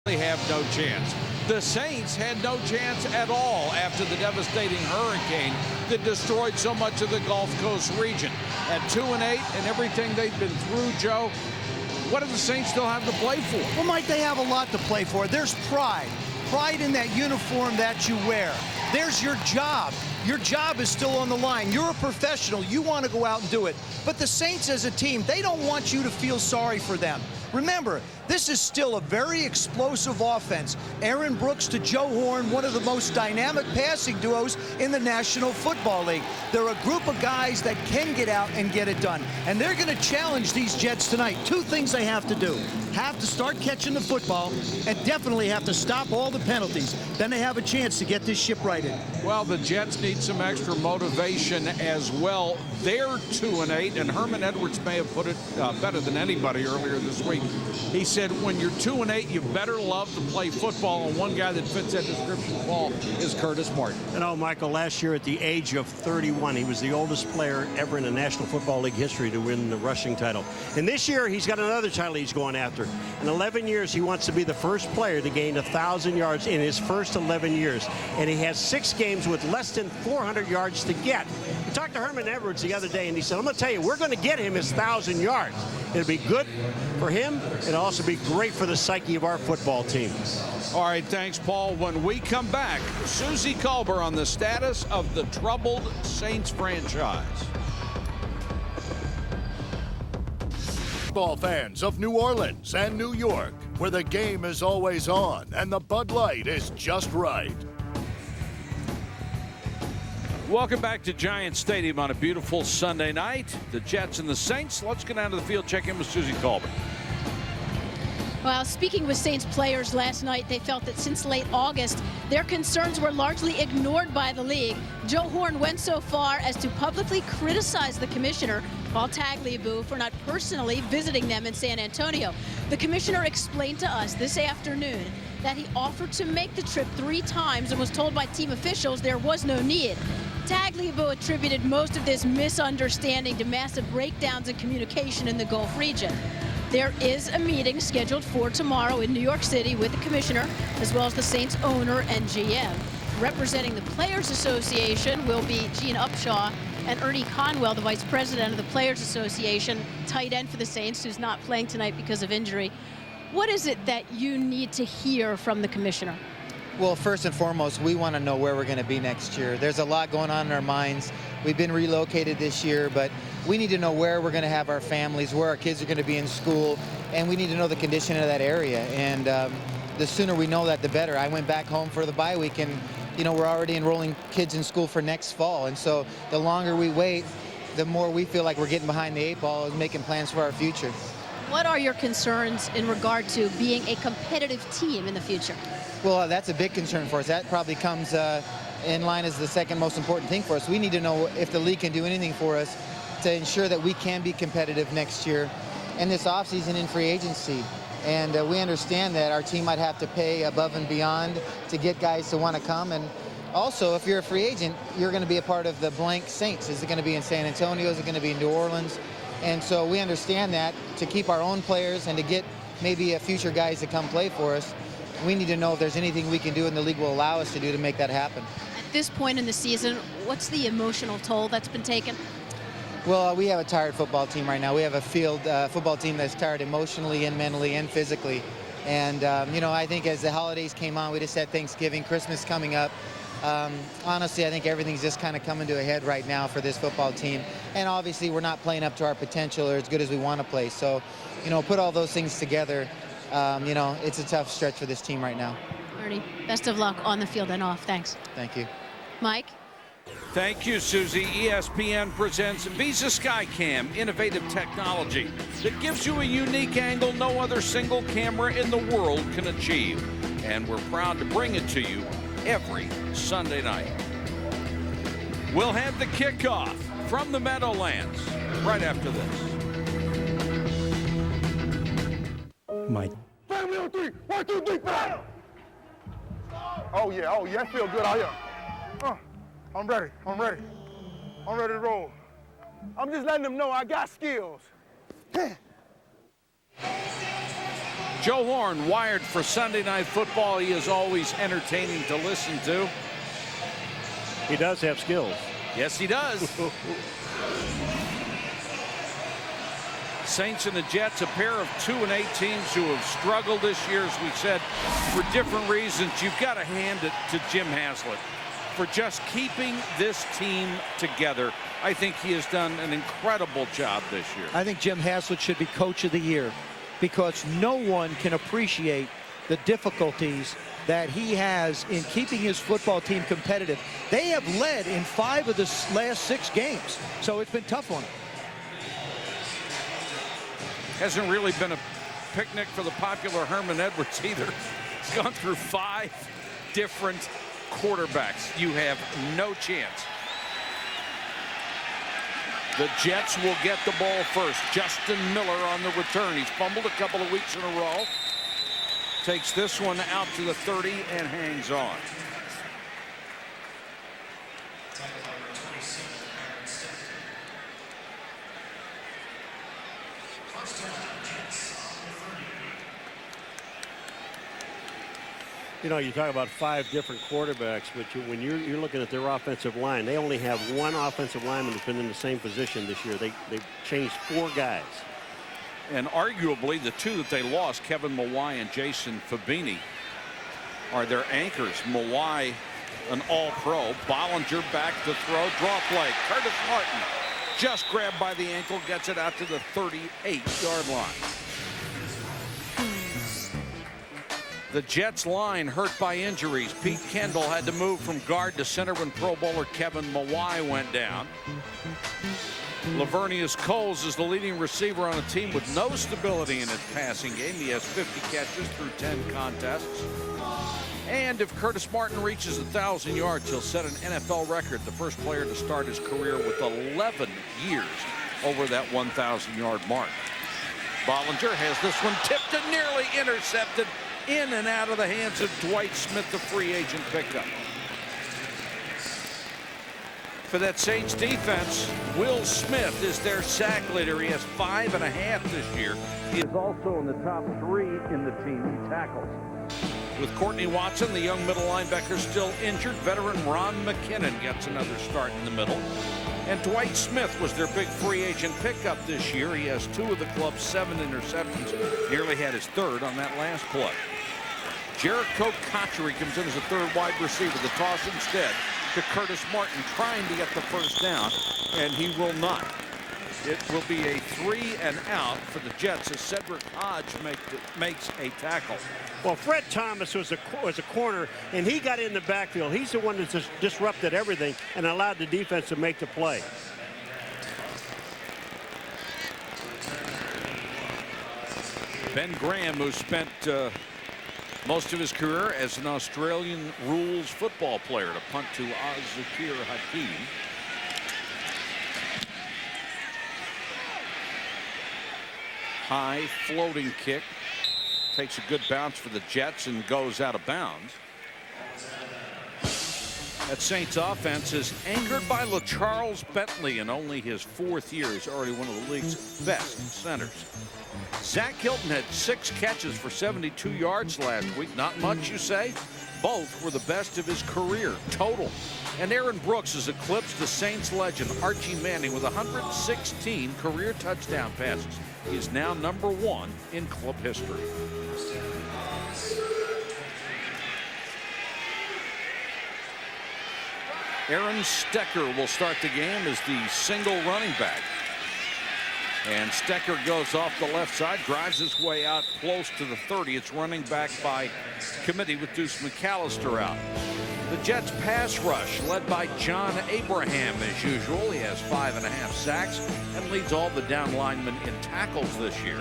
They have no chance. The Saints had no chance at all after the devastating hurricane that destroyed so much of the Gulf Coast region. At 2-8 and everything they've been through, Joe, what do the Saints still have to play for? Well, Mike, they have a lot to play for. There's pride. Pride in that uniform that you wear. There's your job. Your job is still on the line. You're a professional. You want to go out and do it. But the Saints as a team, they don't want you to feel sorry for them. Remember, this is still a very explosive offense. Aaron Brooks to Joe Horn, one of the most dynamic passing duos in the National Football League. They're a group of guys that can get out and get it done. And they're going to challenge these Jets tonight. Two things they have to do. Have to start catching the football and definitely have to stop all the penalties. Then they have a chance to get this ship righted. Well, the Jets need some extra motivation as well. They're 2-8, and Herman Edwards may have put it better than anybody earlier this week. He said, when you're 2-8, you better love to play football, and one guy that fits that description, Paul, is Curtis Martin. You know, Michael, last year at the age of 31, he was the oldest player ever in the National Football League history to win the rushing title. And this year, he's got another title he's going after. In 11 years, he wants to be the first player to gain 1,000 yards in his first 11 years. And he has 6 games with less than 400 yards to get. We talked to Herman Edwards the other day, and he said, I'm going to tell you, we're going to get him his 1,000 yards. It'll be good for him. It'll also be great for the psyche of our football team. All right, thanks, Paul. When we come back, Susie Kolber on the status of the troubled Saints franchise. Football fans of New Orleans and New York, where the game is always on and the Bud Light is just right. Welcome back to Giant Stadium on a beautiful Sunday night. The Jets and the Saints. Let's go down to the field, check in with Susie Kolber. Well, speaking with Saints players last night, they felt that since late August, their concerns were largely ignored by the league. Joe Horn went so far as to publicly criticize the commissioner, Paul Tagliabue, for not personally visiting them in San Antonio. The commissioner explained to us this afternoon that he offered to make the trip 3 times and was told by team officials there was no need. Tagliabue attributed most of this misunderstanding to massive breakdowns in communication in the Gulf region. There is a meeting scheduled for tomorrow in New York City with the commissioner, as well as the Saints owner and GM. Representing the Players Association will be Gene Upshaw and Ernie Conwell, the vice president of the Players Association, tight end for the Saints, who's not playing tonight because of injury. What is it that you need to hear from the commissioner? Well, first and foremost, we want to know where we're going to be next year. There's a lot going on in our minds. We've been relocated this year, but we need to know where we're going to have our families, where our kids are going to be in school, and we need to know the condition of that area. And the sooner we know that, the better. I went back home for the bye week, and we're already enrolling kids in school for next fall. And so the longer we wait, the more we feel like we're getting behind the 8 ball and making plans for our future. What are your concerns in regard to being a competitive team in the future? Well, that's a big concern for us. That probably comes in line as the second most important thing for us. We need to know if the league can do anything for us to ensure that we can be competitive next year and this offseason in free agency. And we understand that our team might have to pay above and beyond to get guys to want to come. And also, if you're a free agent, you're going to be a part of the blank Saints. Is it going to be in San Antonio? Is it going to be in New Orleans? And so we understand that to keep our own players and to get maybe future guys to come play for us, we need to know if there's anything we can do and the league will allow us to do to make that happen. At this point in the season, what's the emotional toll that's been taken? Well, we have a tired football team right now. We have a field football team that's tired emotionally and mentally and physically. And, I think as the holidays came on, we just had Thanksgiving, Christmas coming up. Honestly, I think everything's just kind of coming to a head right now for this football team. And obviously, we're not playing up to our potential or as good as we want to play. So, put all those things together, it's a tough stretch for this team right now. Ernie, best of luck on the field and off. Thanks. Thank you. Mike? Thank you, Susie. ESPN presents Visa SkyCam, innovative technology that gives you a unique angle no other single camera in the world can achieve. And we're proud to bring it to you every Sunday night. We'll have the kickoff from the Meadowlands right after this. Mike. Family on 3. 1, 2, 3, 5. Oh yeah, that feel good out here. I'm ready to roll. I'm just letting them know I got skills. Joe Horn, wired for Sunday Night Football. He is always entertaining to listen to. He does have skills. Yes, he does. Saints and the Jets, a pair of 2-8 teams who have struggled this year, as we said, for different reasons. You've got to hand it to Jim Haslett for just keeping this team together. I think he has done an incredible job this year. I think Jim Haslett should be Coach of the Year, because no one can appreciate the difficulties that he has in keeping his football team competitive. They have led in 5 of the last 6 games, so it's been tough on him. Hasn't really been a picnic for the popular Herman Edwards either. He's gone through 5 different quarterbacks. You have no chance. The Jets will get the ball first. Justin Miller on the return. He's fumbled a couple of weeks in a row. Takes this one out to the 30 and hangs on. You know, you talk about 5 different quarterbacks, but when you're looking at their offensive line, they only have 1 offensive lineman who's been in the same position this year. They've changed 4 guys. And arguably the 2 that they lost, Kevin Mawai and Jason Fabini, are their anchors. Mawai, an all-pro. Bollinger back to throw. Draw play. Curtis Martin just grabbed by the ankle, gets it out to the 38-yard line. The Jets line hurt by injuries. Pete Kendall had to move from guard to center when Pro Bowler Kevin Mawai went down. Laveranues Coles is the leading receiver on a team with no stability in its passing game. He has 50 catches through 10 contests. And if Curtis Martin reaches 1,000 yards, he'll set an NFL record, the first player to start his career with 11 years over that 1,000-yard mark. Bollinger has this one tipped and nearly intercepted, in and out of the hands of Dwight Smith, the free agent pickup. For that Saints defense, Will Smith is their sack leader. He has 5.5 this year. He is also in the top 3 in the team in tackles. With Courtney Watson, the young middle linebacker, still injured, veteran Ron McKinnon gets another start in the middle. And Dwight Smith was their big free agent pickup this year. He has 2 of the club's 7 interceptions. Nearly had his 3rd on that last play. Jericho Cotchery comes in as a 3rd wide receiver. The toss instead to Curtis Martin, trying to get the first down, and he will not. It will be a 3 and out for the Jets as Cedric Hodge makes a tackle. Well, Fred Thomas was a corner, and he got in the backfield. He's the one that just disrupted everything and allowed the defense to make the play. Ben Graham, who spent most of his career as an Australian rules football player, to punt to Zakir Hakim. High floating kick. Takes a good bounce for the Jets and goes out of bounds. That Saints offense is anchored by LaCharles Bentley in only his 4th year. He's already one of the league's best centers. Zach Hilton had 6 catches for 72 yards last week. Not much, you say? Both were the best of his career total. And Aaron Brooks has eclipsed the Saints legend Archie Manning with 116 career touchdown passes. He is now #1 in club history. Aaron Stecker will start the game as the single running back. And Stecker goes off the left side, drives his way out close to the 30. It's running back by committee with Deuce McAllister out. The Jets pass rush led by John Abraham as usual. He has 5.5 sacks and leads all the down linemen in tackles this year.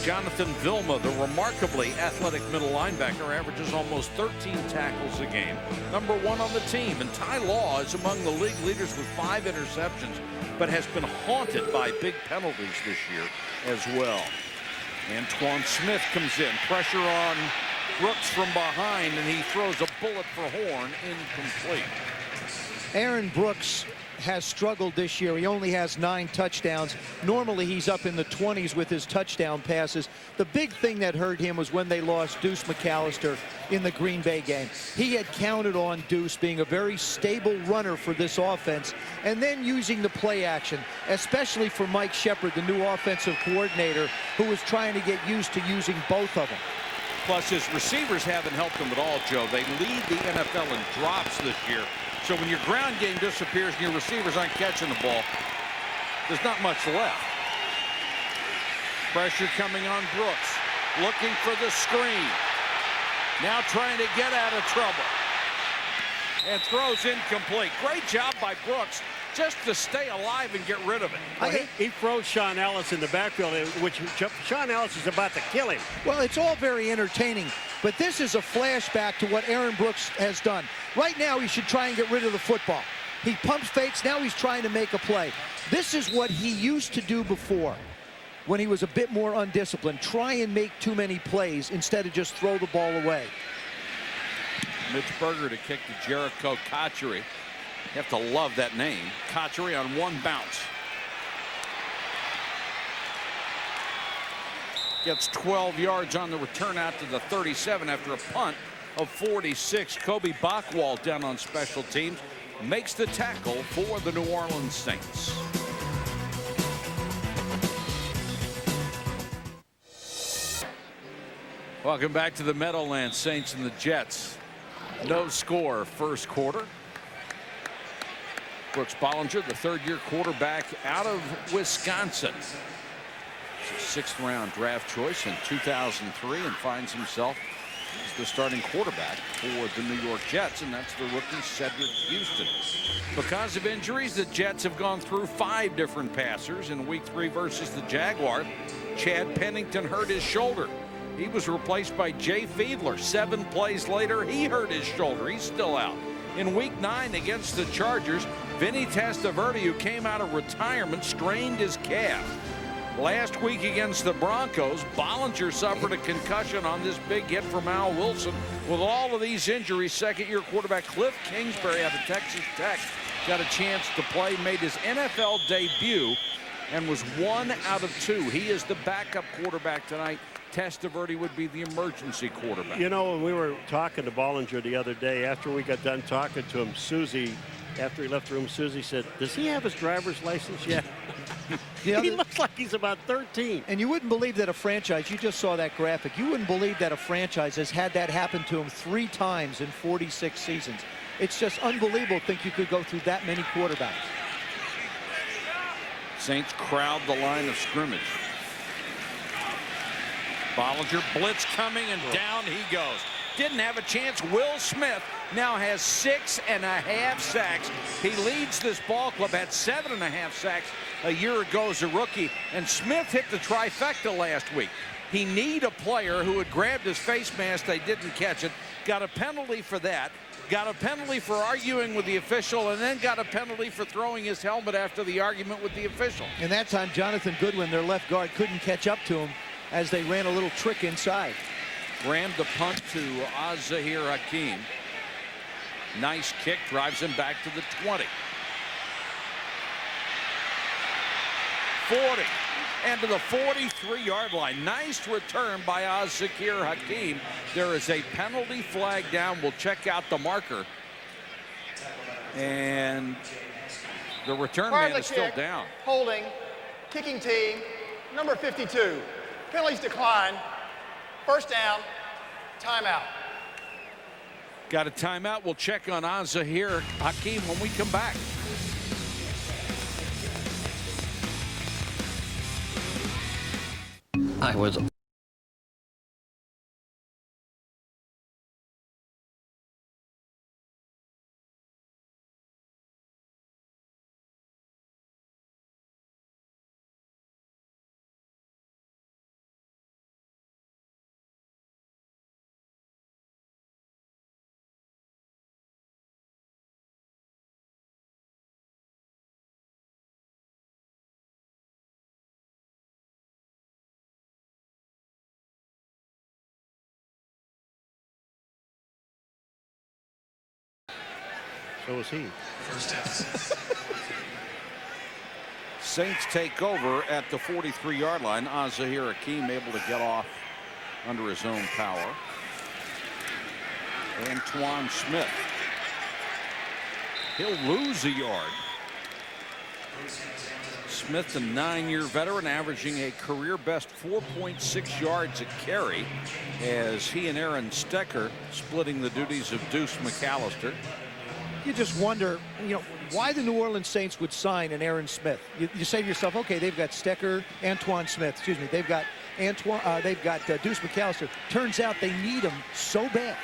Jonathan Vilma, the remarkably athletic middle linebacker, averages almost 13 tackles a game. #1 on the team. And Ty Law is among the league leaders with 5 interceptions, but has been haunted by big penalties this year as well. Antoine Smith comes in. Pressure on Brooks from behind, and he throws a bullet for Horn, incomplete. Aaron Brooks has struggled this year. He only has 9 touchdowns. Normally he's up in the 20s with his touchdown passes. The big thing that hurt him was when they lost Deuce McAllister in the Green Bay game. He had counted on Deuce being a very stable runner for this offense, and then using the play action, especially for Mike Shepard, the new offensive coordinator, who was trying to get used to using both of them. Plus, his receivers haven't helped him at all, Joe. They lead the NFL in drops this year. So when your ground game disappears and your receivers aren't catching the ball, there's not much left. Pressure coming on Brooks. Looking for the screen. Now trying to get out of trouble. And throws incomplete. Great job by Brooks just to stay alive and get rid of it. Well, he throws Sean Ellis in the backfield, which Sean Ellis is about to kill him. Well, it's all very entertaining, but this is a flashback to what Aaron Brooks has done. Right now, he should try and get rid of the football. He pumps fakes. Now he's trying to make a play. This is what he used to do before when he was a bit more undisciplined. Try and make too many plays instead of just throw the ball away. Mitch Berger to kick to Jericho Cotchery. You have to love that name. Cotchery on one bounce. Gets 12 yards on the return out to the 37 after a punt of 46. Kobe Bachwald down on special teams makes the tackle for the New Orleans Saints. Welcome back to the Meadowlands. Saints and the Jets. No score first quarter. Brooks Bollinger, the third-year quarterback out of Wisconsin. He's a 6th round draft choice in 2003 and finds himself as the starting quarterback for the New York Jets, and that's the rookie Cedric Houston. Because of injuries, the Jets have gone through 5 different passers. In week 3 versus the Jaguars, Chad Pennington hurt his shoulder. He was replaced by Jay Fiedler. 7 plays later, he hurt his shoulder. He's still out. In week 9 against the Chargers, Vinny Testaverde, who came out of retirement, strained his calf. Last week against the Broncos, Bollinger suffered a concussion on this big hit from Al Wilson. With all of these injuries, second-year quarterback Cliff Kingsbury out of Texas Tech got a chance to play, made his NFL debut, and was 1 out of 2. He is the backup quarterback tonight. Testaverde would be the emergency quarterback. You know, when we were talking to Bollinger the other day, after we got done talking to him, Susie, after he left the room, Susie said, "Does he have his driver's license yet?" He looks like he's about 13. And you wouldn't believe that a franchise, you just saw that graphic, you wouldn't believe that a franchise has had that happen to him 3 times in 46 seasons. It's just unbelievable to think you could go through that many quarterbacks. Saints crowd the line of scrimmage. Bollinger blitz coming, and down he goes. Didn't have a chance. Will Smith now has 6.5 sacks. He leads this ball club, had 7.5 sacks a year ago as a rookie, and Smith hit the trifecta last week. He need a player who had grabbed his face mask. They didn't catch it. Got a penalty for that. Got a penalty for arguing with the official, and then got a penalty for throwing his helmet after the argument with the official. And that time, Jonathan Goodwin, their left guard, couldn't catch up to him as they ran a little trick inside. Rammed the punt to Az-Zahir Hakim. Nice kick, drives him back to the 20. 40, and to the 43-yard line. Nice return by Az-Zahir Hakim. There is a penalty flag down. We'll check out the marker. And the return man is still down. Holding, kicking team, number 52. Penalties decline. First down, timeout. Got a timeout. We'll check on Az-Zahir Hakim when we come back. I was So is he. Saints take over at the 43-yard line. Zahir Hakeem able to get off under his own power. Antoine Smith. He'll lose a yard. Smith, a 9-year veteran, averaging a career best 4.6 yards a carry, as he and Aaron Stecker splitting the duties of Deuce McAllister. You just wonder, why the New Orleans Saints would sign an Aaron Smith. You say to yourself, okay, they've got Antoine Smith, excuse me, they've got Deuce McAllister. Turns out they need him so bad.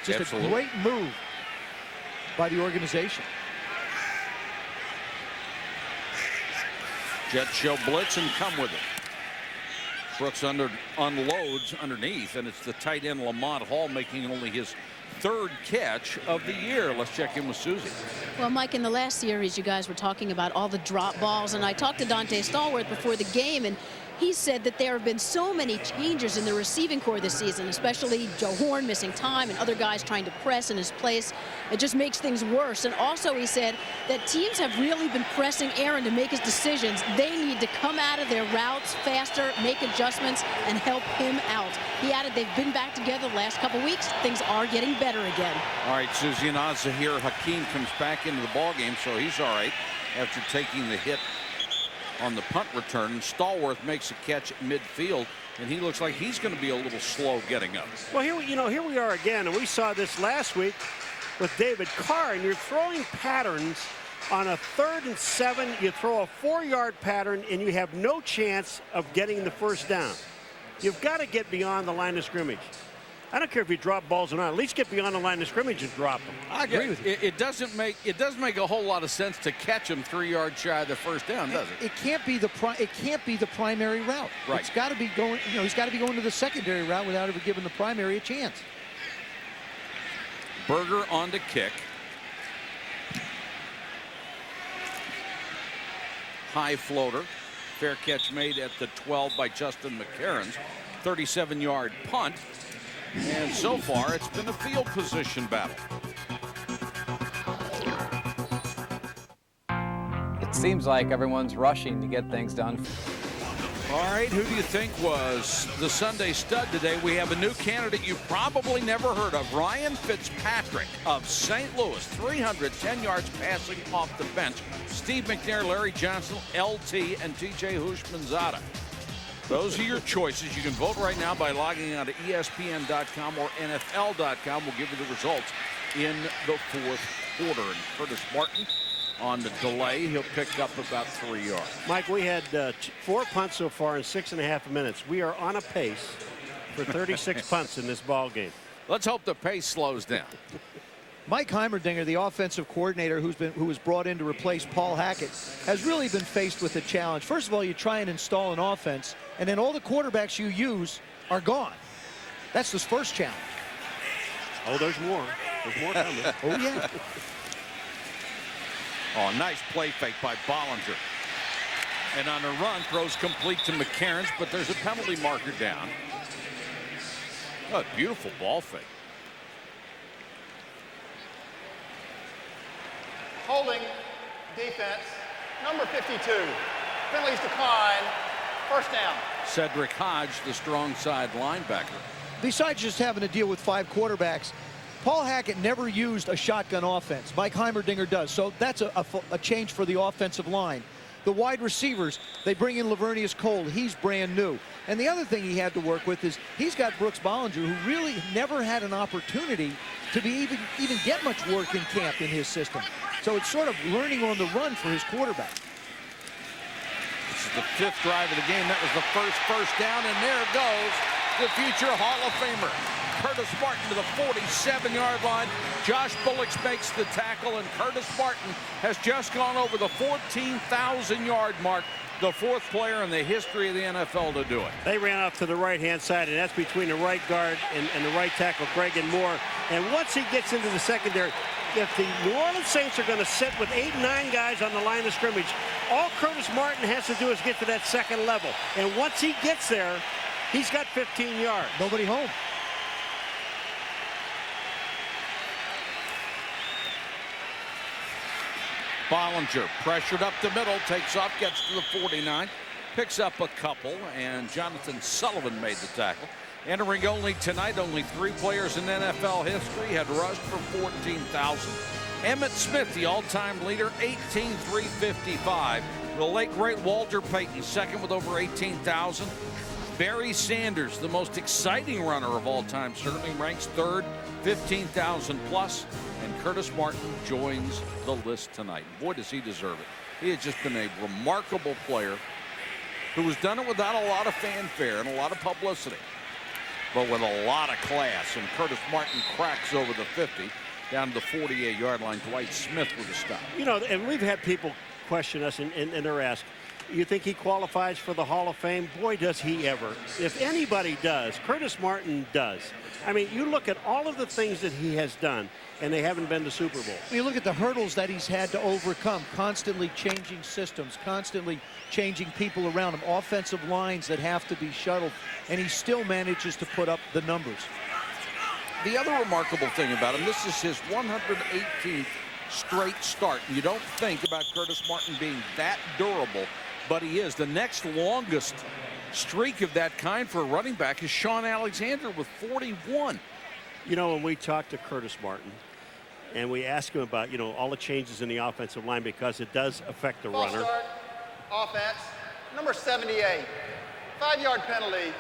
Just Absolutely. A great move by the organization. Jets show blitz and come with it. Brooks unloads underneath, and it's the tight end Lamont Hall making only his 3rd catch of the year. Let's check in with Susie. Well, Mike, in the last series, you guys were talking about all the drop balls, and I talked to Dante Stallworth before the game, and he said that there have been so many changes in the receiving corps this season, especially Joe Horn missing time and other guys trying to press in his place. It just makes things worse. And also he said that teams have really been pressing Aaron to make his decisions. They need to come out of their routes faster, make adjustments, and help him out. He added they've been back together the last couple weeks. Things are getting better again. All right, Susie, and Zahir Hakeem comes back into the ballgame, so he's all right after taking the hit on the punt return. And Stallworth makes a catch at midfield, and he looks like he's going to be a little slow getting up. Well, here we are again, and we saw this last week with David Carr, and you're throwing patterns on a 3rd and 7. You throw a 4-yard pattern, and you have no chance of getting the first down. You've got to get beyond the line of scrimmage. I don't care if you drop balls or not. At least get beyond the line of scrimmage and drop them. I agree with you. It doesn't make a whole lot of sense to catch him 3 yards shy of the first down, does it? It can't be the primary route. Right. It's got to be going. He's got to be going to the secondary route without ever giving the primary a chance. Berger on to kick. High floater. Fair catch made at the 12 by Justin McCareins. 37-yard punt. And so far, it's been a field position battle. It seems like everyone's rushing to get things done. All right, who do you think was the Sunday stud today? We have a new candidate you've probably never heard of, Ryan Fitzpatrick of St. Louis. 310 yards passing off the bench. Steve McNair, Larry Johnson, LT, and TJ Hushmanzada. Those are your choices. You can vote right now by logging on to ESPN.com or NFL.com. We'll give you the results in the 4th quarter. And Curtis Martin on the delay. He'll pick up about 3 yards. Mike, we had 4 punts so far in 6.5 minutes. We are on a pace for 36 punts in this ball game. Let's hope the pace slows down. Mike Heimerdinger, the offensive coordinator who was brought in to replace Paul Hackett, has really been faced with a challenge. First of all, you try and install an offense, and then all the quarterbacks you use are gone. That's his first challenge. Oh, there's more. There's more coming. Oh, yeah. Oh, nice play fake by Bollinger. And on a run, throws complete to McCareins, but there's a penalty marker down. Oh, beautiful ball fake. Holding defense, number 52. Penalties decline. First down. Cedric Hodge, the strong side linebacker. Besides just having to deal with 5 quarterbacks, Paul Hackett never used a shotgun offense. Mike Heimerdinger does. So that's a change for the offensive line. The wide receivers, they bring in Laveranues Cole. He's brand new. And the other thing he had to work with is he's got Brooks Bollinger, who really never had an opportunity to be even get much work in camp in his system. So it's sort of learning on the run for his quarterback. This is the 5th drive of the game. That was the first down, and there goes the future Hall of Famer. Curtis Martin to the 47-yard line. Josh Bullocks makes the tackle, and Curtis Martin has just gone over the 14,000-yard mark. The 4th player in the history of the NFL to do it. They ran off to the right-hand side, and that's between the right guard and the right tackle, Greg and Moore. And once he gets into the secondary, if the New Orleans Saints are going to sit with 8, 9 guys on the line of scrimmage, all Curtis Martin has to do is get to that second level. And once he gets there, he's got 15 yards. Nobody home. Bollinger pressured up the middle, takes off, gets to the 49, picks up a couple, and Jonathan Sullivan made the tackle. Entering only tonight, only 3 players in NFL history had rushed for 14,000. Emmitt Smith, the all-time leader, 18,355. The late great Walter Payton, second with over 18,000. Barry Sanders, the most exciting runner of all time, certainly ranks third, 15,000 plus. And Curtis Martin joins the list tonight. Boy, does he deserve it. He has just been a remarkable player who has done it without a lot of fanfare and a lot of publicity, but with a lot of class. And Curtis Martin cracks over the 50 down to the 48-yard line. Dwight Smith with a stop. You know, and we've had people question us and they're asked, you think he qualifies for the Hall of Fame? Boy, does he ever. If anybody does, Curtis Martin does. I mean, you look at all of the things that he has done, and they haven't been to Super Bowl. You look at the hurdles that he's had to overcome, constantly changing systems, constantly changing people around him, offensive lines that have to be shuttled, and he still manages to put up the numbers. The other remarkable thing about him, this is his 118th straight start. You don't think about Curtis Martin being that durable, but he is. The next longest streak of that kind for a running back is Sean Alexander with 41. You know, when we talked to Curtis Martin and we asked him about, you know, all the changes in the offensive line, because it does affect the runner. Start, offense, number 78, 5-yard penalty,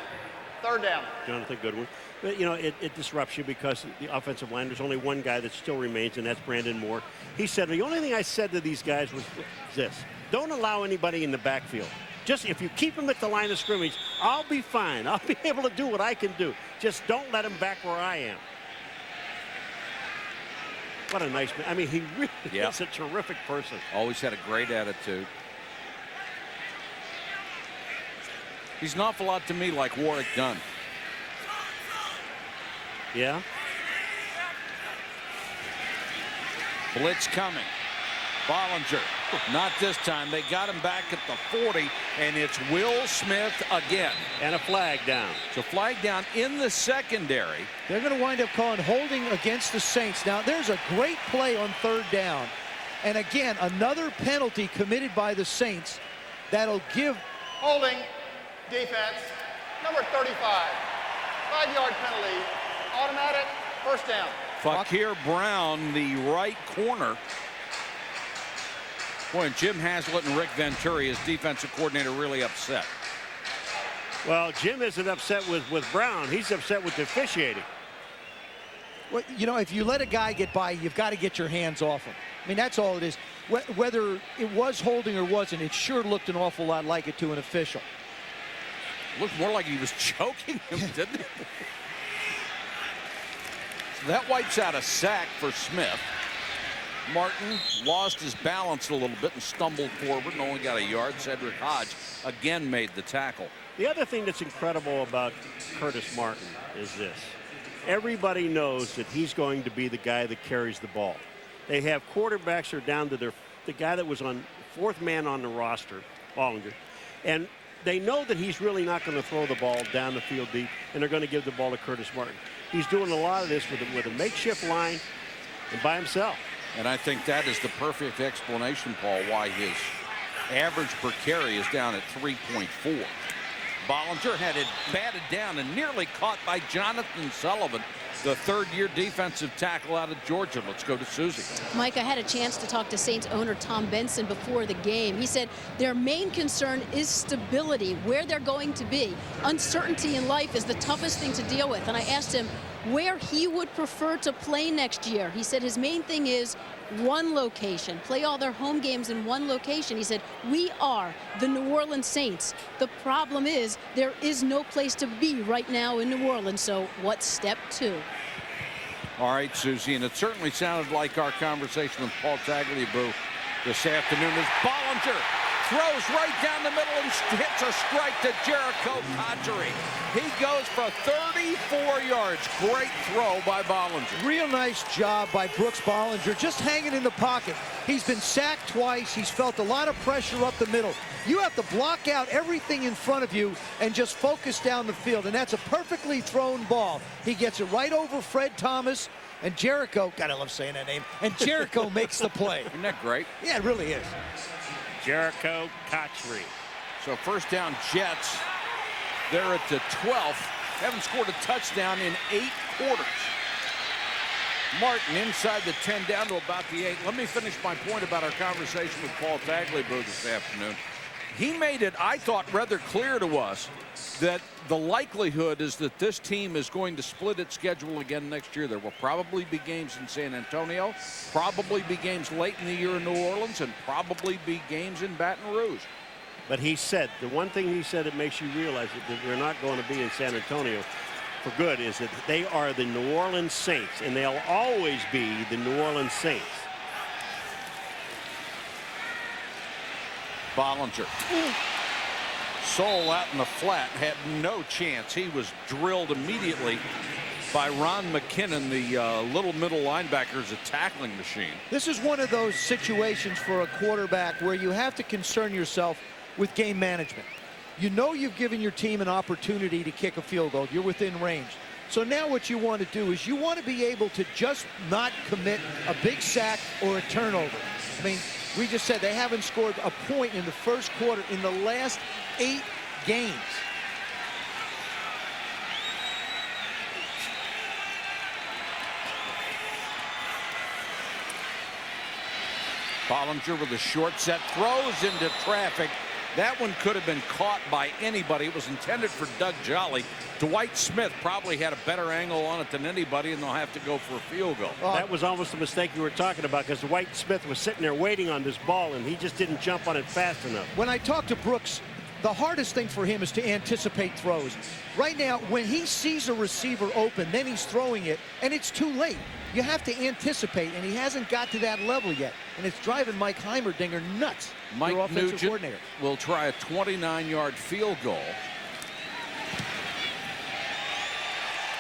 3rd down. Jonathan Goodwin. But, you know, it disrupts you because the offensive line, there's only one guy that still remains, and that's Brandon Moore. He said, the only thing I said to these guys was this: don't allow anybody in the backfield. Just if you keep them at the line of scrimmage, I'll be fine. I'll be able to do what I can do. Just don't let them back where I am. What a nice man. I mean, he really is a terrific person. Always had a great attitude. He's an awful lot to me like Warwick Dunn. Yeah. Blitz coming. Bollinger. Not this time. They got him back at the 40, and it's Will Smith again. And a flag down. So flag down in the secondary. They're going to wind up calling holding against the Saints. Now, there's a great play on 3rd down. And again, another penalty committed by the Saints that'll give. Holding, defense, number 35, 5-yard penalty, automatic, 1st down. Fakir Brown, the right corner. Boy, and Jim Haslett and Rick Venturi, his defensive coordinator, really upset. Well, Jim isn't upset with Brown. He's upset with the officiating. Well, you know, if you let a guy get by, you've got to get your hands off him. I mean, that's all it is. Whether it was holding or wasn't, it sure looked an awful lot like it to an official. Looked more like he was choking him, didn't it? So that wipes out a sack for Smith. Martin lost his balance a little bit and stumbled forward and only got a yard. Cedric Hodge again made the tackle. The other thing that's incredible about Curtis Martin is this. Everybody knows that he's going to be the guy that carries the ball. They have quarterbacks who are down to the guy that was on 4th man on the roster, Bollinger. And they know that he's really not going to throw the ball down the field deep, and they're going to give the ball to Curtis Martin. He's doing a lot of this with a makeshift line and by himself. And I think that is the perfect explanation, Paul, why his average per carry is down at 3.4. Bollinger had it batted down and nearly caught by Jonathan Sullivan, the 3rd-year defensive tackle out of Georgia. Let's go to Susie. Mike, I had a chance to talk to Saints owner Tom Benson before the game. He said their main concern is stability, where they're going to be. Uncertainty in life is the toughest thing to deal with. And I asked him where he would prefer to play next year. He said his main thing is one location, play all their home games in one location. He said, we are the New Orleans Saints. The problem is there is no place to be right now in New Orleans. So what's step 2? All right, Susie, and it certainly sounded like our conversation with Paul Tagliabue this afternoon as Bollinger throws right down the middle and hits a strike to Jericho Cotchery. He goes for 34 yards. Great throw by Bollinger. Real nice job by Brooks Bollinger, just hanging in the pocket. He's been sacked twice. He's felt a lot of pressure up the middle. You have to block out everything in front of you and just focus down the field, and that's a perfectly thrown ball. He gets it right over Fred Thomas, And Jericho, God, I love saying that name. And Jericho makes the play. Isn't that great? Yeah, it really is. Jericho Cotchery. So first down, Jets. They're at the 12th. Haven't scored a touchdown in 8 quarters. Martin inside the 10 down to about the 8. Let me finish my point about our conversation with Paul Tagliabue this afternoon. He made it, I thought, rather clear to us that the likelihood is that this team is going to split its schedule again next year. There will probably be games in San Antonio, probably be games late in the year in New Orleans, and probably be games in Baton Rouge. But he said, the one thing he said that makes you realize that we're not going to be in San Antonio for good is that they are the New Orleans Saints, and they'll always be the New Orleans Saints. Bollinger. Soul out in the flat, had no chance. He was drilled immediately by Ron McKinnon, the little middle linebacker, is a tackling machine. This is one of those situations for a quarterback where you have to concern yourself with game management. You know you've given your team an opportunity to kick a field goal. You're within range. So now what you want to do is you want to be able to just not commit a big sack or a turnover. I mean, we just said they haven't scored a point in the first quarter in the last 8 games. Bollinger with a short set, throws into traffic. That one could have been caught by anybody. It was intended for Doug Jolly. Dwight Smith probably had a better angle on it than anybody, and they'll have to go for a field goal. That was almost the mistake you were talking about, because Dwight Smith was sitting there waiting on this ball, and he just didn't jump on it fast enough. When I talked to Brooks, the hardest thing for him is to anticipate throws. Right now, when he sees a receiver open, then he's throwing it, and it's too late. You have to anticipate, and he hasn't got to that level yet. And it's driving Mike Heimerdinger nuts. Mike Nugent will try a 29-yard field goal.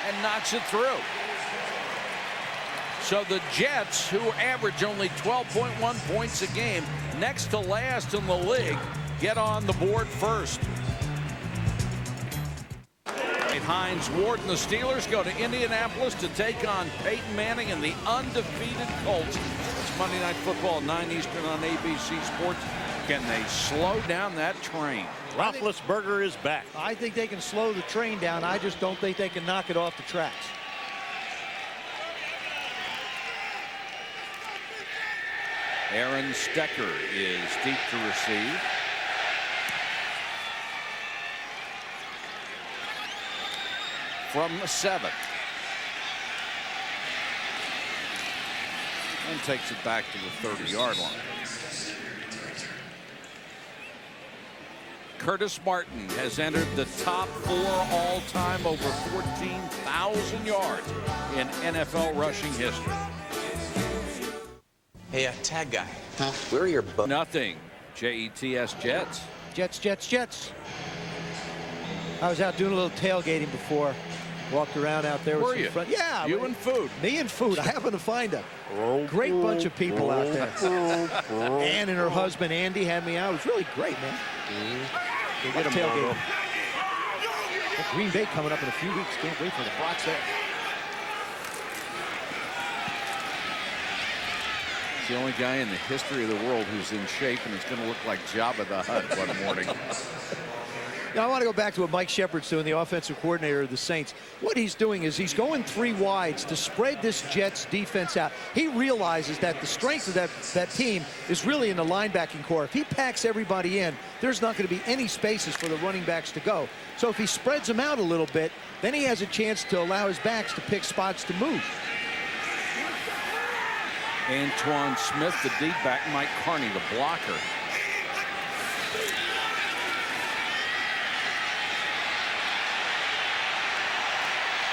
And knocks it through. So the Jets, who average only 12.1 points a game, next to last in the league, get on the board first. Hines Ward and the Steelers go to Indianapolis to take on Peyton Manning and the undefeated Colts. It's Monday Night Football, 9 Eastern on ABC Sports. Can they slow down that train? Roethlisberger is back. I think they can slow the train down. I just don't think they can knock it off the tracks. Aaron Stecker is deep to receive. From 7. And takes it back to the 30-yard line. Curtis Martin has entered the top 4 all-time, over 14,000 yards in NFL rushing history. Hey, tag guy. Huh? Where are your butt? Nothing. Jets, Jets. Jets. I was out doing a little tailgating before. Walked around out there with some friends. Yeah. You and food. Me and food. I happened to find a great bunch of people out there. Ann and her husband, Andy, had me out. It was really great, man. They get a tailgating. Green Bay coming up in a few weeks. Can't wait for the Bucs there. It's the only guy in the history of the world who's in shape and is going to look like Jabba the Hutt one morning. Now, I want to go back to what Mike Shepard's doing, the offensive coordinator of the Saints. What he's doing is he's going 3 wides to spread this Jets defense out. He realizes that the strength of that team is really in the linebacking core. If he packs everybody in, there's not going to be any spaces for the running backs to go. So if he spreads them out a little bit, then he has a chance to allow his backs to pick spots to move. Antoine Smith, the deep back, Mike Carney, the blocker.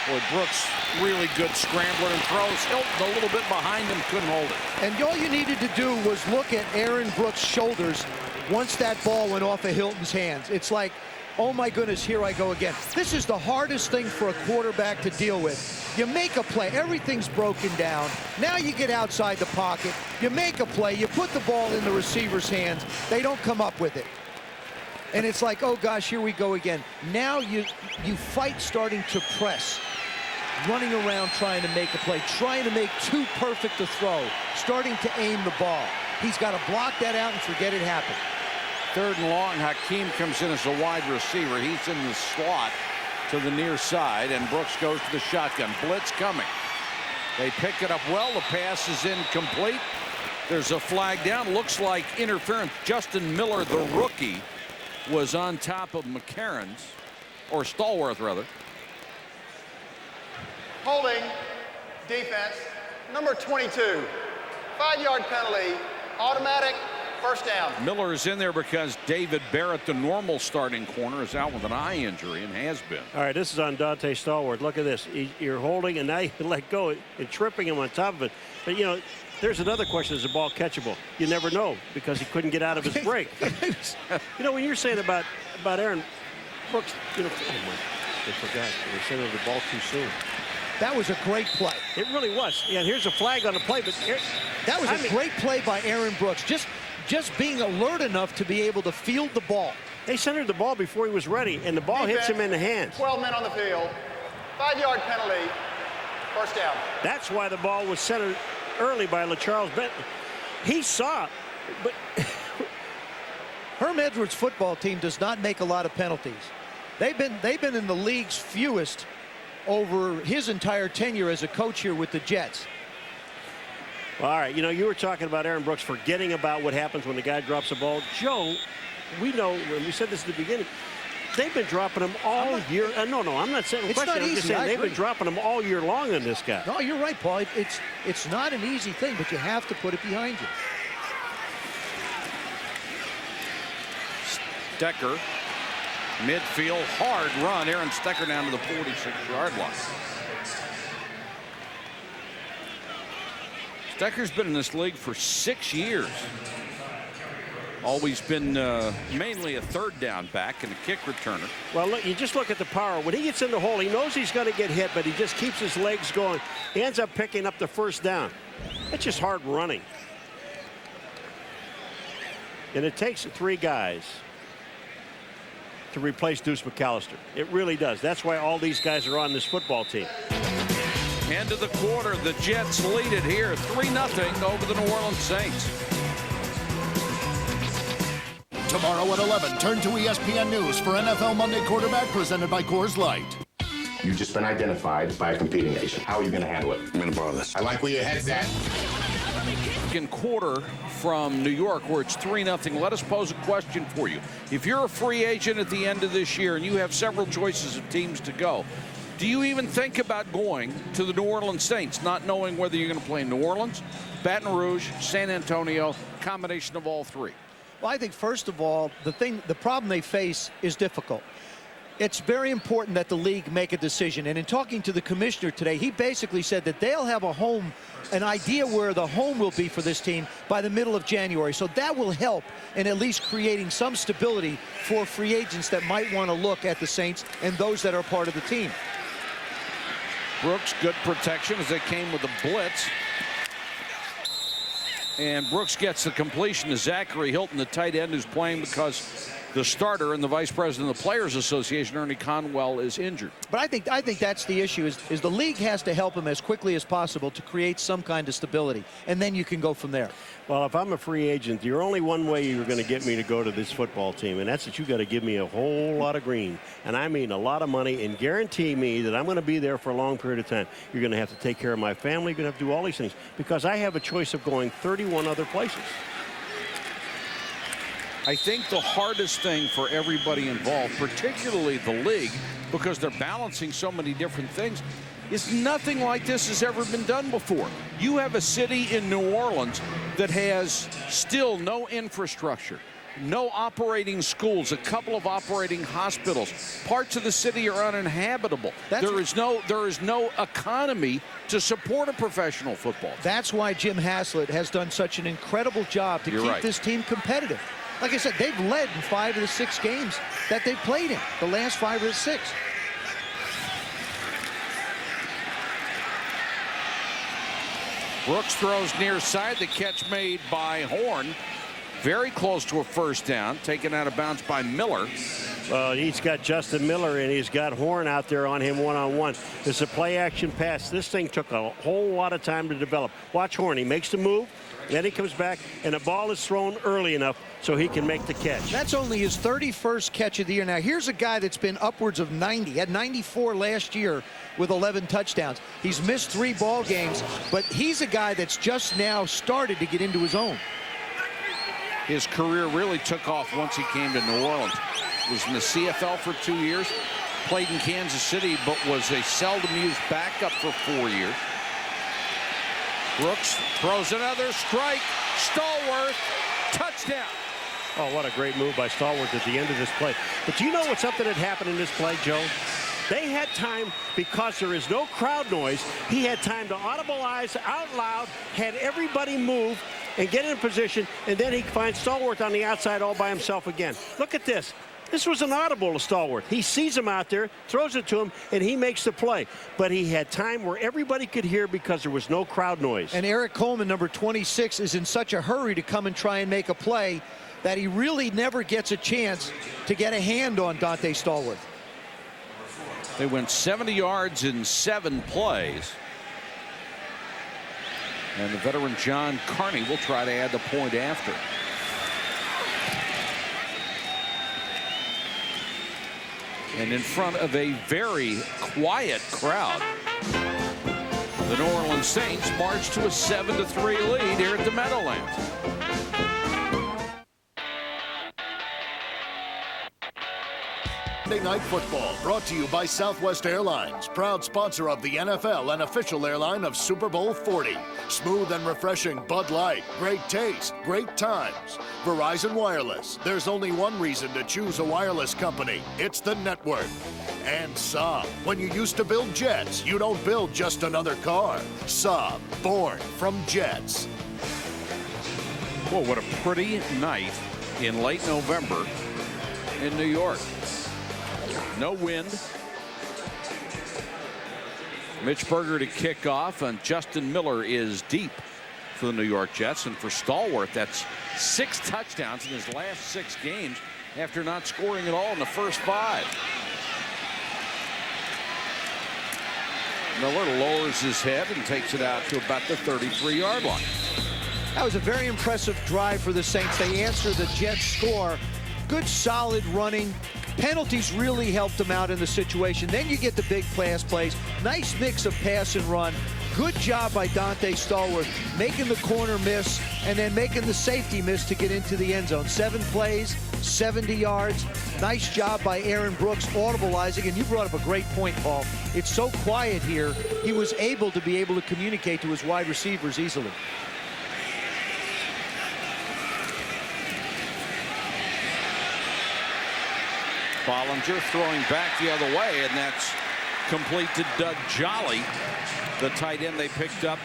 Boy, Brooks, really good scrambler and throws. Hilton a little bit behind him, couldn't hold it. And all you needed to do was look at Aaron Brooks' shoulders once that ball went off of Hilton's hands. It's like, oh my goodness, here I go again. This is the hardest thing for a quarterback to deal with. You make a play, everything's broken down. Now you get outside the pocket, you make a play, you put the ball in the receiver's hands, they don't come up with it. And it's like, oh gosh, here we go again. Now you fight starting to press. running around trying to make a play, trying to make too perfect a throw, starting to aim the ball. He's got to block that out and forget it happened. 3rd and long. Hakeem comes in as a wide receiver. He's in the slot to the near side, and Brooks goes to the shotgun. Blitz coming. They pick it up well. The pass is incomplete. There's a flag down. Looks like interference. Justin Miller, the rookie, was on top of McCareins, or Stallworth, rather. Holding defense, number 22. 5-yard penalty, automatic, first down. Miller is in there because David Barrett, the normal starting corner, is out with an eye injury and has been. All right, this is on Dante Stallworth. Look at this. You're holding, and now you let go and tripping him on top of it. But, you know, there's another question. Is the ball catchable? You never know because he couldn't get out of his break. You know, when you're saying about Aaron Brooks, you know, oh my, they forgot. They sent the ball too soon. That was a great play. It really was. Yeah, here's a flag on the play, but that was a great play by Aaron Brooks. Just being alert enough to be able to field the ball. They centered the ball before he was ready, and the ball hits him in the hands. 12 men on the field. 5-yard penalty. First down. That's why the ball was centered early by LaCharles Bentley. He saw it, but Herm Edwards' football team does not make a lot of penalties. They've been in the league's fewest over his entire tenure as a coach here with the Jets. Well, all right, you know, you were talking about Aaron Brooks forgetting about what happens when the guy drops the ball. Joe, we know, and we said this at the beginning, they've been dropping him all year. No, I'm not saying it's not easy. I'm just saying they've been dropping him all year long on this guy. No, you're right, Paul. It's not an easy thing, but you have to put it behind you. Stecker, midfield, hard run. Aaron Stecker down to the 46-yard line. Stecker's been in this league for 6 years. Always been mainly a 3rd down back and a kick returner. Well, look, you just look at the power. When he gets in the hole, he knows he's going to get hit, but he just keeps his legs going. He ends up picking up the 1st down. It's just hard running. And it takes 3 guys to replace Deuce McAllister. It really does. That's why all these guys are on this football team. End of the quarter, the Jets lead it here 3-0 over the New Orleans Saints. Tomorrow at 11, turn to ESPN News for NFL Monday Quarterback presented by Coors Light. You've just been identified by a competing agent. How are you going to handle it? I'm going to borrow this. I like where your head's at. In quarter from New York where it's 3-0. Let us pose a question for you. If you're a free agent at the end of this year and you have several choices of teams to go, do you even think about going to the New Orleans Saints, not knowing whether you're going to play in New Orleans, Baton Rouge, San Antonio, combination of all 3? Well, I think first of all, the problem they face is difficult. It's very important that the league make a decision. And in talking to the commissioner today, he basically said that they'll have a home, an idea where the home will be for this team by the middle of January. So that will help in at least creating some stability for free agents that might want to look at the Saints and those that are part of the team. Brooks, good protection as they came with a blitz. And Brooks gets the completion to Zachary Hilton, the tight end, who's playing because the starter and the vice president of the Players Association, Ernie Conwell, is injured. But I think that's the issue is the league has to help him as quickly as possible to create some kind of stability, and then you can go from there. Well, if I'm a free agent, you're only one way you're going to get me to go to this football team, and that's that you got to give me a whole lot of green, and I mean a lot of money, and guarantee me that I'm going to be there for a long period of time. You're going to have to take care of my family. You're going to have to do all these things because I have a choice of going 31 other places. I think the hardest thing for everybody involved, particularly the league, because they're balancing so many different things, is nothing like this has ever been done before. You have a city in New Orleans that has still no infrastructure, no operating schools, a couple of operating hospitals. Parts of the city are uninhabitable. There is no economy to support a professional football. That's why Jim Haslett has done such an incredible job to keep this team competitive. Like I said, they've led in 5 of the 6 games that they've played in, the last 5 of the 6. Brooks throws near side. The catch made by Horn. Very close to a first down. Taken out of bounds by Miller. Well, he's got Justin Miller and he's got Horn out there on him one-on-one. It's a play-action pass. This thing took a whole lot of time to develop. Watch Horn. He makes the move, then he comes back, and the ball is thrown early enough so he can make the catch. That's only his 31st catch of the year. Now, here's a guy that's been upwards of 90. He had 94 last year with 11 touchdowns. He's missed 3 ball games, but he's a guy that's just now started to get into his own. His career really took off once he came to New Orleans. Was in the CFL for 2 years, played in Kansas City, but was a seldom used backup for 4 years. Brooks throws another strike. Stallworth, touchdown. Oh, what a great move by Stallworth at the end of this play. But do you know what something that happened in this play, Joe? They had time, because there is no crowd noise, he had time to audibilize out loud, had everybody move and get in position, and then he finds Stallworth on the outside all by himself again. Look at this. This was an audible to Stallworth. He sees him out there, throws it to him, and he makes the play. But he had time where everybody could hear because there was no crowd noise. And Eric Coleman, number 26, is in such a hurry to come and try and make a play that he really never gets a chance to get a hand on Dante Stallworth. They went 70 yards in 7 plays. And the veteran John Carney will try to add the point after. And in front of a very quiet crowd, the New Orleans Saints march to a 7-3 lead here at the Meadowlands. Monday Night Football brought to you by Southwest Airlines, proud sponsor of the NFL and official airline of Super Bowl 40. Smooth and refreshing Bud Light, great taste, great times. Verizon Wireless, there's only one reason to choose a wireless company. It's the network. And Saab, when you used to build jets, you don't build just another car. Saab, born from jets. Well, what a pretty night in late November in New York. No wind. Mitch Berger to kick off, and Justin Miller is deep for the New York Jets. And for Stallworth, that's 6 touchdowns in his last 6 games after not scoring at all in the first 5. Miller lowers his head and takes it out to about the 33-yard line. That was a very impressive drive for the Saints. They answer the Jets score. Good, solid running. Penalties really helped them out in the situation. Then you get the big pass plays. Nice mix of pass and run. Good job by Dante Stallworth, making the corner miss and then making the safety miss to get into the end zone. 7 plays, 70 yards. Nice job by Aaron Brooks audibilizing. And you brought up a great point, Paul. It's so quiet here. He was able to communicate to his wide receivers easily. Bollinger throwing back the other way, and that's complete to Doug Jolly, the tight end they picked up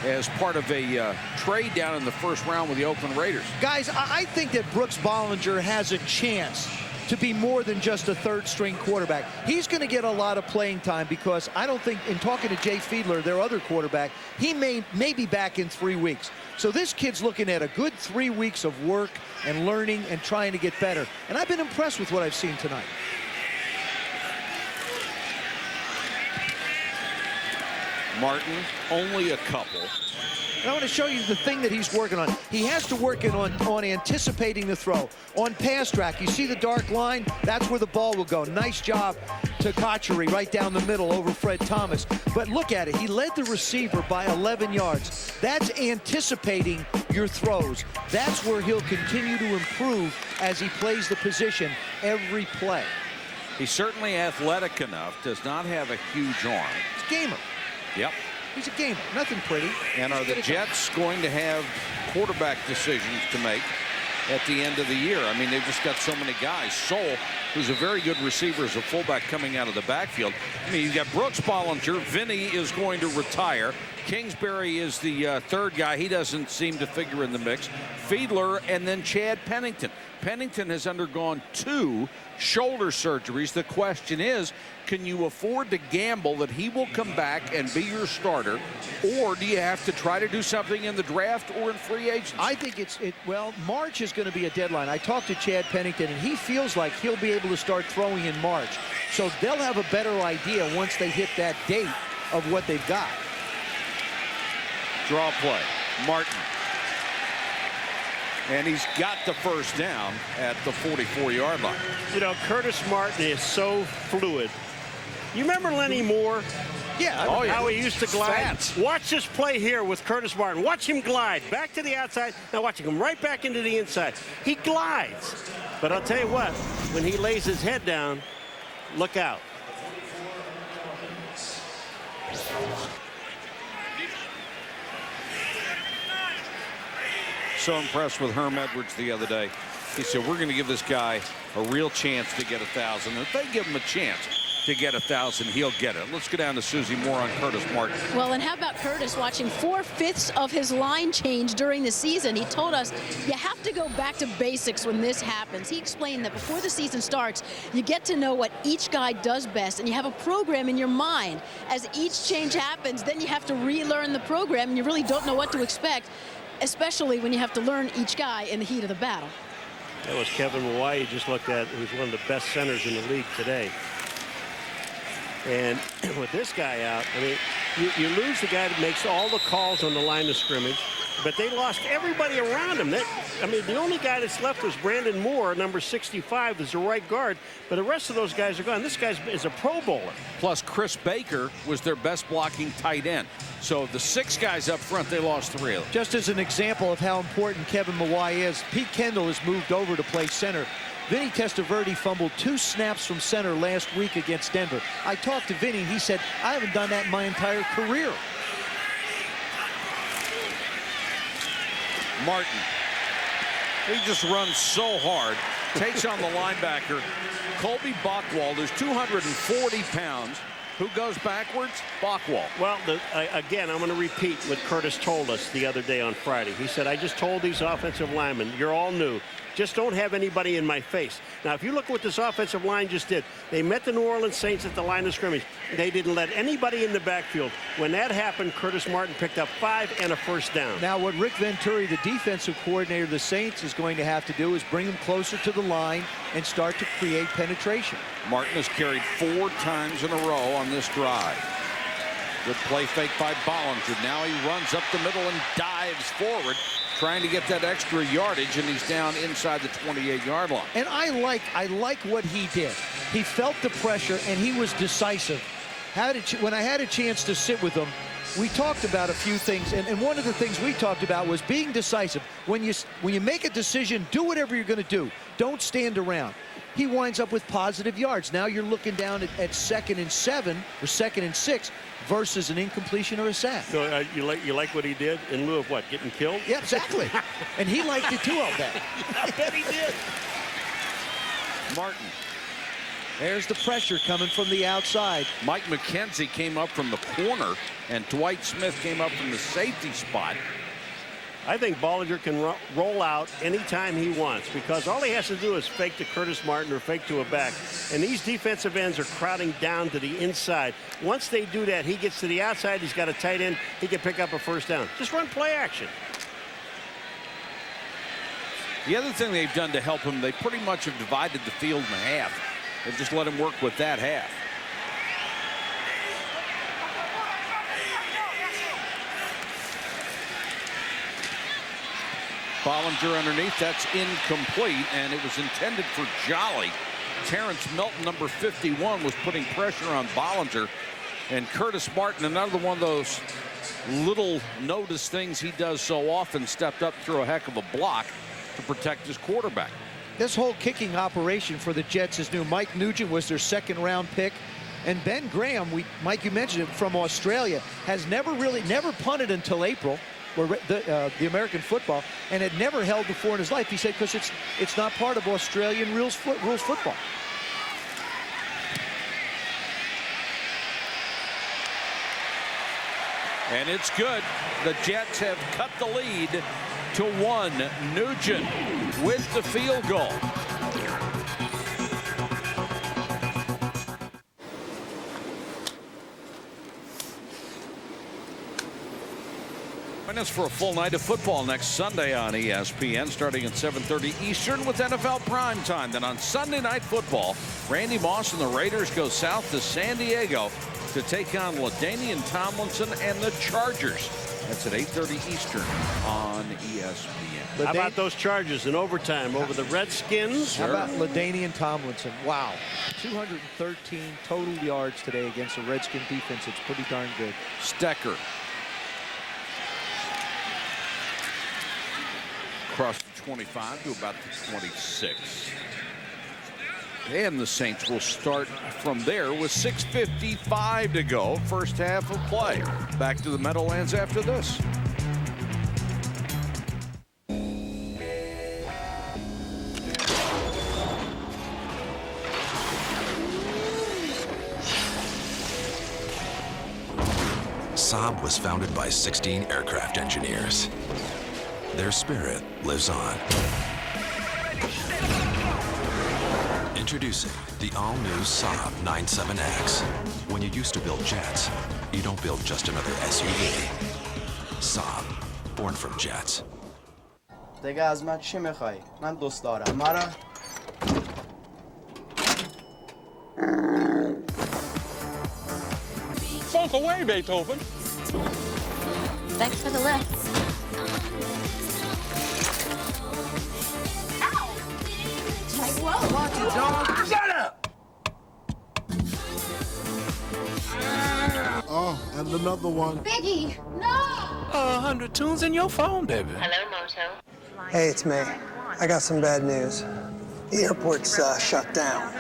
as part of a trade down in the first round with the Oakland Raiders. Guys, I think that Brooks Bollinger has a chance to be more than just a third-string quarterback. He's going to get a lot of playing time because I don't think, in talking to Jay Fiedler, their other quarterback, he may be back in 3 weeks. So this kid's looking at a good 3 weeks of work and learning and trying to get better. And I've been impressed with what I've seen tonight. Martin, only a couple. And I want to show you the thing that he's working on. He has to work on anticipating the throw. On pass track, you see the dark line? That's where the ball will go. Nice job to Kotchery right down the middle over Fred Thomas. But look at it. He led the receiver by 11 yards. That's anticipating your throws. That's where he'll continue to improve as he plays the position every play. He's certainly athletic enough, does not have a huge arm. He's a gamer. Yep. He's a gamer, nothing pretty. And are the Jets going to have quarterback decisions to make at the end of the year? I mean, they've just got so many guys. Soule, who's a very good receiver as a fullback coming out of the backfield. I mean, you've got Brooks Bollinger. Vinny is going to retire. Kingsbury is the third guy. He doesn't seem to figure in the mix. Fiedler and then Chad Pennington. Pennington has undergone 2 shoulder surgeries. The question is, can you afford to gamble that he will come back and be your starter, or do you have to try to do something in the draft or in free agency? I think well, March is going to be a deadline. I talked to Chad Pennington, and he feels like he'll be able to start throwing in March. So they'll have a better idea once they hit that date of what they've got. Draw play. Martin. And he's got the first down at the 44-yard line. You know, Curtis Martin is so fluid. You remember Lenny Moore? Yeah. How he used to glide. Watch this play here with Curtis Martin. Watch him glide back to the outside. Now watch him come right back into the inside. He glides. But I'll tell you what, when he lays his head down, look out. So impressed with Herm Edwards the other day. He said, we're going to give this guy a real chance to get 1,000. If they give him a chance to get 1,000, he'll get it. Let's go down to Susie Moore on Curtis Martin. Well, and how about Curtis watching 4/5 of his line change during the season? He told us you have to go back to basics when this happens. He explained that before the season starts, you get to know what each guy does best, and you have a program in your mind. As each change happens, then you have to relearn the program, and you really don't know what to expect, especially when you have to learn each guy in the heat of the battle. That was Kevin Mawai you just looked at, who's one of the best centers in the league today. And with this guy out, I mean, you lose the guy that makes all the calls on the line of scrimmage, but they lost everybody around him. I mean, the only guy that's left was Brandon Moore, number 65, is the right guard, but the rest of those guys are gone. This guy is a Pro Bowler. Plus, Chris Baker was their best blocking tight end. So the 6 guys up front, they lost 3 of them. Just as an example of how important Kevin Mawai is, Pete Kendall has moved over to play center. Vinny Testaverde fumbled 2 snaps from center last week against Denver. I talked to Vinny. He said, I haven't done that in my entire career. Martin. He just runs so hard. Takes on the linebacker, Colby Bachwalder's 240 pounds. Who goes backwards? Bachwald. Well, again, I'm going to repeat what Curtis told us the other day on Friday. He said, I just told these offensive linemen, you're all new. Just don't have anybody in my face. Now, if you look at what this offensive line just did, they met the New Orleans Saints at the line of scrimmage. They didn't let anybody in the backfield. When that happened, Curtis Martin picked up 5 and a first down. Now, what Rick Venturi, the defensive coordinator of the Saints, is going to have to do is bring them closer to the line and start to create penetration. Martin has carried 4 times in a row on this drive. Good play fake by Bollinger. Now he runs up the middle and dives forward, trying to get that extra yardage, and he's down inside the 28-yard line. And I like what he did. He felt the pressure, and he was decisive. When I had a chance to sit with him, we talked about a few things, and one of the things we talked about was being decisive. When you make a decision, do whatever you're going to do. Don't stand around. He winds up with positive yards. Now you're looking down at 2nd and 7 or 2nd and 6 versus an incompletion or a sack. So you like what he did in lieu of what, getting killed? Yeah, exactly. And he liked it too, I'll bet. I bet he did. Martin. There's the pressure coming from the outside. Mike McKenzie came up from the corner, and Dwight Smith came up from the safety spot. I think Bollinger can roll out anytime he wants, because all he has to do is fake to Curtis Martin or fake to a back. And these defensive ends are crowding down to the inside. Once they do that, he gets to the outside. He's got a tight end. He can pick up a first down. Just run play action. The other thing they've done to help him, they pretty much have divided the field in half. They've just let him work with that half. Bollinger underneath, that's incomplete, and it was intended for Jolly. Terrence Melton, number 51, was putting pressure on Bollinger, and Curtis Martin, another one of those little notice things he does so often, stepped up through a heck of a block to protect his quarterback. This whole kicking operation for the Jets is new. Mike Nugent was their 2nd-round pick. And Ben Graham, Mike, you mentioned it, from Australia, has never punted until April, or the American football, and had never held before in his life. He said because it's not part of Australian rules football. And it's good. The Jets have cut the lead to 1. Nugent with the field goal. Join us for a full night of football next Sunday on ESPN, starting at 7:30 Eastern with NFL Primetime. Then on Sunday Night Football, Randy Moss and the Raiders go south to San Diego to take on LaDainian Tomlinson and the Chargers. That's at 8:30 Eastern on ESPN. How about those Chargers in overtime over the Redskins? How about LaDainian Tomlinson? Wow. 213 total yards today against the Redskin defense. It's pretty darn good. Stecker. Across the 25 to about the 26. And the Saints will start from there with 6:55 to go. First half of play. Back to the Meadowlands after this. Saab was founded by 16 aircraft engineers. Their spirit lives on. Introducing the all-new Saab 97X. When you used to build jets, you don't build just another SUV. Saab, born from jets. دیگه از من چی میخوای؟ من دوست دارم مرا. Funk away, Beethoven. Thanks for the lift. Shut up! Oh, and another one. Biggie, no! 100 tunes in your phone, baby. Hello, Moto. Hey, it's me. I got some bad news. The airport's shut down.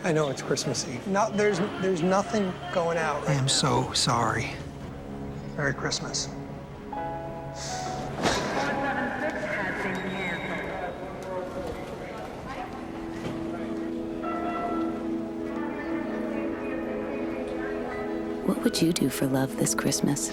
I know it's Christmas Eve. No, there's nothing going out right now. I am so sorry. Merry Christmas. What would you do for love this Christmas?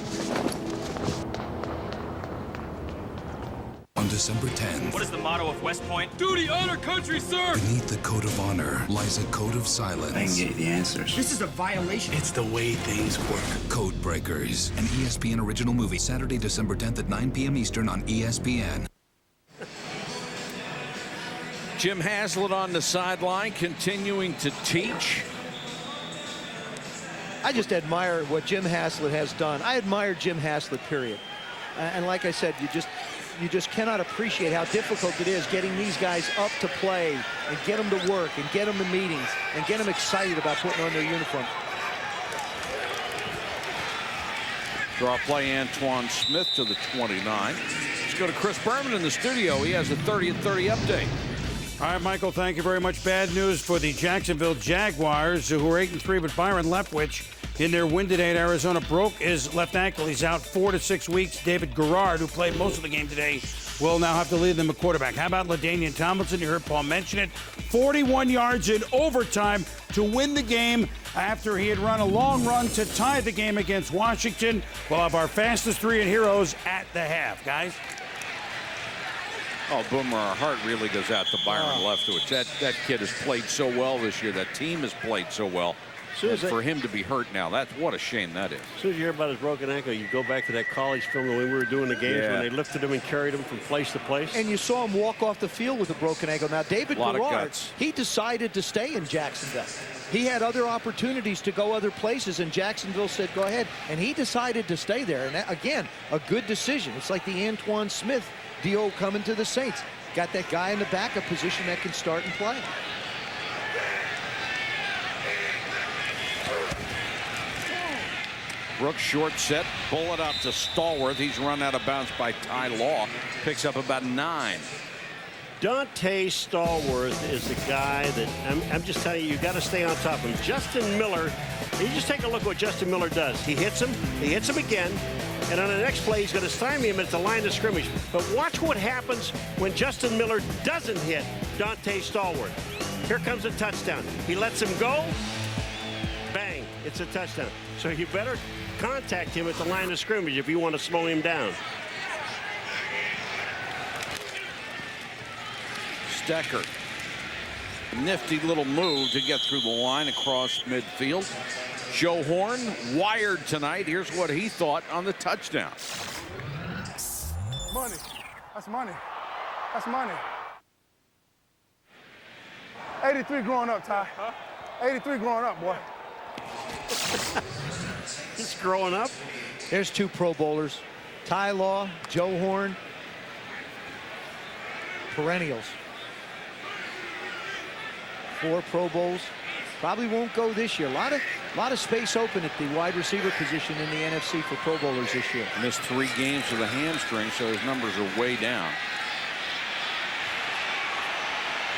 On December 10th, What is the motto of West Point? Duty, honor, country, sir! beneath the code of honor lies a code of silence. I can get you the answers. This is a violation. It's the way things work. Code Breakers, an ESPN original movie, Saturday, December 10th at 9 p.m. Eastern on ESPN. Jim Haslett on the sideline, continuing to teach. I just admire what Jim Haslett has done. I admire Jim Haslett, period. And like I said, you just cannot appreciate how difficult it is getting these guys up to play and get them to work and get them to meetings and get them excited about putting on their uniform. Draw play Antoine Smith to the 29. Let's go to Chris Berman in the studio. He has a 30-30 update. All right, Michael, thank you very much. Bad news for the Jacksonville Jaguars, who are 8-3, but Byron Leftwich in their win today at Arizona broke his left ankle. He's out 4 to 6 weeks. David Garrard, who played most of the game today, will now have to lead them at quarterback. How about LaDainian Tomlinson? You heard Paul mention it. 41 yards in overtime to win the game after he had run a long run to tie the game against Washington. We'll have our fastest three and heroes at the half, guys. Oh, Boomer, our heart really goes out to Byron Leftwich. That kid has played so well this year. That team has played so well. And for him to be hurt now, what a shame that is. As soon as you hear about his broken ankle, you go back to that college film the way we were doing the games when they lifted him and carried him from place to place. And you saw him walk off the field with a broken ankle. Now, David Garrard, he decided to stay in Jacksonville. He had other opportunities to go other places, and Jacksonville said, go ahead. And he decided to stay there. And that, again, a good decision. It's like the Antoine Smith deal coming to the Saints. Got that guy in the backup position that can start and play. Brooks short set, pull it out to Stallworth. He's run out of bounds by Ty Law. Picks up about 9. Dante Stallworth is the guy that I'm just telling you got to stay on top of him. Justin Miller, you just take a look what Justin Miller does. He hits him again, and on the next play he's going to stymie him at the line of scrimmage. But watch what happens when Justin Miller doesn't hit Dante Stallworth. Here comes a touchdown. He lets him go. Bang, it's a touchdown. So you better contact him at the line of scrimmage if you want to slow him down. Stecker. Nifty little move to get through the line across midfield. Joe Horn wired tonight. Here's what he thought on the touchdown. Money. That's money. That's money. 83 growing up, Ty. 83 growing up, boy. He's growing up. There's 2 Pro Bowlers. Ty Law, Joe Horn. Perennials. 4 Pro Bowls. Probably won't go this year. A lot of space open at the wide receiver position in the NFC for Pro Bowlers this year. Missed 3 games with a hamstring, so his numbers are way down.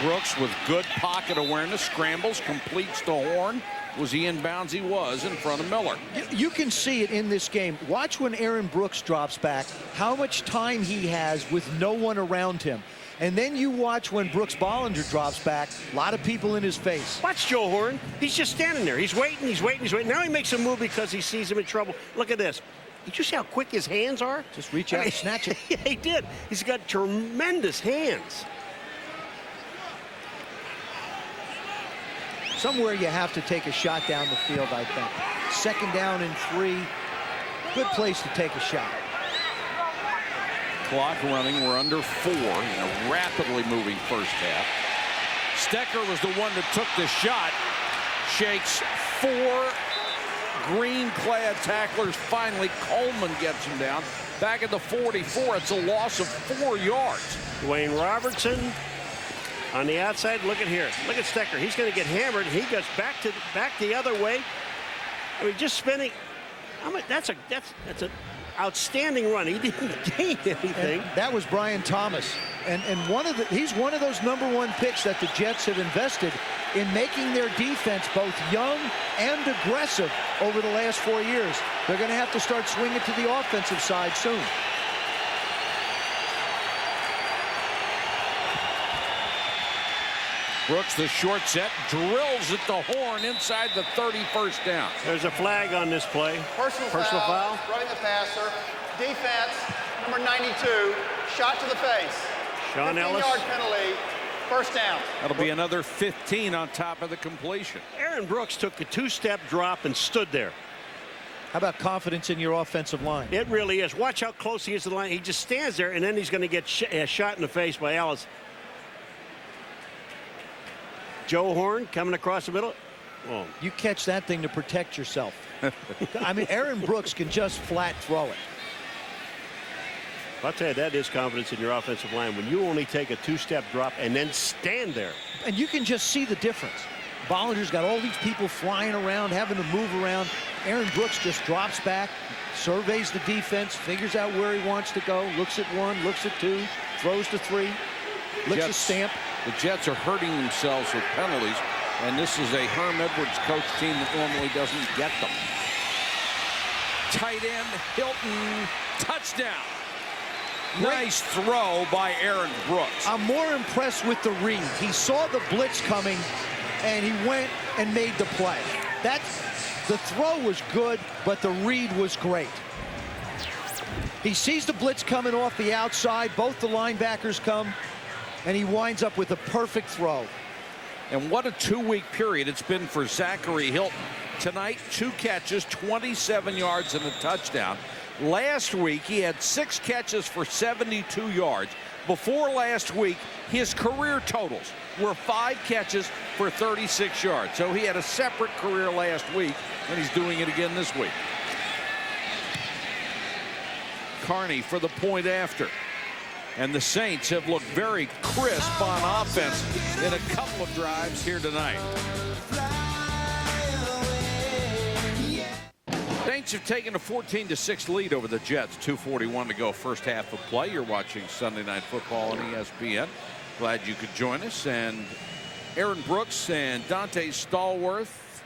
Brooks with good pocket awareness, scrambles, completes to Horn. Was he in bounds? He was in front of Miller. You can see it in this game. Watch when Aaron Brooks drops back, how much time he has with no one around him. And then you watch when Brooks Bollinger drops back, a lot of people in his face. Watch Joe Horn. He's just standing there. He's waiting, he's waiting, he's waiting. Now he makes a move because he sees him in trouble. Look at this. Did you see how quick his hands are? Just reach out and snatch it. Yeah, he did. He's got tremendous hands. Somewhere you have to take a shot down the field, I think. 2nd down and 3. Good place to take a shot. Clock running. We're under 4 in a rapidly moving first half. Stecker was the one that took the shot. Shakes 4 green-clad tacklers. Finally, Coleman gets him down. Back at the 44, it's a loss of 4 yards. Dwayne Robertson on the outside. Look at here. Look at Stecker. He's going to get hammered. He goes back the other way. I mean, just spinning. I mean, that's an outstanding run. He didn't gain anything. And that was Brian Thomas, and he's one of those #1 picks that the Jets have invested in making their defense both young and aggressive over the last 4 years. They're going to have to start swinging to the offensive side soon. Brooks, the short set, drills at the Horn inside the 31st down. There's a flag on this play. Personal foul. Running the passer. Defense, number 92, shot to the face. Sean Ellis. 15-yard penalty, first down. That'll be another 15 on top of the completion. Aaron Brooks took a 2-step drop and stood there. How about confidence in your offensive line? It really is. Watch how close he is to the line. He just stands there, and then he's going to get shot in the face by Ellis. Joe Horn coming across the middle. Oh. You catch that thing to protect yourself. I mean, Aaron Brooks can just flat throw it. I'll tell you, that is confidence in your offensive line when you only take a 2-step drop and then stand there. And you can just see the difference. Bollinger's got all these people flying around, having to move around. Aaron Brooks just drops back, surveys the defense, figures out where he wants to go, looks at 1, looks at 2, throws to 3, licks a stamp. The Jets are hurting themselves with penalties, and this is a Herm Edwards coach team that normally doesn't get them. Tight end, Hilton, touchdown. Nice throw by Aaron Brooks. I'm more impressed with the read. He saw the blitz coming, and he went and made the play. The throw was good, but the read was great. He sees the blitz coming off the outside. Both the linebackers come, and he winds up with a perfect throw. And what a 2-week period it's been for Zachary Hilton. Tonight, 2 catches, 27 yards, and a touchdown. Last week, he had 6 catches for 72 yards. Before last week, his career totals were 5 catches for 36 yards. So he had a separate career last week, and he's doing it again this week. Carney for the point after. And the Saints have looked very crisp on offense in a couple of drives here tonight. Saints have taken a 14-6 lead over the Jets. 2:41 to go, first half of play. You're watching Sunday Night Football on ESPN. Glad you could join us. And Aaron Brooks and Dante Stallworth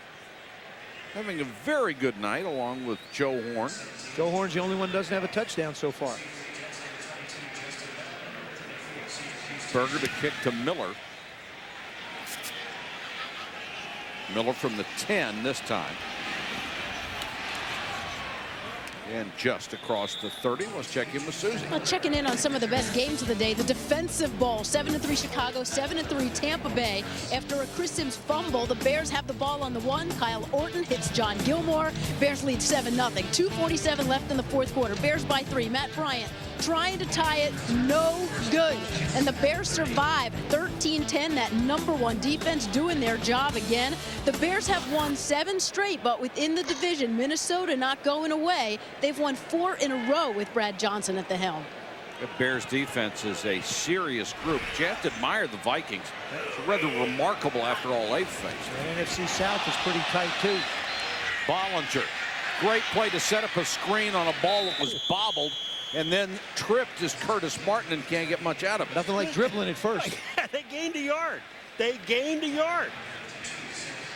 having a very good night along with Joe Horn. Joe Horn's the only one who doesn't have a touchdown so far. Berger to kick to Miller. Miller from the 10 this time. And just across the 30, let's check in with Susie. Well, checking in on some of the best games of the day. The defensive ball, 7-3 Chicago, 7-3 Tampa Bay. After a Chris Sims fumble, the Bears have the ball on the 1. Kyle Orton hits John Gilmore. Bears lead 7-0. 2:47 left in the fourth quarter. Bears by 3. Matt Bryant trying to tie it, no good. And the Bears survive 13-10. That #1 defense doing their job again. The Bears have won 7 straight, but within the division, Minnesota not going away. They've won 4 in a row with Brad Johnson at the helm. The Bears defense is a serious group. You have to admire the Vikings. It's rather remarkable after all they've faced. The NFC South is pretty tight too. Bollinger, great play to set up a screen on a ball that was bobbled and then tripped as Curtis Martin and can't get much out of it. Nothing like dribbling at first. They gained a yard. They gained a yard.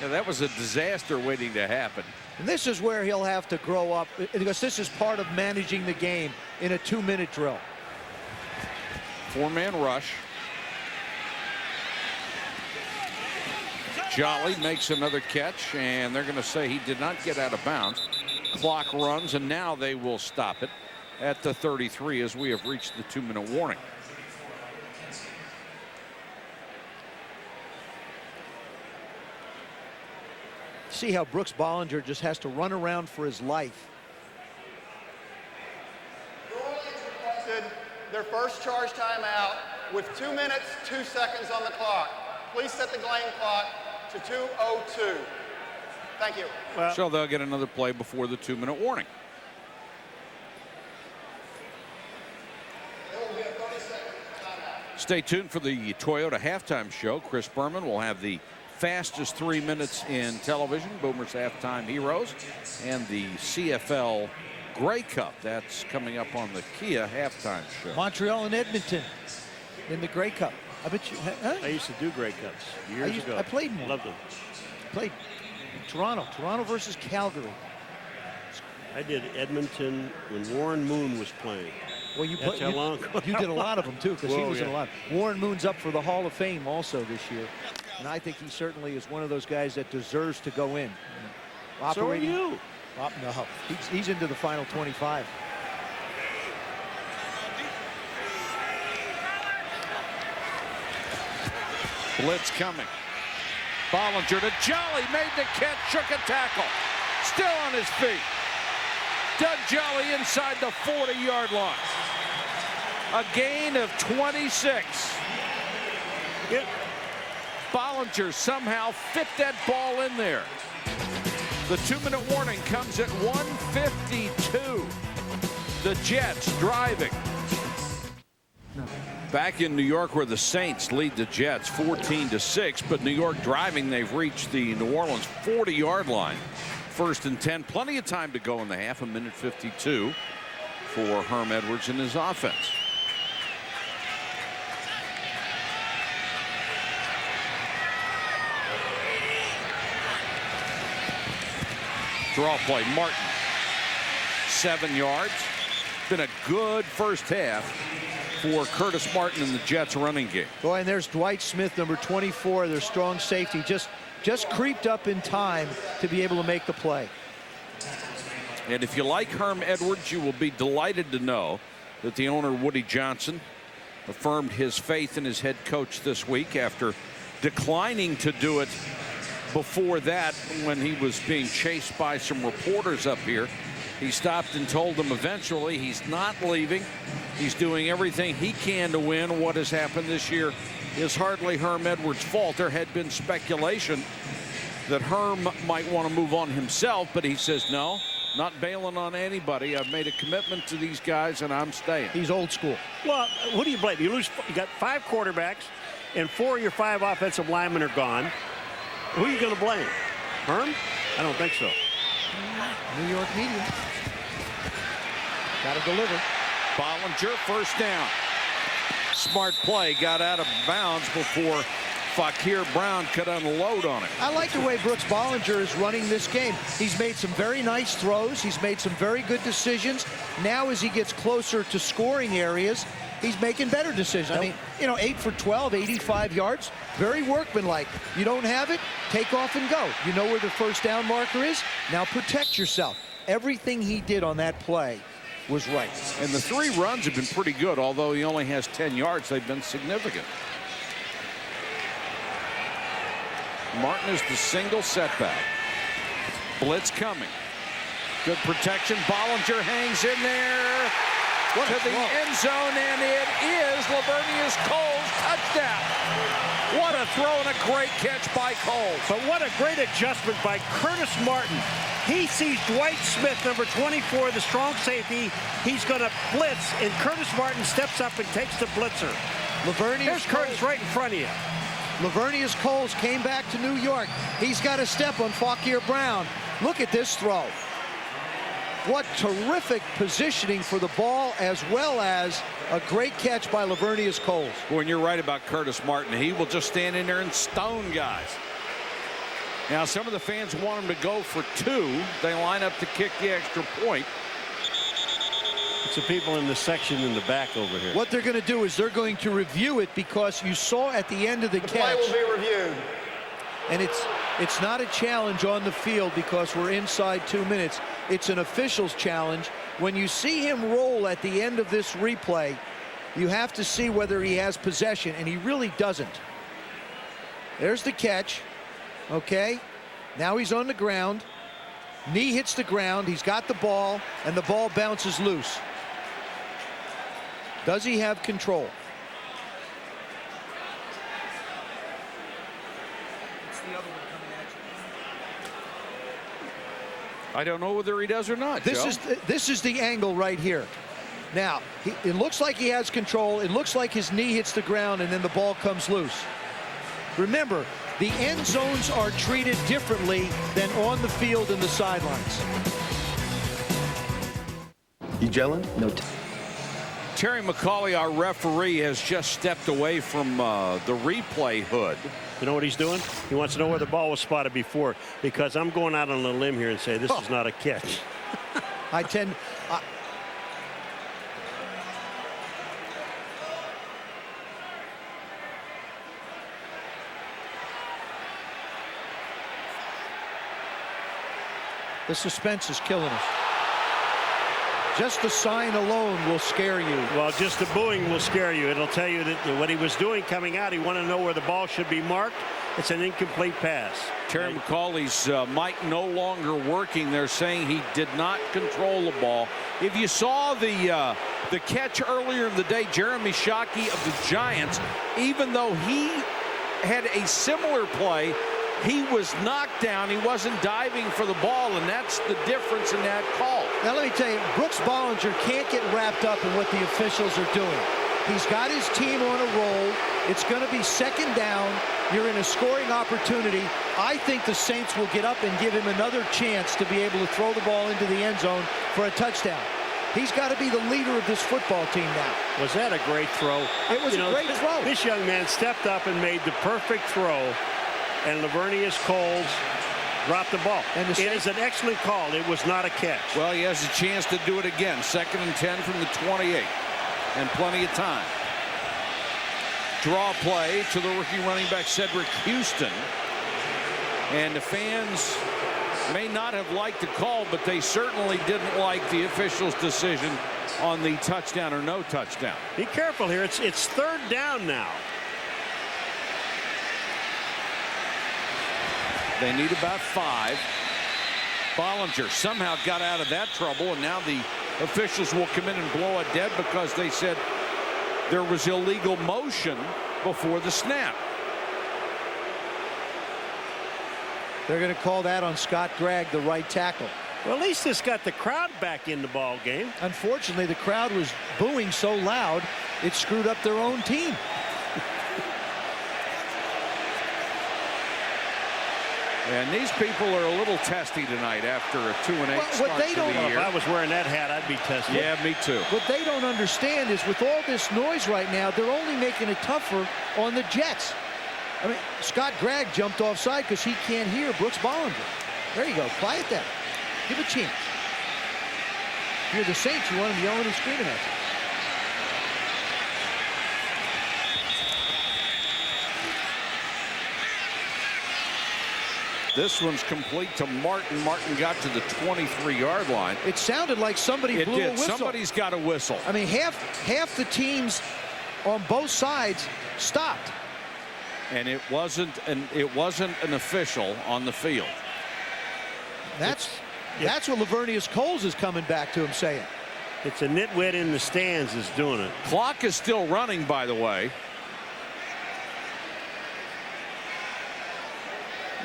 Yeah, that was a disaster waiting to happen. And this is where he'll have to grow up, because this is part of managing the game in a 2-minute drill. 4-man rush. Jolly makes another catch, and they're going to say he did not get out of bounds. Clock runs, and now they will stop it at the 33 as we have reached the 2-minute warning. See how Brooks Bollinger just has to run around for his life. Requested their first charge timeout with 2 minutes, 2 seconds on the clock. Please set the game clock to 2:02. Thank you. So they'll get another play before the 2-minute warning. Stay tuned for the Toyota halftime show. Chris Berman will have the fastest 3 minutes in television, Boomer's halftime heroes, and the CFL Grey Cup. That's coming up on the Kia halftime show. Montreal and Edmonton in the Grey Cup. I bet you. Huh? I used to do Grey Cups years ago. I played one. Loved them. Played Toronto versus Calgary. I did Edmonton when Warren Moon was playing. Well, you That's how long ago. You did a lot of them too, because he was in a yeah. lot. Warren Moon's up for the Hall of Fame also this year, and I think he certainly is one of those guys that deserves to go in. So are you. No, he's into the final 25. Blitz coming. Bollinger to Jolly, made the catch, shook a tackle. Still on his feet. Doug Jolly inside the 40-yard line. A gain of 26. Yep. Bollinger somehow fit that ball in there. The 2-minute warning comes at 1:52. The Jets driving. Back in New York, where the Saints lead the Jets 14-6, but New York driving, they've reached the New Orleans 40-yard line. 1st and 10, plenty of time to go in the half, 1:52 for Herm Edwards and his offense. Draw play, Martin, 7 yards. Been a good first half for Curtis Martin in the Jets running game. Boy, and there's Dwight Smith, number 24, their strong safety, just creeped up in time to be able to make the play. And if you like Herm Edwards, you will be delighted to know that the owner, Woody Johnson, affirmed his faith in his head coach this week after declining to do it before that when he was being chased by some reporters up here. He stopped and told them eventually he's not leaving. He's doing everything he can to win. What has happened this year is hardly Herm Edwards' fault. There had been speculation that Herm might want to move on himself, but he says, no, not bailing on anybody. I've made a commitment to these guys, and I'm staying. He's old school. Well, who do you blame? You got 5 quarterbacks, and 4 of your 5 offensive linemen are gone. Who are you going to blame? Herm? I don't think so. New York media. Got to deliver. Bollinger, first down. Smart play, got out of bounds before Fakir Brown could unload on it. I like the way Brooks Bollinger is running this game. He's made some very nice throws. He's made some very good decisions. Now as he gets closer to scoring areas, he's making better decisions. I mean, 8 for 12, 85 yards. Very workmanlike. You don't have it, take off and go. You know where the first down marker is. Now protect yourself. Everything he did on that play was right. And the 3 runs have been pretty good, although he only has 10 yards. They've been significant. Martin is the single setback. Blitz coming. Good protection. Bollinger hangs in there to the end zone, and it is Laveranues Cole's touchdown. What a throw and a great catch by Cole. But what a great adjustment by Curtis Martin. He sees Dwight Smith, number 24, the strong safety. He's going to blitz, and Curtis Martin steps up and takes the blitzer. There's Curtis right in front of you. Laveranues Coles came back to New York. He's got a step on Fakir Brown. Look at this throw. What terrific positioning for the ball, as well as a great catch by Laveranues Coles. When you're right about Curtis Martin, he will just stand in there and stone guys. Now, some of the fans want him to go for 2. They line up to kick the extra point. It's the people in the section in the back over here. What they're going to do is they're going to review it, because you saw at the end of the catch. Play will be reviewed. And it's not a challenge on the field because we're inside 2 minutes. It's an official's challenge. When you see him roll at the end of this replay, you have to see whether he has possession, and he really doesn't. There's the catch. Okay, now he's on the ground. Knee hits the ground. He's got the ball, and the ball bounces loose. Does he have control? I don't know whether he does or not. This is the angle right here. Now, it looks like he has control. It looks like his knee hits the ground, and then the ball comes loose. Remember, the end zones are treated differently than on the field and the sidelines. You gelling? No. Terry McCauley, our referee, has just stepped away from the replay hood. You know what he's doing? He wants to know where the ball was spotted before, because I'm going out on a limb here and say this is not a catch. The suspense is killing us. Just the sign alone will scare you. Well, just the booing will scare you. It'll tell you that what he was doing coming out, he wanted to know where the ball should be marked. It's an incomplete pass. Terry McCauley's mic no longer working. They're saying he did not control the ball. If you saw the catch earlier in the day, Jeremy Shockey of the Giants, even though he had a similar play, he was knocked down. He wasn't diving for the ball, and that's the difference in that call. Now, let me tell you, Brooks Bollinger can't get wrapped up in what the officials are doing. He's got his team on a roll. It's going to be second down. You're in a scoring opportunity. I think the Saints will get up and give him another chance to be able to throw the ball into the end zone for a touchdown. He's got to be the leader of this football team now. Was that a great throw? It was a great throw. This young man stepped up and made the perfect throw, and Laveranues Coles dropped the ball. And it is an excellent call. It was not a catch. Well, he has a chance to do it again. 2nd and 10 from the 28, and plenty of time. Draw play to the rookie running back Cedric Houston, and the fans may not have liked the call, but they certainly didn't like the official's decision on the touchdown or no touchdown. Be careful here. It's 3rd down now. They need about 5. Bollinger somehow got out of that trouble, and now the officials will come in and blow it dead because they said there was illegal motion before the snap. They're going to call that on Scott Gregg, the right tackle. Well, at least this got the crowd back in the ball game. Unfortunately, the crowd was booing so loud, it screwed up their own team. And these people are a little testy tonight after a 2-8 start to the year. If I was wearing that hat, I'd be testy. Yeah, me too. What they don't understand is with all this noise right now, they're only making it tougher on the Jets. I mean, Scott Gregg jumped offside because he can't hear Brooks Bollinger. There you go. Quiet down. Give a chance. If you're the Saints, you want him yelling and screaming at you. This one's complete to Martin. Martin got to the 23-yard line. It sounded like somebody blew a whistle. Somebody's got a whistle. I mean, half the teams on both sides stopped. And it wasn't an official on the field. That's what Laveranues Coles is coming back to him saying. It's a nitwit in the stands is doing it. Clock is still running, by the way.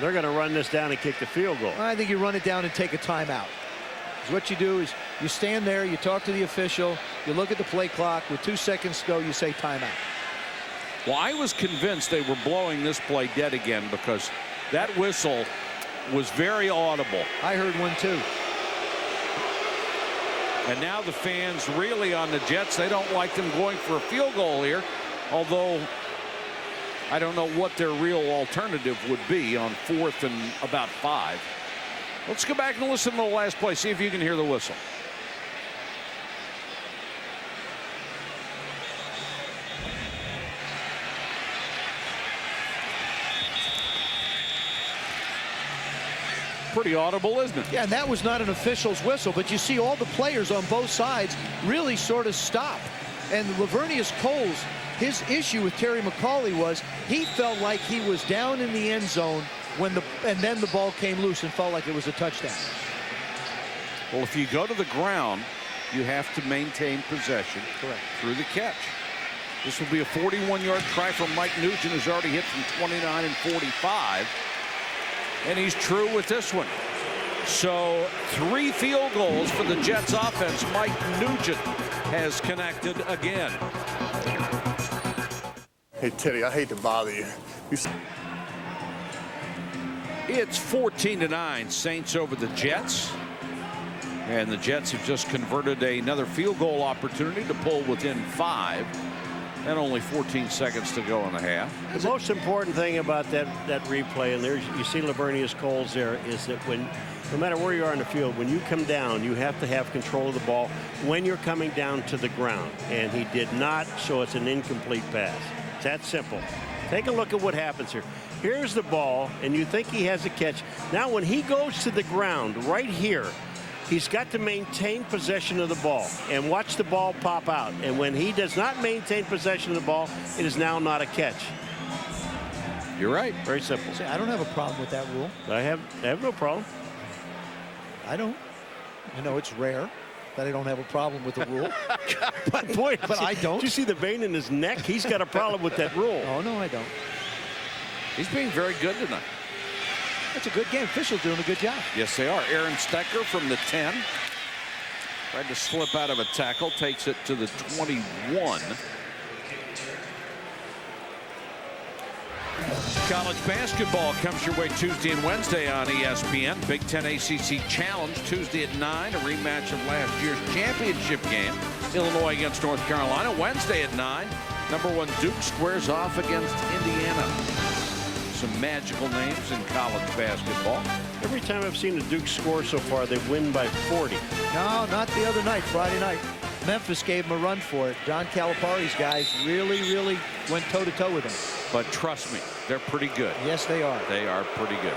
They're going to run this down and kick the field goal. I think you run it down and take a timeout. Because what you do is you stand there, you talk to the official, you look at the play clock. With 2 seconds to go, you say timeout. Well, I was convinced they were blowing this play dead again because that whistle was very audible. I heard one too. And now the fans really on the Jets. They don't like them going for a field goal here, although I don't know what their real alternative would be on 4th and about 5. Let's go back and listen to the last play. See if you can hear the whistle. Pretty audible, isn't it? Yeah, and that was not an official's whistle, but you see all the players on both sides really sort of stop. And Laveranues Coles, his issue with Terry McCauley was he felt like he was down in the end zone and then the ball came loose and felt like it was a touchdown. Well, if you go to the ground, you have to maintain possession. Correct. Through the catch. This will be a 41-yard try from Mike Nugent, who's already hit from 29 and 45. And he's true with this one. So 3 field goals for the Jets offense. Mike Nugent has connected again. Hey, Teddy, I hate to bother you. It's 14-9, Saints over the Jets. And the Jets have just converted another field goal opportunity to pull within 5. And only 14 seconds to go in the half. The most important thing about that replay, and there's you see Laveranues Coles there, is that when no matter where you are in the field, when you come down, you have to have control of the ball when you're coming down to the ground. And he did not, so it's an incomplete pass. It's that simple. Take a look at what happens here. Here's the ball, and you think he has a catch. Now when he goes to the ground right here, he's got to maintain possession of the ball and watch the ball pop out. And when he does not maintain possession of the ball, it is now not a catch. You're right. Very simple. See, I don't have a problem with that rule. I have no problem. I don't. I know it's rare that I don't have a problem with the rule. but boy, I don't. Did you see the vein in his neck? He's got a problem with that rule. Oh, no, I don't. He's being very good tonight. That's a good game. Officials doing a good job. Yes, they are. Aaron Stecker from the 10. Tried to slip out of a tackle. Takes it to the 21. College basketball comes your way Tuesday and Wednesday on ESPN. Big Ten ACC Challenge Tuesday at 9. A rematch of last year's championship game. Illinois against North Carolina. Wednesday at 9. #1 Duke squares off against Indiana. Some magical names in college basketball. Every time I've seen the Duke score so far, they win by 40. No, not the other night, Friday night. Memphis gave him a run for it. John Calipari's guys really went toe-to-toe with him. But trust me, they're pretty good. Yes, they are. They are pretty good.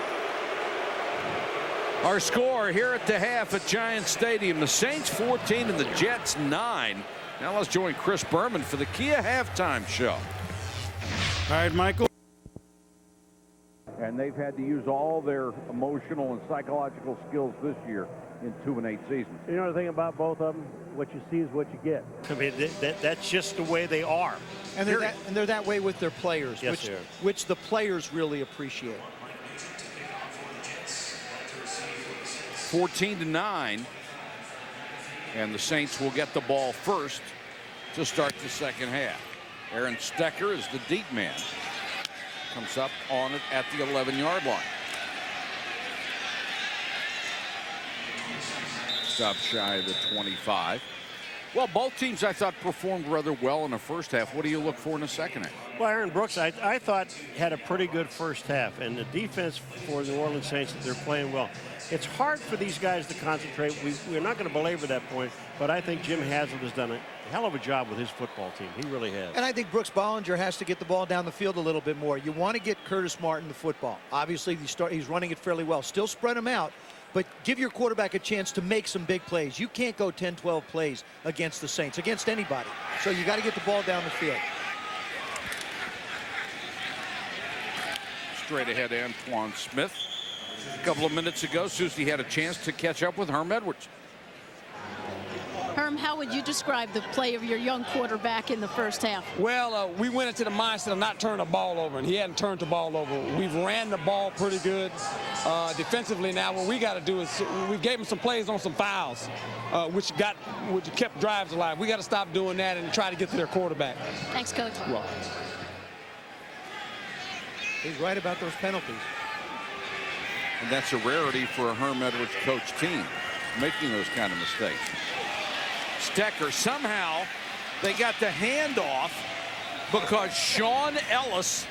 Our score here at the half at Giant Stadium. The Saints 14 and the Jets 9. Now let's join Chris Berman for the Kia halftime show. All right, Michael. And they've had to use all their emotional and psychological skills this year in 2 and 8 seasons. You know the thing about both of them? What you see is what you get. I mean, that's just the way they are. And they're that way with their players, yes, which the players really appreciate. 14-9. And the Saints will get the ball first to start the second half. Aaron Stecker is the deep man. Comes up on it at the 11-yard line. Stop shy of the 25. Well, both teams, I thought, performed rather well in the first half. What do you look for in the second half? Well, Aaron Brooks, I thought, had a pretty good first half. And the defense for the New Orleans Saints, they're playing well. It's hard for these guys to concentrate. We're not going to belabor that point, but I think Jim Haslett has done hell of a job with his football team. He really has. And I think Brooks Bollinger has to get the ball down the field a little bit more. You want to get Curtis Martin the football. Obviously, he's running it fairly well. Still spread him out, but give your quarterback a chance to make some big plays. You can't go 10, 12 plays against the Saints, against anybody. So you got to get the ball down the field. Straight ahead, Antoine Smith. A couple of minutes ago, Susie had a chance to catch up with Herm Edwards. Herm, how would you describe the play of your young quarterback in the first half? Well, we went into the mindset of not turning the ball over, and he hadn't turned the ball over. We've ran the ball pretty good defensively. Now what we got to do is we gave him some plays on some fouls, which kept drives alive. We got to stop doing that and try to get to their quarterback. Thanks, Coach. Well, he's right about those penalties. And that's a rarity for a Herm Edwards coach team, making those kind of mistakes. Stecker, somehow they got the handoff because Sean Ellis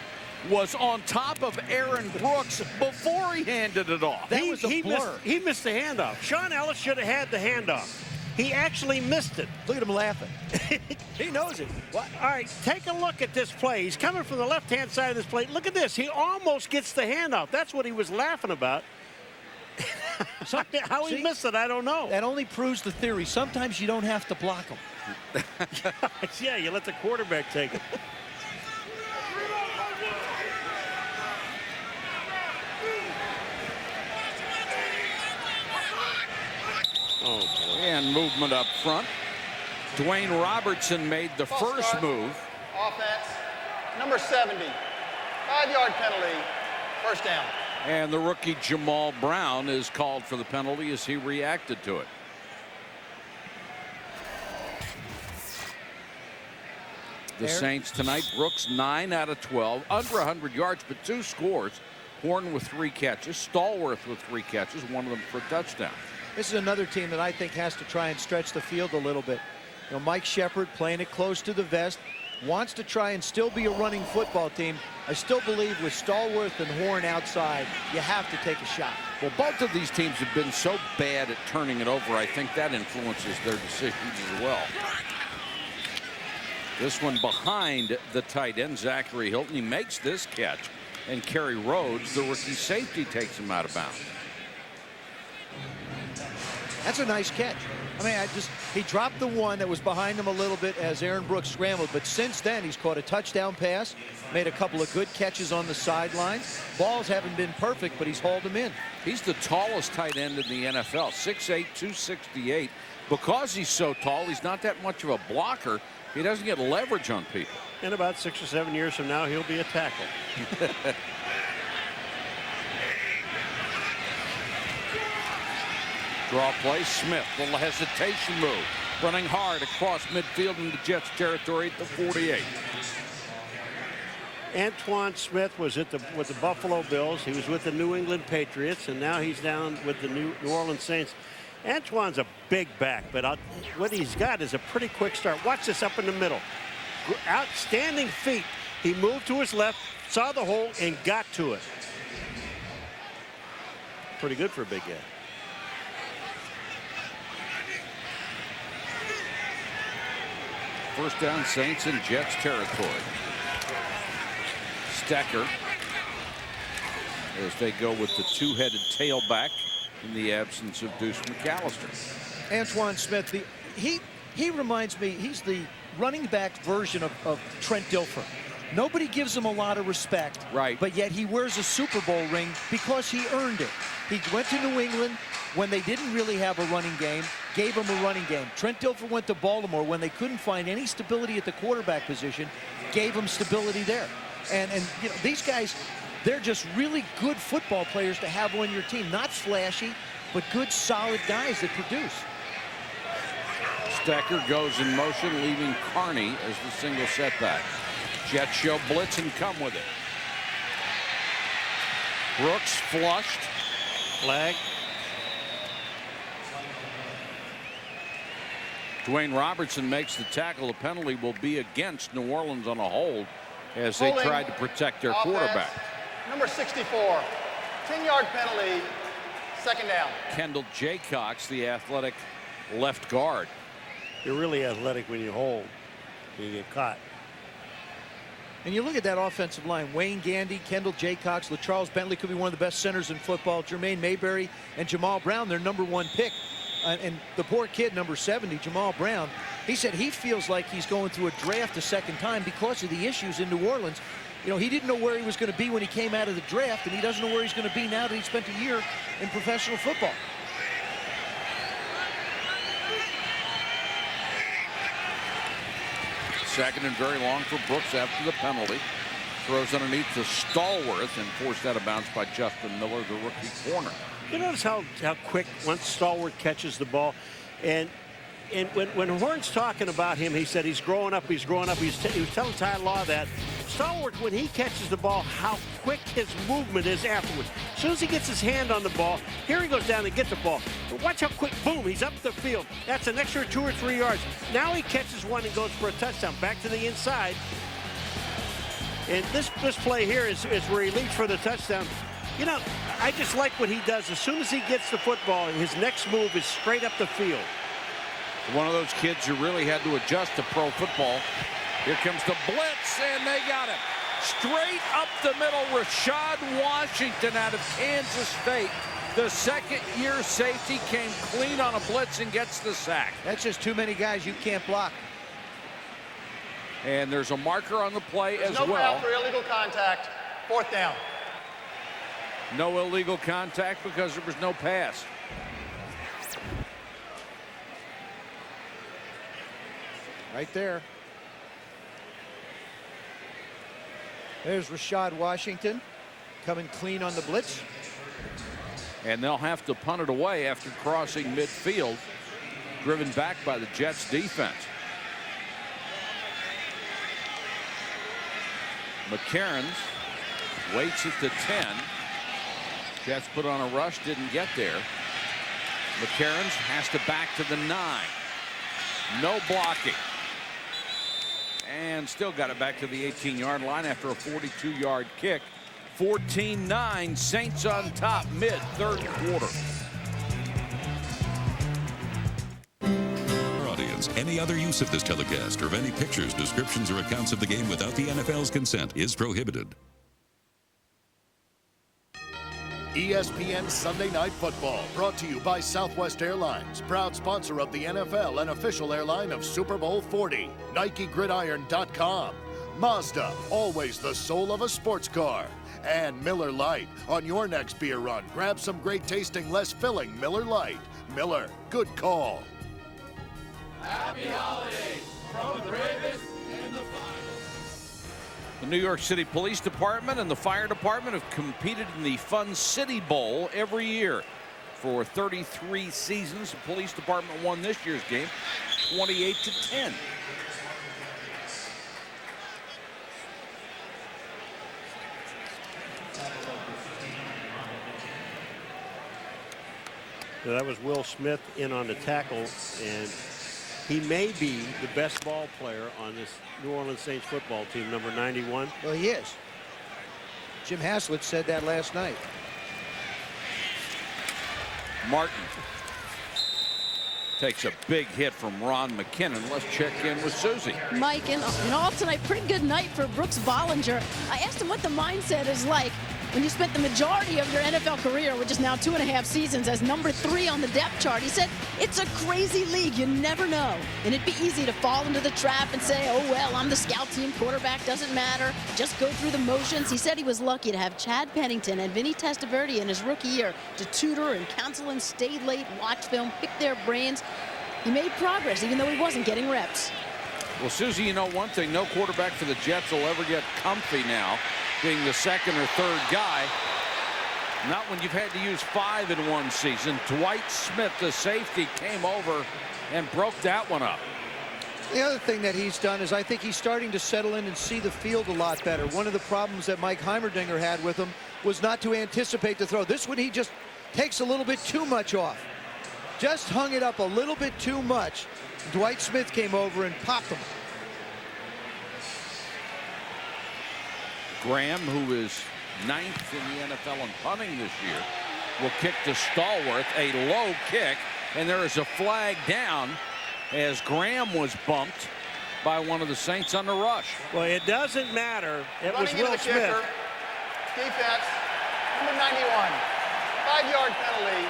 was on top of Aaron Brooks before he handed it off. That was a blur. He missed the handoff. Sean Ellis should have had the handoff. He actually missed it. Look at him laughing. He knows it. What? All right, take a look at this play. He's coming from the left-hand side of this play. Look at this. He almost gets the handoff. That's what he was laughing about. How he missed it, I don't know. That only proves the theory. Sometimes you don't have to block them. Yeah, you let the quarterback take it. Oh, boy. And movement up front. Dwayne Robertson made the first move. Offense, number 70. 5-yard penalty, first down. And the rookie Jamal Brown is called for the penalty as he reacted to it. The Saints tonight, Brooks 9 out of 12, under 100 yards, but 2 scores. Horn with 3 catches, Stallworth with 3 catches, one of them for a touchdown. This is another team that I think has to try and stretch the field a little bit. You know, Mike Shepard playing it close to the vest, wants to try and still be a running football team. I still believe with Stallworth and Horn outside, you have to take a shot. Well, both of these teams have been so bad at turning it over. I think that influences their decisions as well. This one behind the tight end, Zachary Hilton. He makes this catch, and Kerry Rhodes, the rookie safety, takes him out of bounds. That's a nice catch. I mean, he dropped the one that was behind him a little bit as Aaron Brooks scrambled, but since then he's caught a touchdown pass, made a couple of good catches on the sidelines. Balls haven't been perfect, but he's hauled them in. He's the tallest tight end in the NFL, 6'8", 268. Because he's so tall, he's not that much of a blocker. He doesn't get leverage on people. In about 6 or 7 years from now, he'll be a tackle. Draw play, Smith, little hesitation move. Running hard across midfield into Jets territory at the 48. Antoine Smith was with the Buffalo Bills. He was with the New England Patriots, and now he's down with the New Orleans Saints. Antoine's a big back, but what he's got is a pretty quick start. Watch this up in the middle. Outstanding feet. He moved to his left, saw the hole, and got to it. Pretty good for a big guy. First down, Saints in Jets territory. Stecker as they go with the 2-headed tailback in the absence of Deuce McAllister. Antoine Smith, he reminds me, he's the running back version of Trent Dilfer. Nobody gives him a lot of respect, right? But yet he wears a Super Bowl ring because he earned it. He went to New England when they didn't really have a running game, gave him a running game. Trent Dilfer went to Baltimore when they couldn't find any stability at the quarterback position, gave him stability there. And you know, these guys, they're just really good football players to have on your team. Not flashy, but good, solid guys that produce. Stecker goes in motion, leaving Carney as the single setback. Jets show blitz and come with it. Brooks flushed. Flag. Dwayne Robertson makes the tackle. The penalty will be against New Orleans on a hold as they Holding tried to protect their offense, quarterback. Number 64, 10-yard penalty, second down. Kendall Jaycox, the athletic left guard. You're really athletic when you hold. You get caught. And you look at that offensive line, Wayne Gandy, Kendall Jaycox, LaCharles Bentley could be one of the best centers in football. Jermaine Mayberry and Jamal Brown, their #1 pick. And the poor kid, number 70, Jamal Brown, he said he feels like he's going through a draft a second time because of the issues in New Orleans. You know, he didn't know where he was going to be when he came out of the draft, and he doesn't know where he's going to be now that he spent a year in professional football. Second and very long for Brooks after the penalty. Throws underneath to Stallworth and forced out of bounds by Justin Miller, the rookie corner. You notice how quick once Stallworth catches the ball, and when Horn's talking about him, he said he's growing up. He was telling Ty Law that Stallworth, when he catches the ball, how quick his movement is afterwards. As soon as he gets his hand on the ball, here he goes down and gets the ball. But watch how quick, boom, he's up the field. That's an extra 2 or 3 yards. Now he catches one and goes for a touchdown, back to the inside. And this play here is where he leaps for the touchdown. You know, I just like what he does. As soon as he gets the football, his next move is straight up the field. One of those kids who really had to adjust to pro football. Here comes the blitz, and they got him. Straight up the middle, Rashad Washington out of Kansas State. The second-year safety came clean on a blitz and gets the sack. That's just too many guys you can't block. And there's a marker on the play as well. No foul for illegal contact. 4th down. No illegal contact because there was no pass. Right there. There's Rashad Washington coming clean on the blitz. And they'll have to punt it away after crossing midfield, driven back by the Jets defense. McCareins waits at the 10. Jets put on a rush, didn't get there. McCareins has to back to the 9. No blocking. And still got it back to the 18-yard line after a 42-yard kick. 14-9, Saints on top, mid-third quarter. Audience, any other use of this telecast or of any pictures, descriptions, or accounts of the game without the NFL's consent is prohibited. ESPN Sunday Night Football, brought to you by Southwest Airlines, proud sponsor of the NFL and official airline of Super Bowl 40. NikeGridiron.com. Mazda, always the soul of a sports car. And Miller Lite. On your next beer run, grab some great tasting, less filling Miller Lite. Miller, good call. Happy holidays from the bravest in the final. The New York City Police Department and the Fire Department have competed in the Fun City Bowl every year. For 33 seasons, the Police Department won this year's game 28-10. So that was Will Smith in on the tackle, and he may be the best ball player on this New Orleans Saints football team, number 91. Well, he is. Jim Haslett said that last night. Martin takes a big hit from Ron McKinnon. Let's check in with Susie. Mike, and all tonight, pretty good night for Brooks Bollinger. I asked him what the mindset is like when you spent the majority of your NFL career, which is now 2.5 seasons, as number 3 on the depth chart. He said, it's a crazy league. You never know. And it'd be easy to fall into the trap and say, oh, well, I'm the scout team. Quarterback doesn't matter. Just go through the motions. He said he was lucky to have Chad Pennington and Vinny Testaverde in his rookie year to tutor and counsel and stay late, watch film, pick their brains. He made progress, even though he wasn't getting reps. Well, Susie, you know one thing, no quarterback for the Jets will ever get comfy now, being the second or third guy. Not when you've had to use 5 in one season. Dwight Smith, the safety, came over and broke that one up. The other thing that he's done is I think he's starting to settle in and see the field a lot better. One of the problems that Mike Heimerdinger had with him was not to anticipate the throw. This one he just takes a little bit too much off. Just hung it up a little bit too much. Dwight Smith came over and popped him. Graham, who is 9th in the NFL in punting this year, will kick to Stallworth, a low kick, and there is a flag down as Graham was bumped by one of the Saints on the rush. Well, it doesn't matter. It was Running into Will the Smith. kicker. Defense, number 91. 5-yard penalty.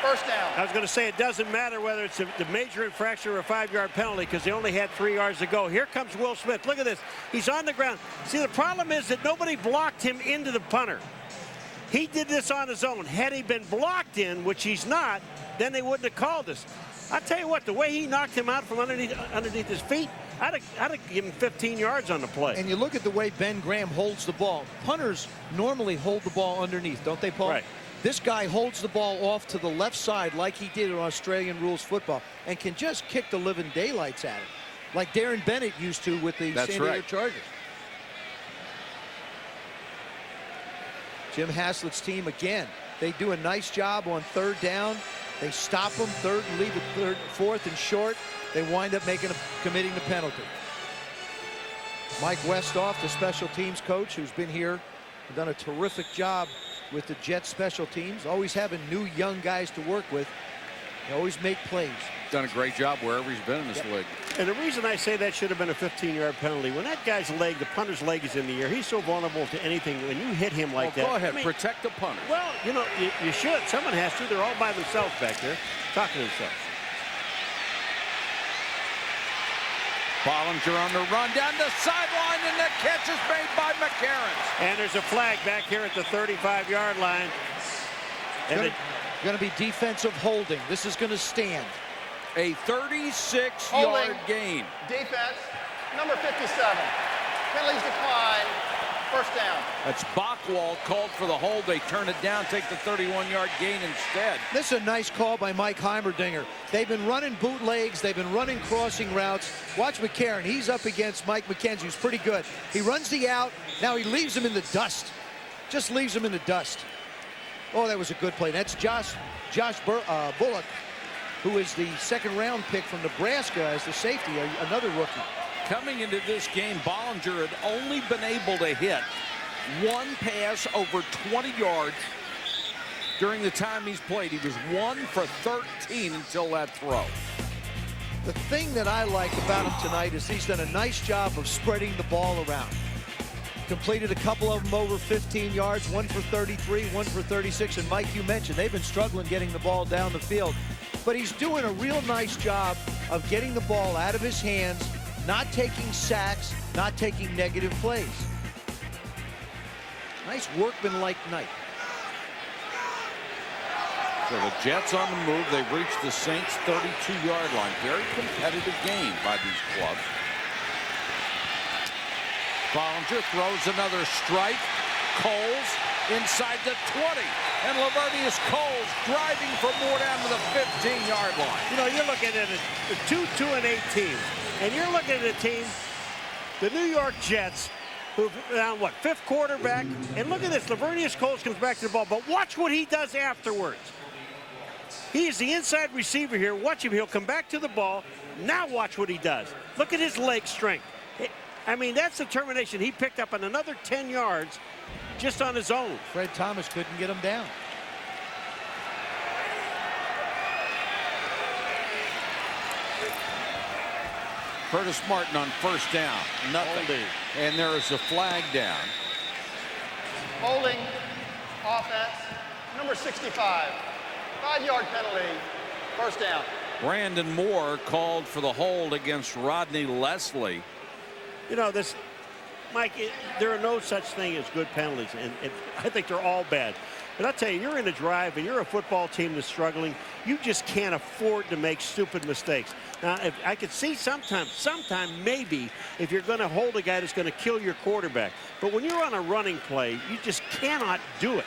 First down. I was going to say it doesn't matter whether it's the major infraction or a 5-yard penalty because they only had 3 yards to go. Here comes Will Smith. Look at this. He's on the ground. See, the problem is that nobody blocked him into the punter. He did this on his own. Had he been blocked in, which he's not, then they wouldn't have called this. I'll tell you what, the way he knocked him out from underneath his feet, I'd have given him 15 yards on the play. And you look at the way Ben Graham holds the ball. Punters normally hold the ball underneath, don't they, Paul? Right. This guy holds the ball off to the left side like he did in Australian rules football and can just kick the living daylights at it, like Darren Bennett used to with the San Diego Chargers. Jim Haslett's team again. They do a nice job on third down. They stop them third and leave it fourth and short. They wind up committing the penalty. Mike Westhoff, the special teams coach, who's been here and done a terrific job with the Jets special teams, always having new young guys to work with. They always make plays. Done a great job wherever he's been in this league. And the reason I say that should have been a 15-yard penalty, when that guy's leg, the punter's leg is in the air, he's so vulnerable to anything. When you hit him like that. Go ahead, protect the punter. Well, you know, you should. Someone has to. They're all by themselves back there, talking to themselves. Bollinger on the run down the sideline, and the catch is made by McCareins. And there's a flag back here at the 35-yard line. And going to be defensive holding. This is going to stand. A 36-yard gain. Defense, number 57. Penalties decline. First down. That's Bockwald called for the hold. They turn it down, take the 31-yard gain instead. This is a nice call by Mike Heimerdinger. They've been running bootlegs. They've been running crossing routes. Watch McCarein. He's up against Mike McKenzie, who's pretty good. He runs the out. Now he leaves him in the dust. Just leaves him in the dust. Oh, that was a good play. That's Josh Bullock, who is the second-round pick from Nebraska as the safety, another rookie. Coming into this game, Bollinger had only been able to hit one pass over 20 yards during the time he's played. He was 1 for 13 until that throw. The thing that I like about him tonight is he's done a nice job of spreading the ball around. Completed a couple of them over 15 yards, 1 for 33, 1 for 36. And Mike, you mentioned they've been struggling getting the ball down the field. But he's doing a real nice job of getting the ball out of his hands, not taking sacks, not taking negative plays. Nice workmanlike night. So the Jets on the move. They've reached the Saints' 32-yard line. Very competitive game by these clubs. Bollinger throws another strike. Coles inside the 20. And Laveranues Coles driving for more down to the 15-yard line. You know, you're looking at a 2-2-8 team. And you're looking at a team, the New York Jets, who've down, what, 5th quarterback? And look at this. Laveranues Coles comes back to the ball. But watch what he does afterwards. He is the inside receiver here. Watch him. He'll come back to the ball. Now watch what he does. Look at his leg strength. I mean, that's determination. He picked up on another 10 yards just on his own. Fred Thomas couldn't get him down. Curtis Martin on first down. Nothing. And there is a flag down. Holding offense, number 65. 5-yard penalty. First down. Brandon Moore called for the hold against Rodney Leslie. You know, this, Mike, there are no such thing as good penalties, and I think they're all bad. But I'll tell you, you're in a drive and you're a football team that's struggling, you just can't afford to make stupid mistakes. Now, if I could see sometime maybe if you're going to hold a guy that's going to kill your quarterback. But when you're on a running play, you just cannot do it.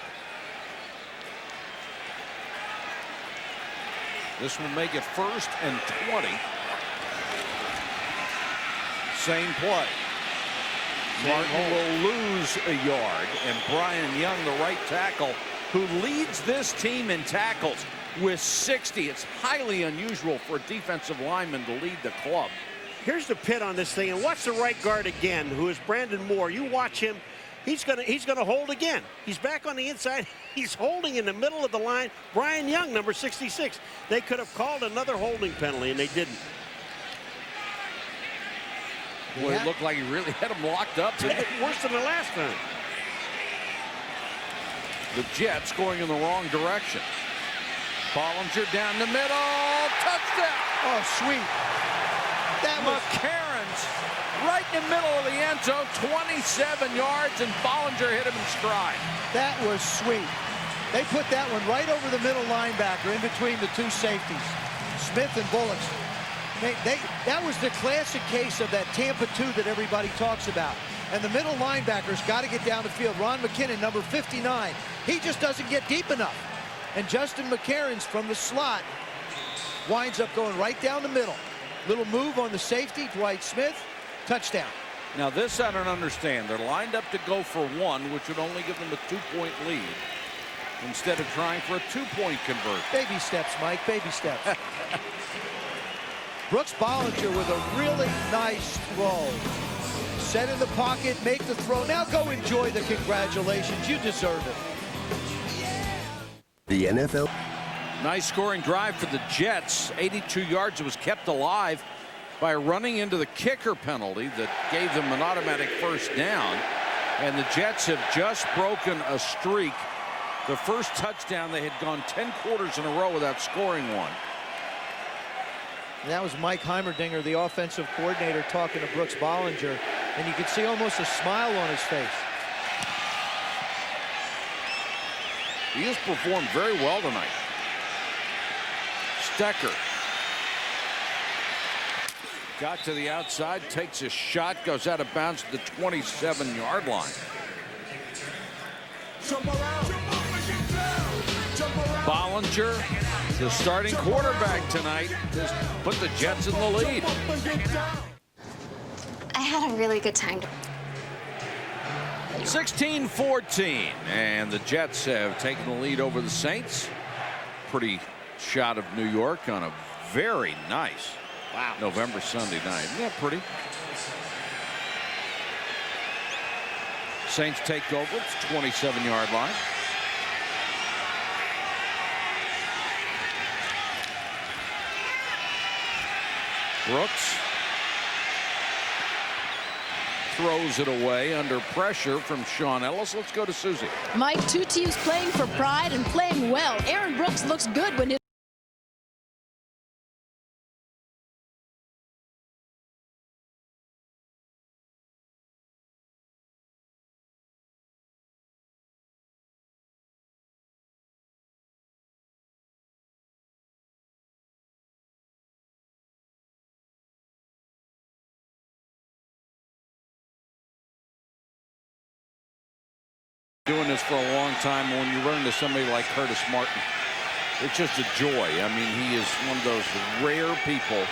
This will make it 1st and 20. Same play. Martin will lose a yard, and Brian Young, the right tackle, who leads this team in tackles with 60. It's highly unusual for a defensive lineman to lead the club. Here's the pit on this thing, and watch the right guard again, who is Brandon Moore. You watch him. He's gonna hold again. He's back on the inside. He's holding in the middle of the line. Brian Young, number 66. They could have called another holding penalty, and they didn't. Well, it looked like he really had him locked up. Worse than the last time. The Jets going in the wrong direction. Bollinger down the middle. Touchdown. Oh, sweet. That was McCareins right in the middle of the end zone, 27 yards, and Bollinger hit him in stride. That was sweet. They put that one right over the middle linebacker in between the two safeties, Smith and Bullocks. That was the classic case of that Tampa 2 that everybody talks about. And the middle linebacker's got to get down the field. Ron McKinnon, number 59, he just doesn't get deep enough. And Justin McCareins from the slot winds up going right down the middle. Little move on the safety, Dwight Smith, touchdown. Now this I don't understand. They're lined up to go for one, which would only give them a 2-point lead, instead of trying for a 2-point conversion. Baby steps, Mike, baby steps. Brooks Bollinger with a really nice throw. Set in the pocket, make the throw. Now go enjoy the congratulations. You deserve it. The NFL. Nice scoring drive for the Jets. 82 yards. It was kept alive by running into the kicker penalty that gave them an automatic first down. And the Jets have just broken a streak. The first touchdown, they had gone 10 quarters in a row without scoring one. And that was Mike Heimerdinger, the offensive coordinator, talking to Brooks Bollinger. And you could see almost a smile on his face. He has performed very well tonight. Stecker got to the outside, takes a shot, goes out of bounds to the 27-yard line. Bollinger, the starting quarterback tonight, has put the Jets in the lead. I had a really good time. 16-14, and the Jets have taken the lead over the Saints. Pretty shot of New York on a very nice November Sunday night. Isn't that pretty? Saints take over. It's 27-yard line. Brooks throws it away under pressure from Sean Ellis. Let's go to Susie. Mike, two teams playing for pride and playing well. Aaron Brooks looks good when his doing this for a long time. When you run into somebody like Curtis Martin, it's just a joy. I mean, he is one of those rare people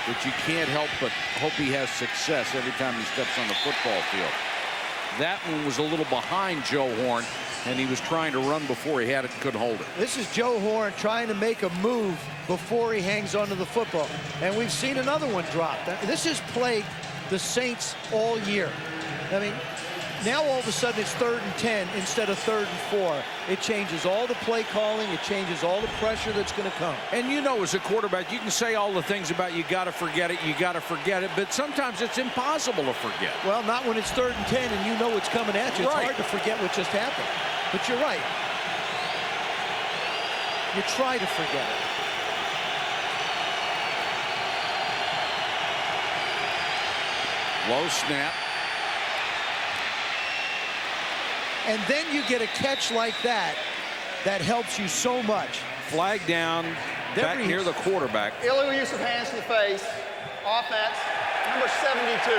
that you can't help but hope he has success every time he steps on the football field. That one was a little behind Joe Horn, and he was trying to run before he had it and couldn't hold it. This is Joe Horn trying to make a move before he hangs onto the football. And we've seen another one drop. This has plagued the Saints all year. I mean, now all of a sudden it's 3rd and 10 instead of 3rd and 4. It changes all the play calling. It changes all the pressure that's going to come. And you know, as a quarterback, you can say all the things about you got to forget it, but sometimes it's impossible to forget. Well, not when it's 3rd and 10 and you know what's coming at you. It's hard to forget what just happened. But you're right. You try to forget it. Low snap. And then you get a catch like that that helps you so much. Flag down back near the quarterback. Illegal use of hands to the face. Offense, number 72.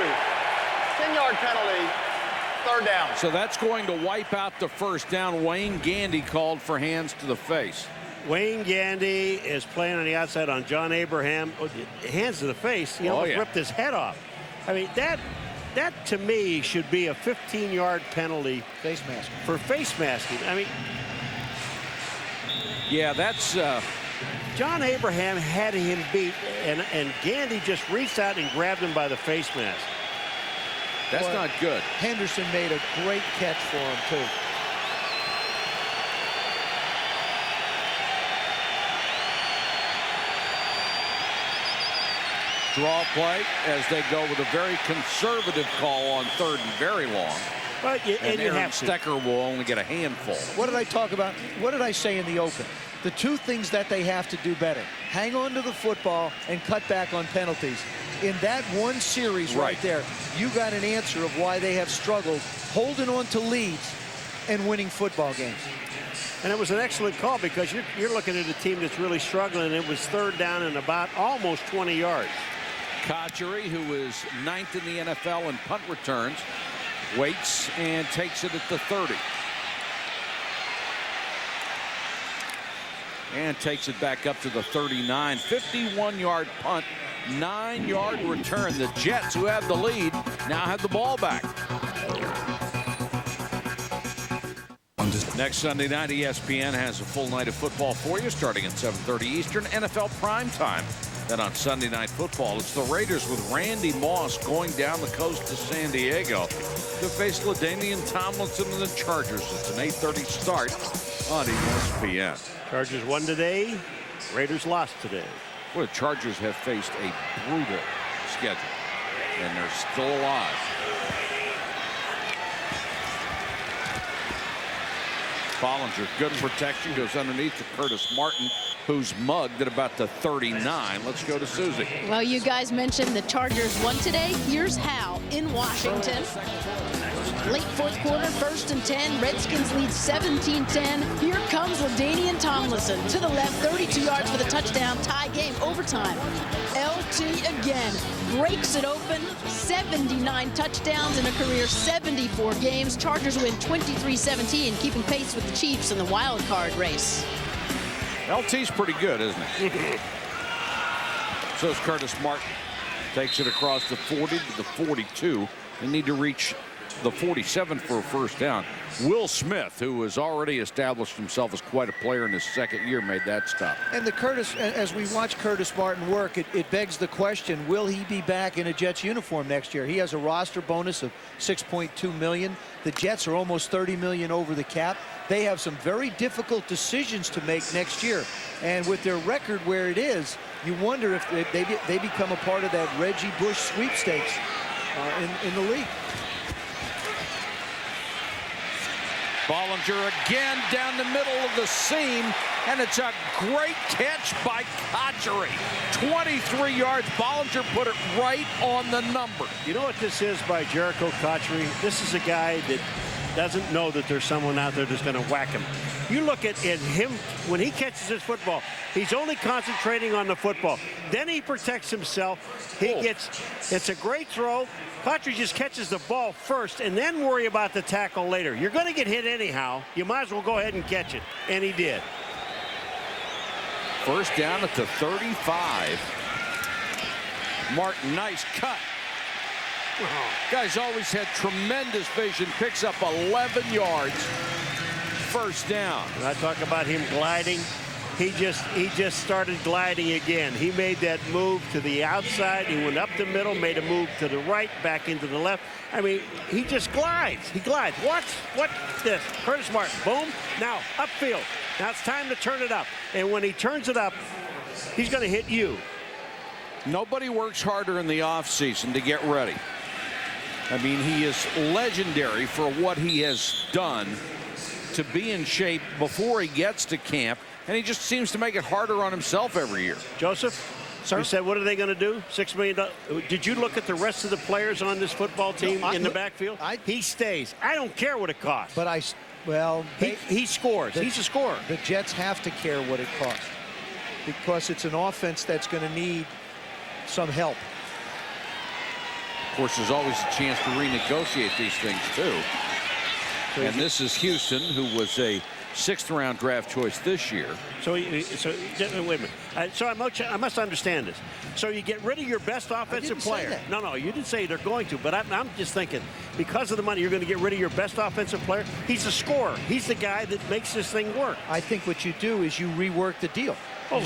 10-yard penalty, 3rd down. So that's going to wipe out the first down. Wayne Gandy called for hands to the face. Wayne Gandy is playing on the outside on John Abraham. Hands to the face. He almost ripped his head off. I mean, that to me should be a 15-yard penalty. Face mask. For face masking. I mean, yeah, that's John Abraham had him beat, and Gandy just reached out and grabbed him by the face mask. That's not good. Henderson made a great catch for him too. Draw play as they go with a very conservative call on 3rd and very long. Well, and Aaron Stecker will only get a handful. What did I talk about? What did I say in the open? The two things that they have to do better: hang on to the football and cut back on penalties. In that one series right there, you got an answer of why they have struggled holding on to leads and winning football games. And it was an excellent call because you're looking at a team that's really struggling. It was 3rd down and about almost 20 yards. Cotchery, who is 9th in the NFL in punt returns, waits and takes it at the 30. And takes it back up to the 39. 51-yard punt, 9-yard return. The Jets, who have the lead, now have the ball back. Next Sunday night, ESPN has a full night of football for you, starting at 7:30 Eastern, NFL primetime. Then on Sunday Night Football, it's the Raiders with Randy Moss going down the coast to San Diego to face LaDainian Tomlinson and the Chargers. It's an 8:30 start on ESPN. Chargers won today. Raiders lost today. Well, the Chargers have faced a brutal schedule, and they're still alive. Bollinger, good protection, goes underneath to Curtis Martin, who's mugged at about the 39. Let's go to Susie. Well, you guys mentioned the Chargers won today. Here's how in Washington. Late 4th quarter, 1st and 10. Redskins lead 17-10. Here comes LaDainian Tomlinson to the left, 32 yards for the touchdown. Tie game, overtime. LT again breaks it open. 79 touchdowns in a career 74 games. Chargers win 23-17, keeping pace with the Chiefs in the wild card race. LT's pretty good, isn't he? So is Curtis Martin. Takes it across the 40 to the 42. They need to reach the 47 for a first down. Will Smith, who has already established himself as quite a player in his 2nd year, made that stop. And as we watch Curtis Martin work, it begs the question, will he be back in a Jets uniform next year? He has a roster bonus of $6.2 million. The Jets are almost $30 million over the cap. They have some very difficult decisions to make next year. And with their record where it is, you wonder if they become a part of that Reggie Bush sweepstakes in the league. Bollinger again down the middle of the seam, and it's a great catch by Cotchery. 23 yards. Bollinger put it right on the number. You know what this is by Jericho Cotchery? This is a guy that doesn't know that there's someone out there that's going to whack him. You look at him when he catches his football, he's only concentrating on the football. Then he protects himself. It's a great throw. Cotchery just catches the ball first and then worry about the tackle later. You're going to get hit anyhow. You might as well go ahead and catch it. And he did. First down at the 35. Martin, nice cut. Guy's always had tremendous vision. Picks up 11 yards. First down. When I talk about him gliding, he just started gliding again. He made that move to the outside. He went up the middle, made a move to the right, back into the left. I mean, he just glides. He glides. Watch this. Curtis Martin, boom. Now, upfield. Now it's time to turn it up. And when he turns it up, he's going to hit you. Nobody works harder in the offseason to get ready. I mean, he is legendary for what he has done to be in shape before he gets to camp. And he just seems to make it harder on himself every year. Joseph, sir? You said, what are they going to do? $6 million. Did you look at the rest of the players on this football team in the backfield? He stays. I don't care what it costs. But he scores. He's a scorer. The Jets have to care what it costs because it's an offense that's going to need some help. Of course, there's always a chance to renegotiate these things, too. And this is Houston, who was a 6th-round draft choice this year. So wait a minute. So I must understand this. So you get rid of your best offensive player. No, you didn't say they're going to. But I'm just thinking, because of the money, you're going to get rid of your best offensive player. He's a scorer. He's the guy that makes this thing work. I think what you do is you rework the deal. You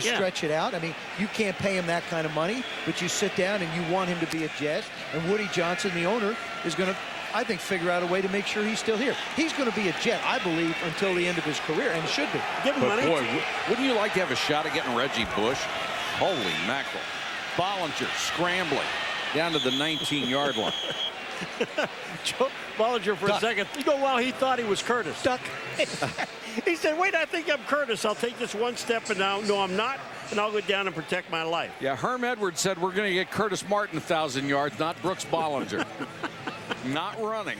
stretch it out. I mean, you can't pay him that kind of money, but you sit down and you want him to be a Jet. And Woody Johnson, the owner, is going to, I think, figure out a way to make sure he's still here. He's going to be a Jet, I believe, until the end of his career, and should be. Give him money. Boy, wouldn't you like to have a shot at getting Reggie Bush? Holy mackerel. Bollinger scrambling down to the 19-yard line. Joe Bollinger for a second. You know, well, he thought he was Curtis. Duck. He said, wait, I think I'm Curtis. I'll take this one step, and now, no, I'm not, and I'll go down and protect my life. Yeah, Herm Edwards said we're going to get Curtis Martin 1,000 yards, not Brooks Bollinger. Not running.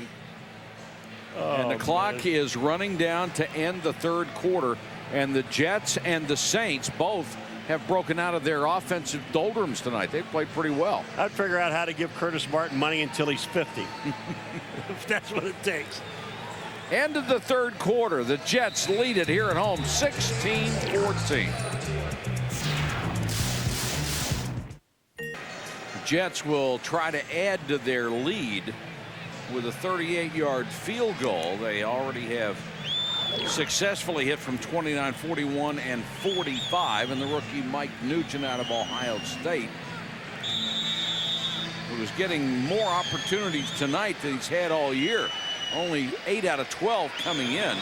And the clock is running down to end the third quarter, and the Jets and the Saints both have broken out of their offensive doldrums tonight. They played pretty well. I'd figure out how to give Curtis Martin money until he's 50, if that's what it takes. End of the third quarter. The Jets lead it here at home 16-14. The Jets will try to add to their lead with a 38-yard field goal. They already have successfully hit from 29, 41, and 45, and the rookie Mike Nugent out of Ohio State, who was getting more opportunities tonight than he's had all year. Only 8 out of 12 coming in.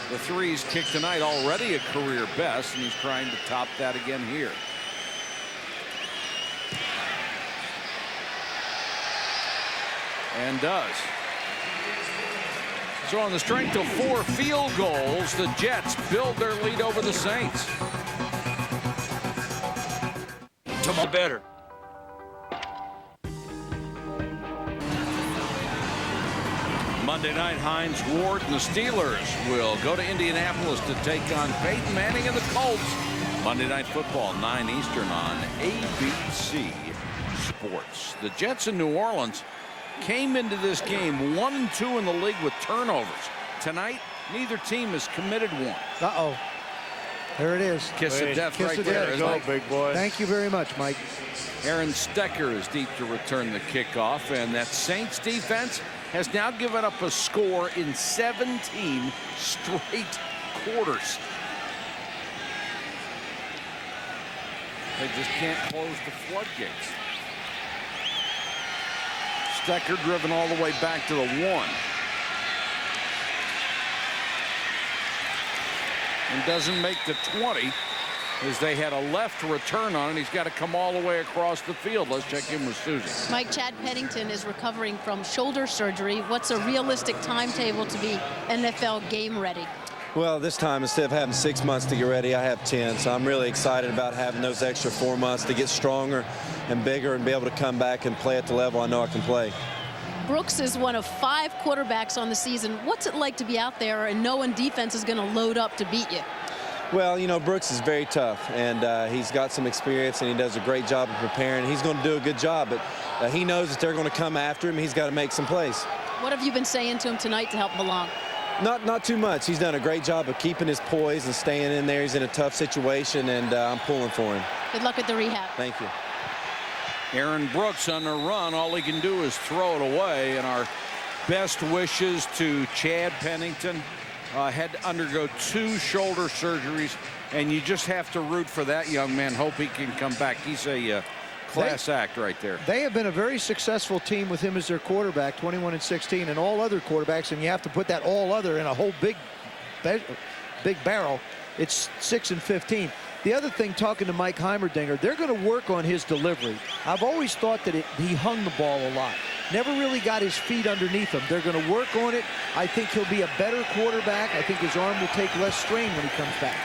The threes kicked tonight, already a career best, and he's trying to top that again here. And does. So on the strength of 4 field goals, the Jets build their lead over the Saints. Tomorrow better. Monday night, Hines Ward and the Steelers will go to Indianapolis to take on Peyton Manning and the Colts. Monday Night Football, 9 Eastern on ABC Sports. The Jets in New Orleans came into this game 1-2 in the league with turnovers. Tonight, neither team has committed one. Uh-oh. There it is. Kiss of death Kiss right of there. death. Go, big boy. Thank you very much, Mike. Aaron Stecker is deep to return the kickoff, and that Saints defense has now given up a score in 17 straight quarters. They just can't close the floodgates. Stecker driven all the way back to the 1. And doesn't make the 20 as they had a left return on it. He's got to come all the way across the field. Let's check in with Susie. Mike, Chad Pennington is recovering from shoulder surgery. What's a realistic timetable to be NFL game ready? Well, this time, instead of having 6 months to get ready, I have 10. So I'm really excited about having those extra 4 months to get stronger and bigger and be able to come back and play at the level I know I can play. Brooks is one of 5 quarterbacks on the season. What's it like to be out there and knowing defense is going to load up to beat you? Well, you know, Brooks is very tough, and he's got some experience, and he does a great job of preparing. He's going to do a good job, but he knows that they're going to come after him. He's got to make some plays. What have you been saying to him tonight to help him along? Not too much. He's done a great job of keeping his poise and staying in there. He's in a tough situation, and I'm pulling for him. Good luck with the rehab. Thank you. Aaron Brooks on the run. All he can do is throw it away. And our best wishes to Chad Pennington. Had to undergo 2 shoulder surgeries, and you just have to root for that young man. Hope he can come back. He's a class act right there. They have been a very successful team with him as their quarterback, 21-16, and all other quarterbacks, and you have to put that all other in a whole big barrel. It's 6-15. The other thing, talking to Mike Heimerdinger, they're going to work on his delivery. I've always thought that he hung the ball a lot. Never really got his feet underneath him. They're going to work on it. I think he'll be a better quarterback. I think his arm will take less strain when he comes back.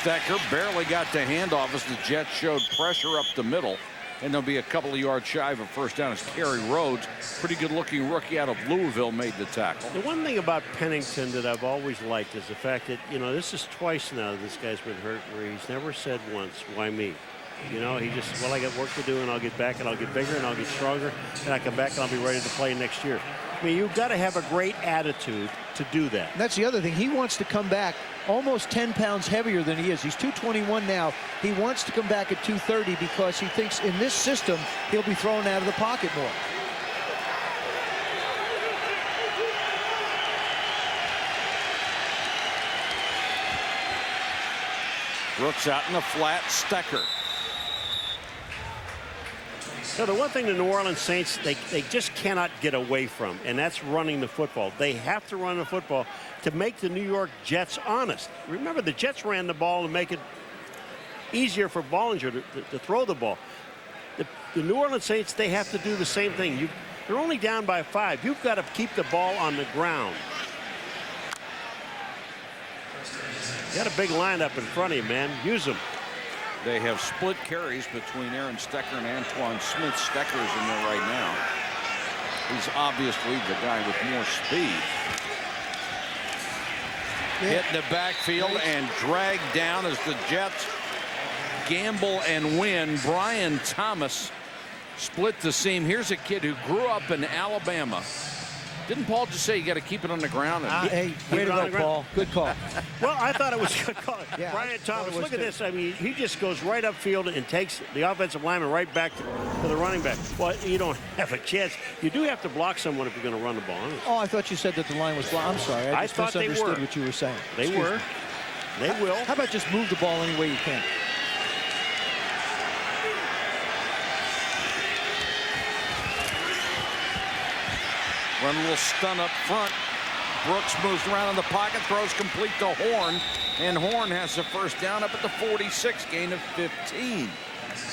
Stecker barely got the handoff as the Jets showed pressure up the middle. And they'll be a couple of yards shy of a first down as Kerry Rhodes, pretty good-looking rookie out of Louisville, made the tackle. The one thing about Pennington that I've always liked is the fact that, you know, this is twice now that this guy's been hurt where he's never said once, why me? You know, he just, well, I got work to do, and I'll get back, and I'll get bigger, and I'll get stronger, and I come back, and I'll be ready to play next year. I mean, you've got to have a great attitude to do that. And that's the other thing. He wants to come back almost 10 pounds heavier than he is. He's 221 now. He wants to come back at 230 because he thinks in this system he'll be thrown out of the pocket more. Brooks out in the flat. Stecker. So the one thing the New Orleans Saints, they just cannot get away from, and that's running the football. They have to run the football to make the New York Jets honest. Remember, the Jets ran the ball to make it easier for Bollinger to throw the ball. The New Orleans Saints, they have to do the same thing. They're only down by 5. You've got to keep the ball on the ground. You got a big lineup in front of you, man. Use them. They have split carries between Aaron Stecker and Antoine Smith. Stecker's in there right now. He's obviously the guy with more speed. Hit in the backfield and dragged down as the Jets gamble and win. Brian Thomas split the seam. Here's a kid who grew up in Alabama. Didn't Paul just say you got to keep it on the ground? Hey, way to go, Paul. Good call. Well, I thought it was a good call. Yeah, Brian Thomas, look at this. I mean, he just goes right upfield and takes the offensive lineman right back to the running back. Well, you don't have a chance. You do have to block someone if you're going to run the ball. Oh, I thought you said that the line was blocked. I'm sorry. I just thought they misunderstood were. what you were saying. They were. They will. How about just move the ball any way you can? Run a little stun up front. Brooks moves around in the pocket, throws complete to Horn, and Horn has the first down up at the 46, gain of 15.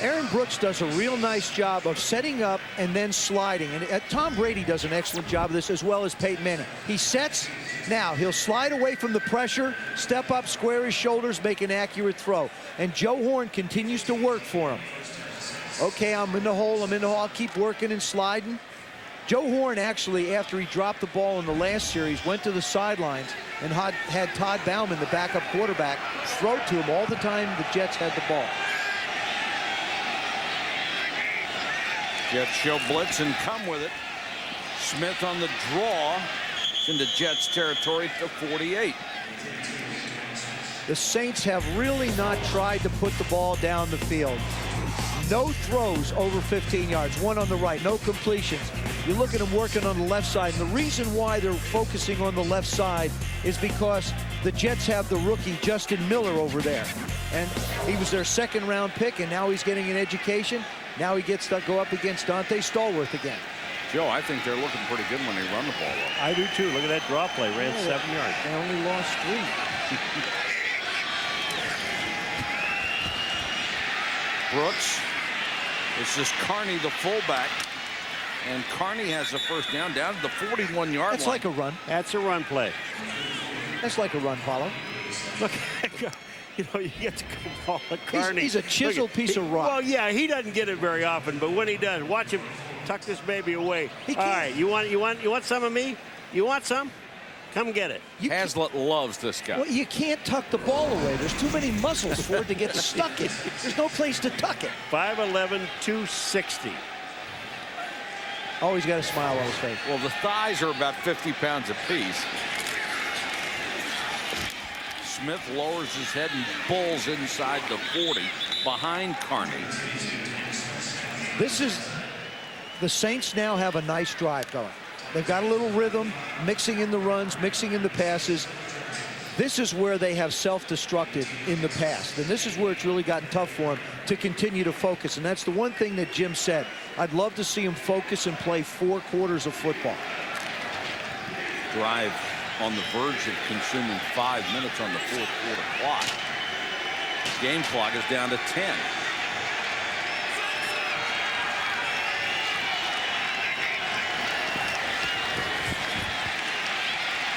Aaron Brooks does a real nice job of setting up and then sliding. And Tom Brady does an excellent job of this, as well as Peyton Manning. He sets, now he'll slide away from the pressure, step up, square his shoulders, make an accurate throw. And Joe Horn continues to work for him. Okay, I'm in the hole, I'll keep working and sliding. Joe Horn actually, after he dropped the ball in the last series, went to the sidelines and had Todd Bauman, the backup quarterback, throw to him all the time the Jets had the ball. Jets show blitz and come with it. Smith on the draw. It's into Jets territory to 48. The Saints have really not tried to put the ball down the field. No throws over 15 yards, one on the right, no completions. You look at them working on the left side, and the reason why they're focusing on the left side is because the Jets have the rookie Justin Miller over there. And he was their second-round pick, and now he's getting an education. Now he gets to go up against Dante Stallworth again. Joe, I think they're looking pretty good when they run the ball up. I do too. Look at that draw play. Ran 7 yards. They only lost 3. Brooks. This is Carney, the fullback. And Carney has the first down to the 41-yard line. That's like a run. That's a run play. That's like a run, Paulo. Look, you know, you get to call it Carney. He's a chiseled piece of rock. Well, yeah, he doesn't get it very often, but when he does, watch him tuck this baby away. All right, you want some of me? You want some? Come get it. Hazlitt loves this guy. Well, you can't tuck the ball away. There's too many muscles for it to get stuck in. There's no place to tuck it. 5'11", 260. Oh, he's got a smile on his face. Well, the thighs are about 50 pounds apiece. Smith lowers his head and bulls inside the 40 behind Carney. This is, the Saints now have a nice drive going. They've got a little rhythm, mixing in the runs, mixing in the passes. This is where they have self-destructed in the past. And this is where it's really gotten tough for them to continue to focus. And that's the one thing that Jim said. I'd love to see him focus and play 4 quarters of football. Drive on the verge of consuming 5 minutes on the 4th quarter clock. Game clock is down to 10.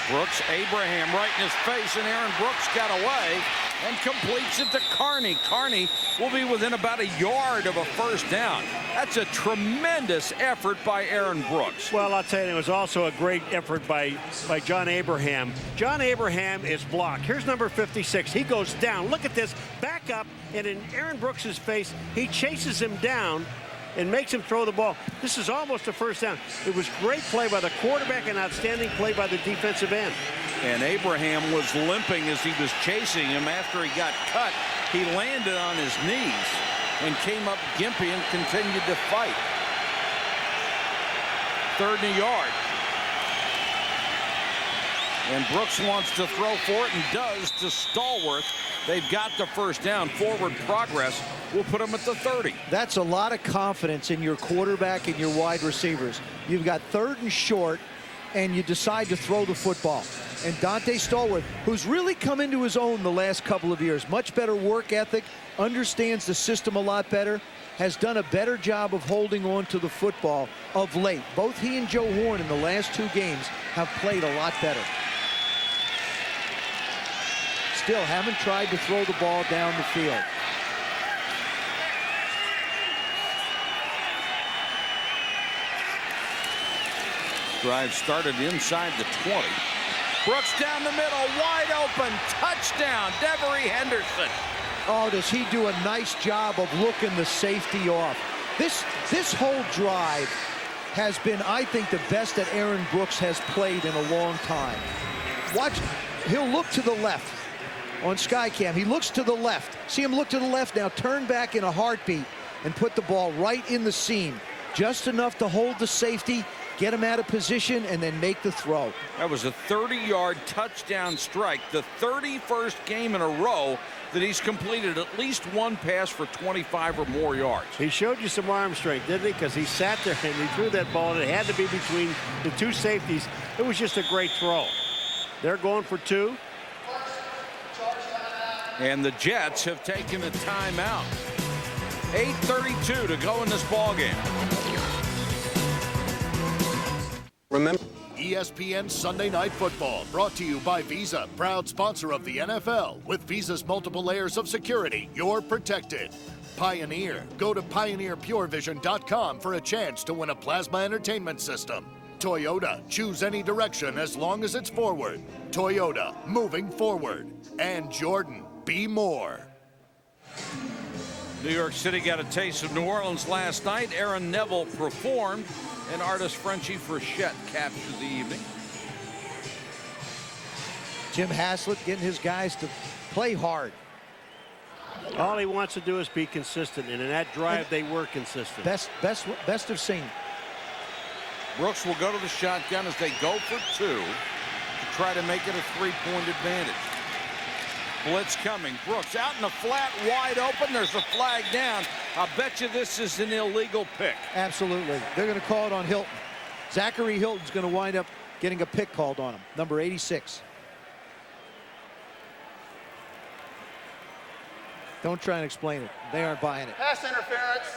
Brooks, Abraham right in his face, and Aaron Brooks got away and completes it to Carney. Carney will be within about a yard of a first down. That's a tremendous effort by Aaron Brooks. Well, I'll tell you, it was also a great effort by John Abraham. John Abraham is blocked. Here's number 56. He goes down. Look at this. Back up, and in Aaron Brooks's face, he chases him down and makes him throw the ball. This is almost a first down. It was great play by the quarterback and outstanding play by the defensive end. And Abraham was limping as he was chasing him. After he got cut, he landed on his knees and came up gimpy and continued to fight. 3rd and a yard. And Brooks wants to throw for it and does to Stallworth. They've got the first down. Forward progress will put them at the 30. That's a lot of confidence in your quarterback and your wide receivers. You've got 3rd and short, and you decide to throw the football. And Dante Stallworth, who's really come into his own the last couple of years. Much better work ethic, understands the system a lot better, has done a better job of holding on to the football of late. Both he and Joe Horn in the last 2 games have played a lot better. Still haven't tried to throw the ball down the field. Drive started inside the 20. Brooks down the middle, wide open, touchdown, Devery Henderson. Oh, does he do a nice job of looking the safety off. This whole drive has been, I think, the best that Aaron Brooks has played in a long time. Watch, he'll look to the left on Skycam. He looks to the left. See him look to the left now, turn back in a heartbeat and put the ball right in the seam. Just enough to hold the safety, get him out of position, and then make the throw. That was a 30-yard touchdown strike, the 31st game in a row that he's completed at least one pass for 25 or more yards. He showed you some arm strength, didn't he? Because he sat there and he threw that ball, and it had to be between the 2 safeties. It was just a great throw. They're going for 2. And the Jets have taken a timeout. 8:32 to go in this ball game. Remember, ESPN Sunday Night Football, brought to you by Visa, proud sponsor of the NFL. With Visa's multiple layers of security, you're protected. Pioneer. Go to pioneerpurevision.com for a chance to win a plasma entertainment system. Toyota. Choose any direction as long as it's forward. Toyota. Moving forward. And Jordan. Be more. New York City got a taste of New Orleans last night. Aaron Neville performed, and artist Frenchie Frechette captured the evening. Jim Haslett getting his guys to play hard. All he wants to do is be consistent, and in that drive, they were consistent. Best of seen. Brooks will go to the shotgun as they go for 2 to try to make it a 3-point advantage. Blitz coming. Brooks out in the flat, wide open. There's a flag down. I bet you this is an illegal pick. Absolutely. They're going to call it on Hilton. Zachary Hilton's going to wind up getting a pick called on him. Number 86. Don't try and explain it. They aren't buying it. Pass interference,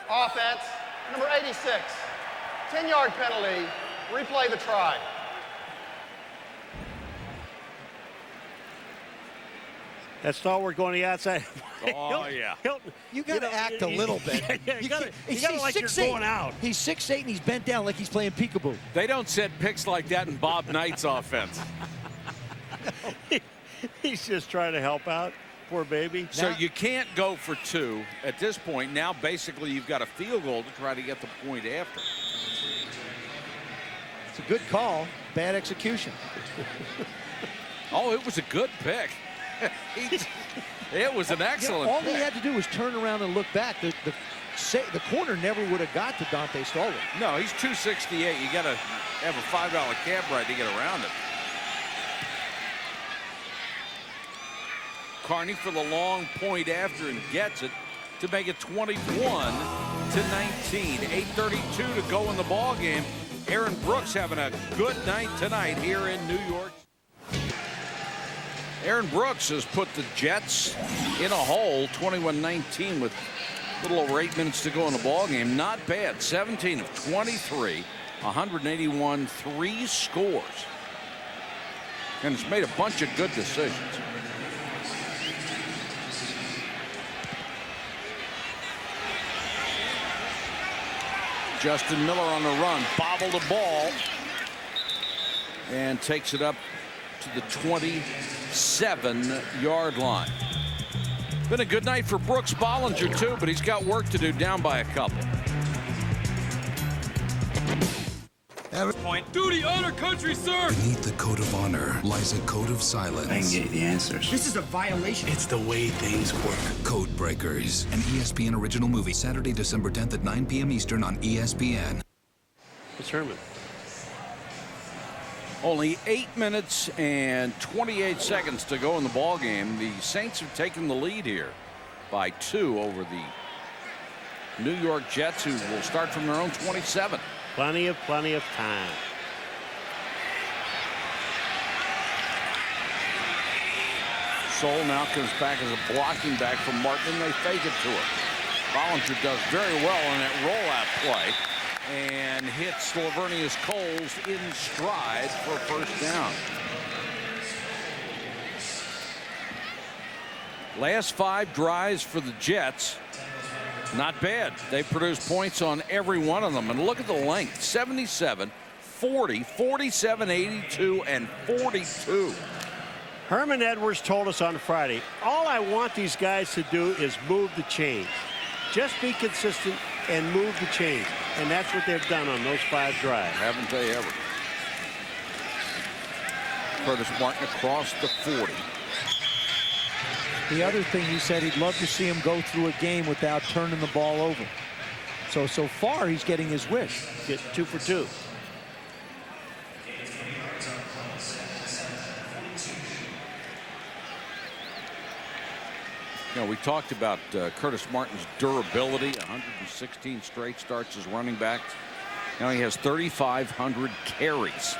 offense, number 86. 10-yard penalty, replay the try. That stalwart going to the outside. Oh, yeah. Hilton, you got to act a little bit. You got to like you're going out. He's 6'8" and he's bent down like he's playing peekaboo. They don't set picks like that in Bob Knight's offense. He's just trying to help out. Poor baby. So you can't go for 2 at this point. Now, basically, you've got a field goal to try to get the point after. It's a good call. Bad execution. Oh, it was a good pick. It was an excellent all pick. he had to do was turn around and look back. The corner never would have got to Dante Stallworth. No, he's 268. You got to have a $5 cab ride to get around it. Carney for the long point after and gets it to make it 21-19. 8:32 to go in the ball game. Aaron Brooks having a good night tonight here in New York. Aaron Brooks has put the Jets in a hole, 21-19 with a little over 8 minutes to go in the ball game. Not bad. 17 of 23, 181, 3 scores. And it's made a bunch of good decisions. Justin Miller on the run, bobbled the ball and takes it up to the 27-yard line. Been a good night for Brooks Bollinger too, but he's got work to do, down by a couple. Point. Duty, honor, country, sir! Beneath the code of honor lies a code of silence. I can get you the answers. This is a violation. It's the way things work. Code Breakers, an ESPN original movie, Saturday, December 10th at 9 p.m. Eastern on ESPN. It's Herman. Only 8 minutes and 28 seconds to go in the ball game. The Saints have taken the lead here by 2 over the New York Jets, who will start from their own 27. Plenty of time. Soul now comes back as a blocking back from Martin, and they fake it to her. Bollinger does very well on that rollout play and hits Laveranues Coles in stride for a first down. Last 5 drives for the Jets, not bad. They produced points on every one of them. And look at the length, 77, 40, 47, 82, and 42. Herman Edwards told us on Friday, all I want these guys to do is move the chains. Just be consistent and move the chains. And that's what they've done on those 5 drives. Haven't they ever? Curtis Martin across the 40. The other thing he said, he'd love to see him go through a game without turning the ball over. So far, he's getting his wish. Get 2 for 2. You know, we talked about Curtis Martin's durability, 116 straight starts as running back. Now he has 3,500 carries.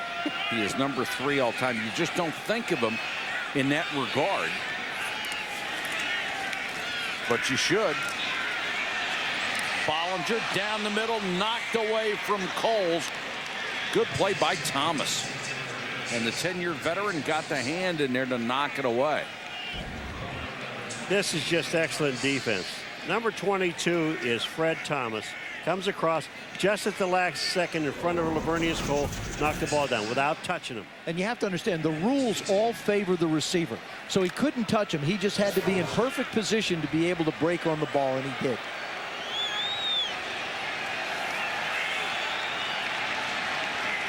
He is number 3 all time. You just don't think of him in that regard. But you should. Bollinger down the middle, knocked away from Coles. Good play by Thomas. And the 10-year veteran got the hand in there to knock it away. This is just excellent defense. Number 22 is Fred Thomas. Comes across just at the last second in front of Laveranues Cole, knocked the ball down without touching him. And you have to understand, the rules all favor the receiver. So he couldn't touch him. He just had to be in perfect position to be able to break on the ball, and he did.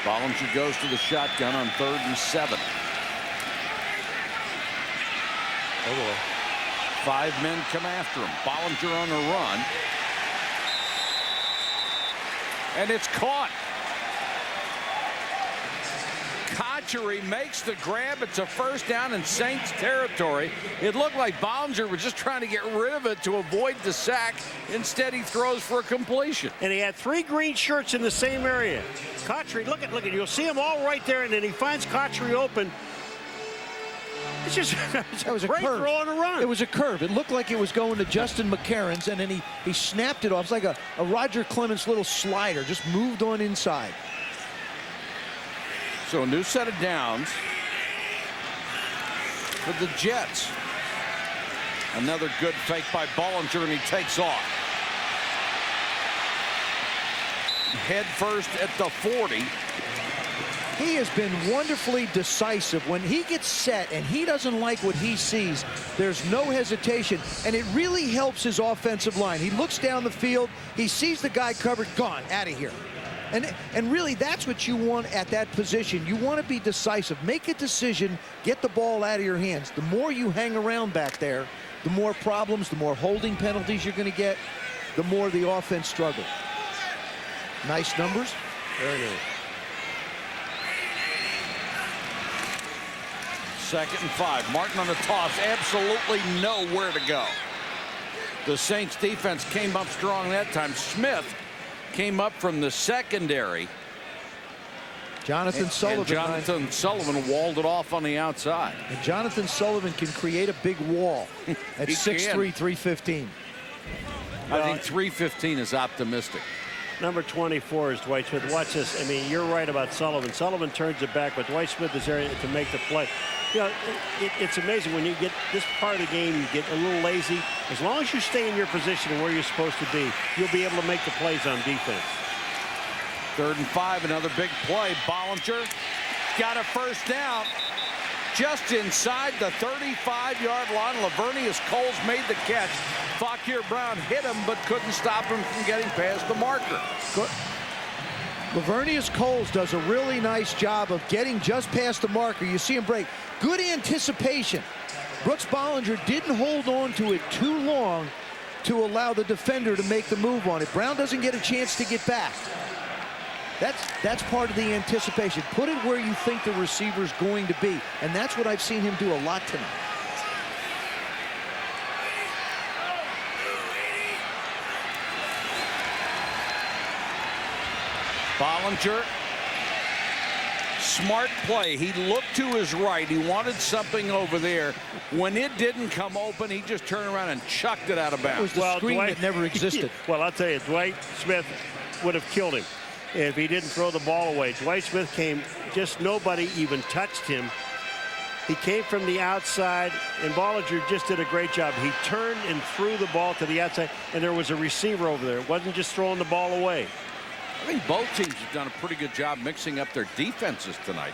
Bollinger goes to the shotgun on 3rd and 7. Oh boy. 5 men come after him. Bollinger on the run. And it's caught. Kochery makes the grab. It's a first down in Saints territory. It looked like Bollinger was just trying to get rid of it to avoid the sack. Instead, he throws for a completion. And he had 3 green shirts in the same area. Kochery, look at, you'll see them all right there, and then he finds Kochery open. It's just that was a great curve. throw on a run. It was a curve. It looked like it was going to Justin McCareins, and then he snapped it off. It's like a Roger Clemens little slider, just moved on inside. So a new set of downs for the Jets. Another good fake by Bollinger, and he takes off. Head first at the 40. He has been wonderfully decisive. When he gets set and he doesn't like what he sees, there's no hesitation, and it really helps his offensive line. He looks down the field, he sees the guy covered, gone, out of here. And really, that's what you want at that position. You want to be decisive. Make a decision, get the ball out of your hands. The more you hang around back there, the more problems, the more holding penalties you're going to get, the more the offense struggles. Nice numbers. Very nice. 2nd and 5. Martin on the toss. Absolutely nowhere to go. The Saints defense came up strong that time. Smith came up from the secondary. Jonathan Sullivan walled it off on the outside. And Jonathan Sullivan can create a big wall at 6'3", 315. I think 315 is optimistic. Number 24 is Dwight Smith. Watch this. I mean, you're right about Sullivan. Sullivan turns it back, but Dwight Smith is there to make the play. You know, it's amazing when you get this part of the game, you get a little lazy. As long as you stay in your position and where you're supposed to be, you'll be able to make the plays on defense. 3rd and 5, another big play. Bollinger got a first down just inside the 35-yard line. Laveranues Coles made the catch. Fakir Brown hit him, but couldn't stop him from getting past the marker. Laveranues Coles does a really nice job of getting just past the marker. You see him break. Good anticipation. Brooks Bollinger didn't hold on to it too long to allow the defender to make the move on it. Brown doesn't get a chance to get back. That's part of the anticipation. Put it where you think the receiver's going to be, and that's what I've seen him do a lot tonight. Bollinger smart play. He looked to his right. He wanted something over there. When it didn't come open, he just turned around and chucked it out of bounds. It was the screen that never existed. Well, I'll tell you, Dwight Smith would have killed him if he didn't throw the ball away. Dwight Smith came, just nobody even touched him. He came from the outside, and Bollinger just did a great job. He turned and threw the ball to the outside, and there was a receiver over there. It wasn't just throwing the ball away. I think both teams have done a pretty good job mixing up their defenses tonight.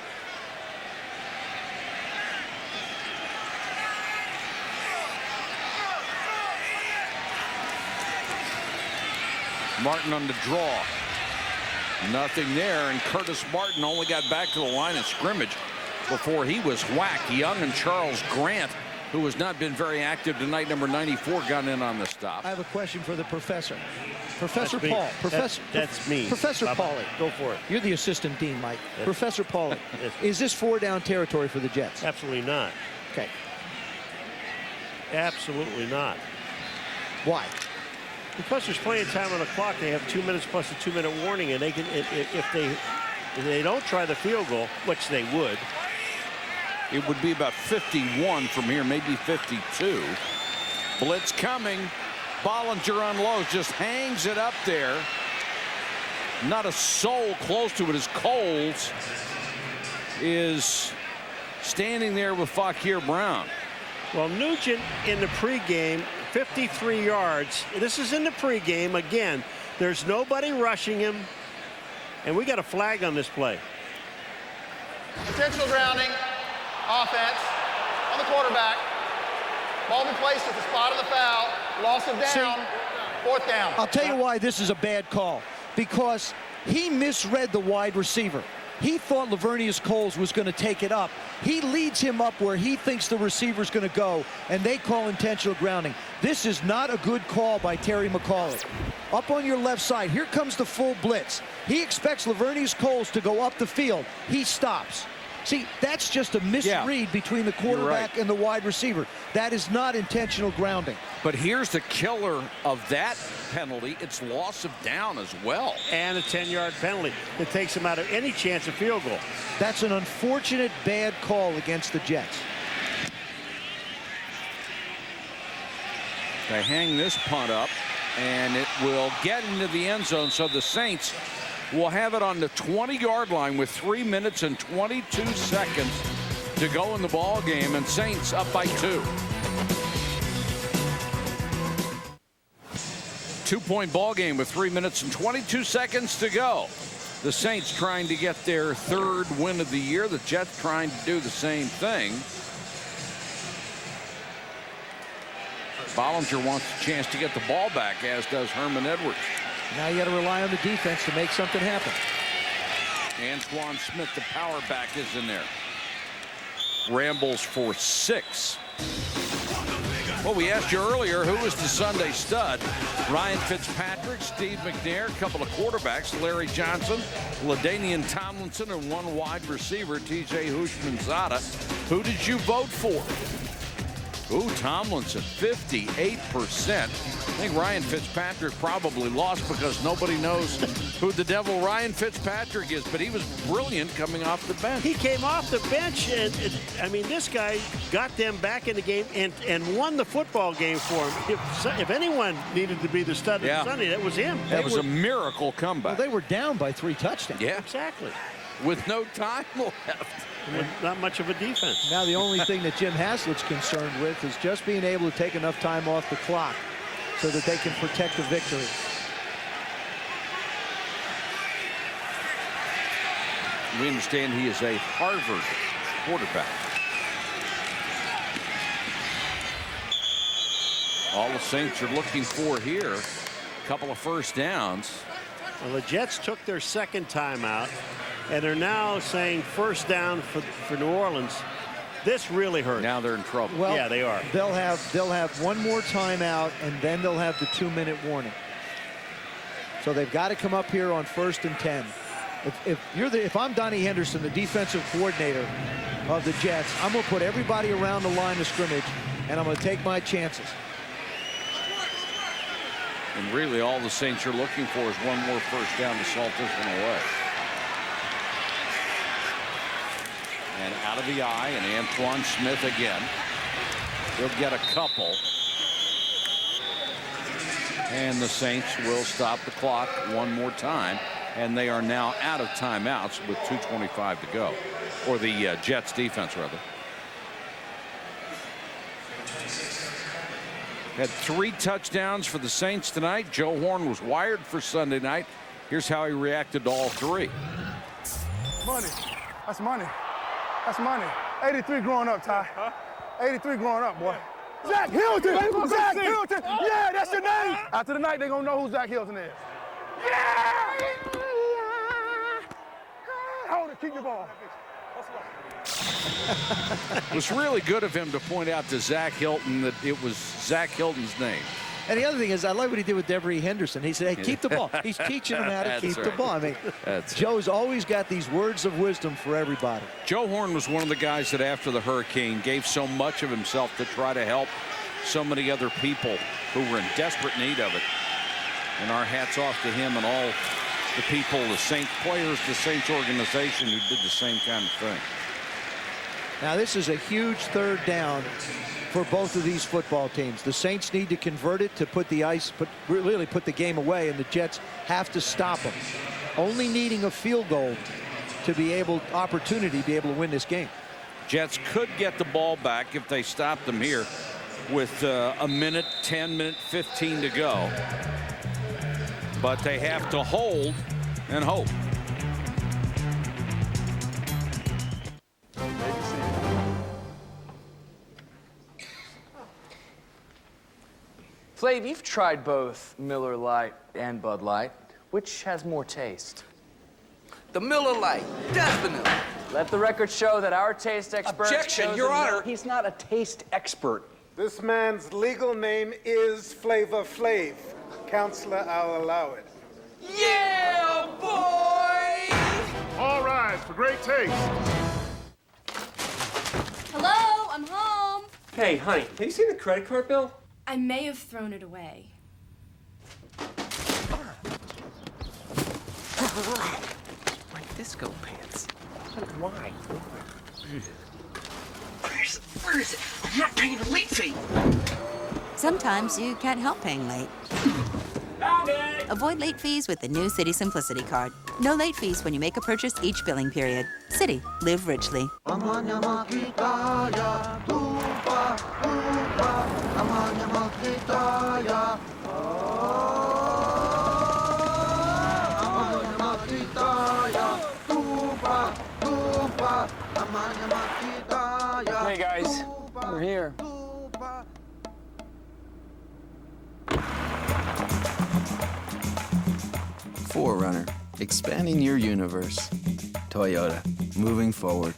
Martin on the draw. Nothing there, and Curtis Martin only got back to the line of scrimmage before he was whacked. Young and Charles Grant, who has not been very active tonight, number 94, got in on the stop. I have a question for the professor. Professor That's Paul. me. Professor, that's me. Professor Bye-bye. Pauly. Go for it. You're the assistant dean, Mike. Yes. Professor Pauly. Yes. Is this 4-down territory for the Jets? Absolutely not. Okay. Absolutely not. Why? Because there's plenty of time on the clock. They have 2 minutes plus a 2-minute warning, and they can, if they don't try the field goal, which they would. It would be about 51 from here, maybe 52. Blitz coming. Bollinger unloads, just hangs it up there. Not a soul close to it as Coles is standing there with Fakir Brown. Well, Nugent in the pregame, 53 yards. This is in the pregame. Again, there's nobody rushing him, and we got a flag on this play. Intentional grounding, offense, on the quarterback. Ball be placed at the spot of the foul. Loss of down, fourth down. I'll tell you why this is a bad call. Because he misread the wide receiver. He thought Laveranues Coles was going to take it up. He leads him up where he thinks the receiver's going to go, and they call intentional grounding. This is not a good call by Terry McAuliffe. Up on your left side, here comes the full blitz. He expects Laveranues Coles to go up the field. He stops. See, that's just a misread between the quarterback and the wide receiver. That is not intentional grounding. But here's the killer of that penalty. It's loss of down as well. And a 10-yard penalty that takes him out of any chance of field goal. That's an unfortunate bad call against the Jets. They hang this punt up, and it will get into the end zone, so the Saints will have it on the 20-yard line with 3 minutes and 22 seconds to go in the ball game, and Saints up by 2. 2-point ball game with 3 minutes and 22 seconds to go. The Saints trying to get their third win of the year. The Jets trying to do the same thing. Bollinger wants a chance to get the ball back, as does Herman Edwards. Now you got to rely on the defense to make something happen. Antoine Smith, the power back, is in there. Rambles for 6. Well, we asked you earlier, who was the Sunday stud? Ryan Fitzpatrick, Steve McNair, a couple of quarterbacks, Larry Johnson, LaDainian Tomlinson, and one wide receiver, TJ Houshmandzadeh. Who did you vote for? Ooh, Tomlinson, 58%. I think Ryan Fitzpatrick probably lost because nobody knows who the devil Ryan Fitzpatrick is, but he was brilliant coming off the bench. He came off the bench, and I mean, this guy got them back in the game and won the football game for him. If anyone needed to be the stud of Sunday, that was him. That was a miracle comeback. Well, they were down by 3 touchdowns. Yeah, exactly. With no time left. And not much of a defense. Now the only thing that Jim Haslett's concerned with is just being able to take enough time off the clock so that they can protect the victory. We understand he is a Harvard quarterback. All the Saints are looking for here, a couple of first downs. Well, the Jets took their second timeout, and they're now saying first down for New Orleans. This really hurts. Now they're in trouble. Well, yeah, they are. They'll have one more timeout, and then they'll have the 2-minute warning. So they've got to come up here on 1st and 10. If I'm Donnie Henderson, the defensive coordinator of the Jets, I'm going to put everybody around the line of scrimmage, and I'm going to take my chances. And really all the Saints are looking for is one more first down to salt this one away. And out of the eye, and Antoine Smith again. He'll get a couple. And the Saints will stop the clock one more time. And they are now out of timeouts with 2:25 to go. Or the Jets defense, rather. Had 3 touchdowns for the Saints tonight. Joe Horn was wired for Sunday night. Here's how he reacted to all 3. Money. That's money. That's money. 83 growing up, Ty. 83 growing up, boy. Zach Hilton! Zach Hilton! Yeah, that's your name! After the night, they're going to know who Zach Hilton is. Yeah! Hold it, keep the ball. It was really good of him to point out to Zach Hilton that it was Zach Hilton's name. And the other thing is, I like what he did with Devery Henderson. He said, hey, keep the ball. He's teaching him how to keep the ball. I mean, Joe's always got these words of wisdom for everybody. Joe Horn was one of the guys that after the hurricane gave so much of himself to try to help so many other people who were in desperate need of it. And our hats off to him and all the people, the Saints players, the Saints organization who did the same kind of thing. Now, this is a huge 3rd down for both of these football teams. The Saints need to convert it to put really put the game away, and the Jets have to stop them. Only needing a field goal to be able to win this game. Jets could get the ball back if they stop them here with a minute, 10 minute, 15 to go. But they have to hold and hope. Flav, you've tried both Miller Lite and Bud Light. Which has more taste? The Miller Lite, definitely. Let the record show that our taste expert. Objection, Your Honor. He's not a taste expert. This man's legal name is Flavor Flav. Counselor, I'll allow it. Yeah, boy! All rise for great taste. Hello, I'm home. Hey, honey, have you seen the credit card bill? I may have thrown it away. My disco pants. Why? Where is it? I'm not paying a late fee. Sometimes you can't help paying late. Avoid late fees with the new Citi Simplicity card. No late fees when you make a purchase each billing period. Citi, live richly. Hey guys, we're here. Forerunner, expanding your universe. Toyota, moving forward.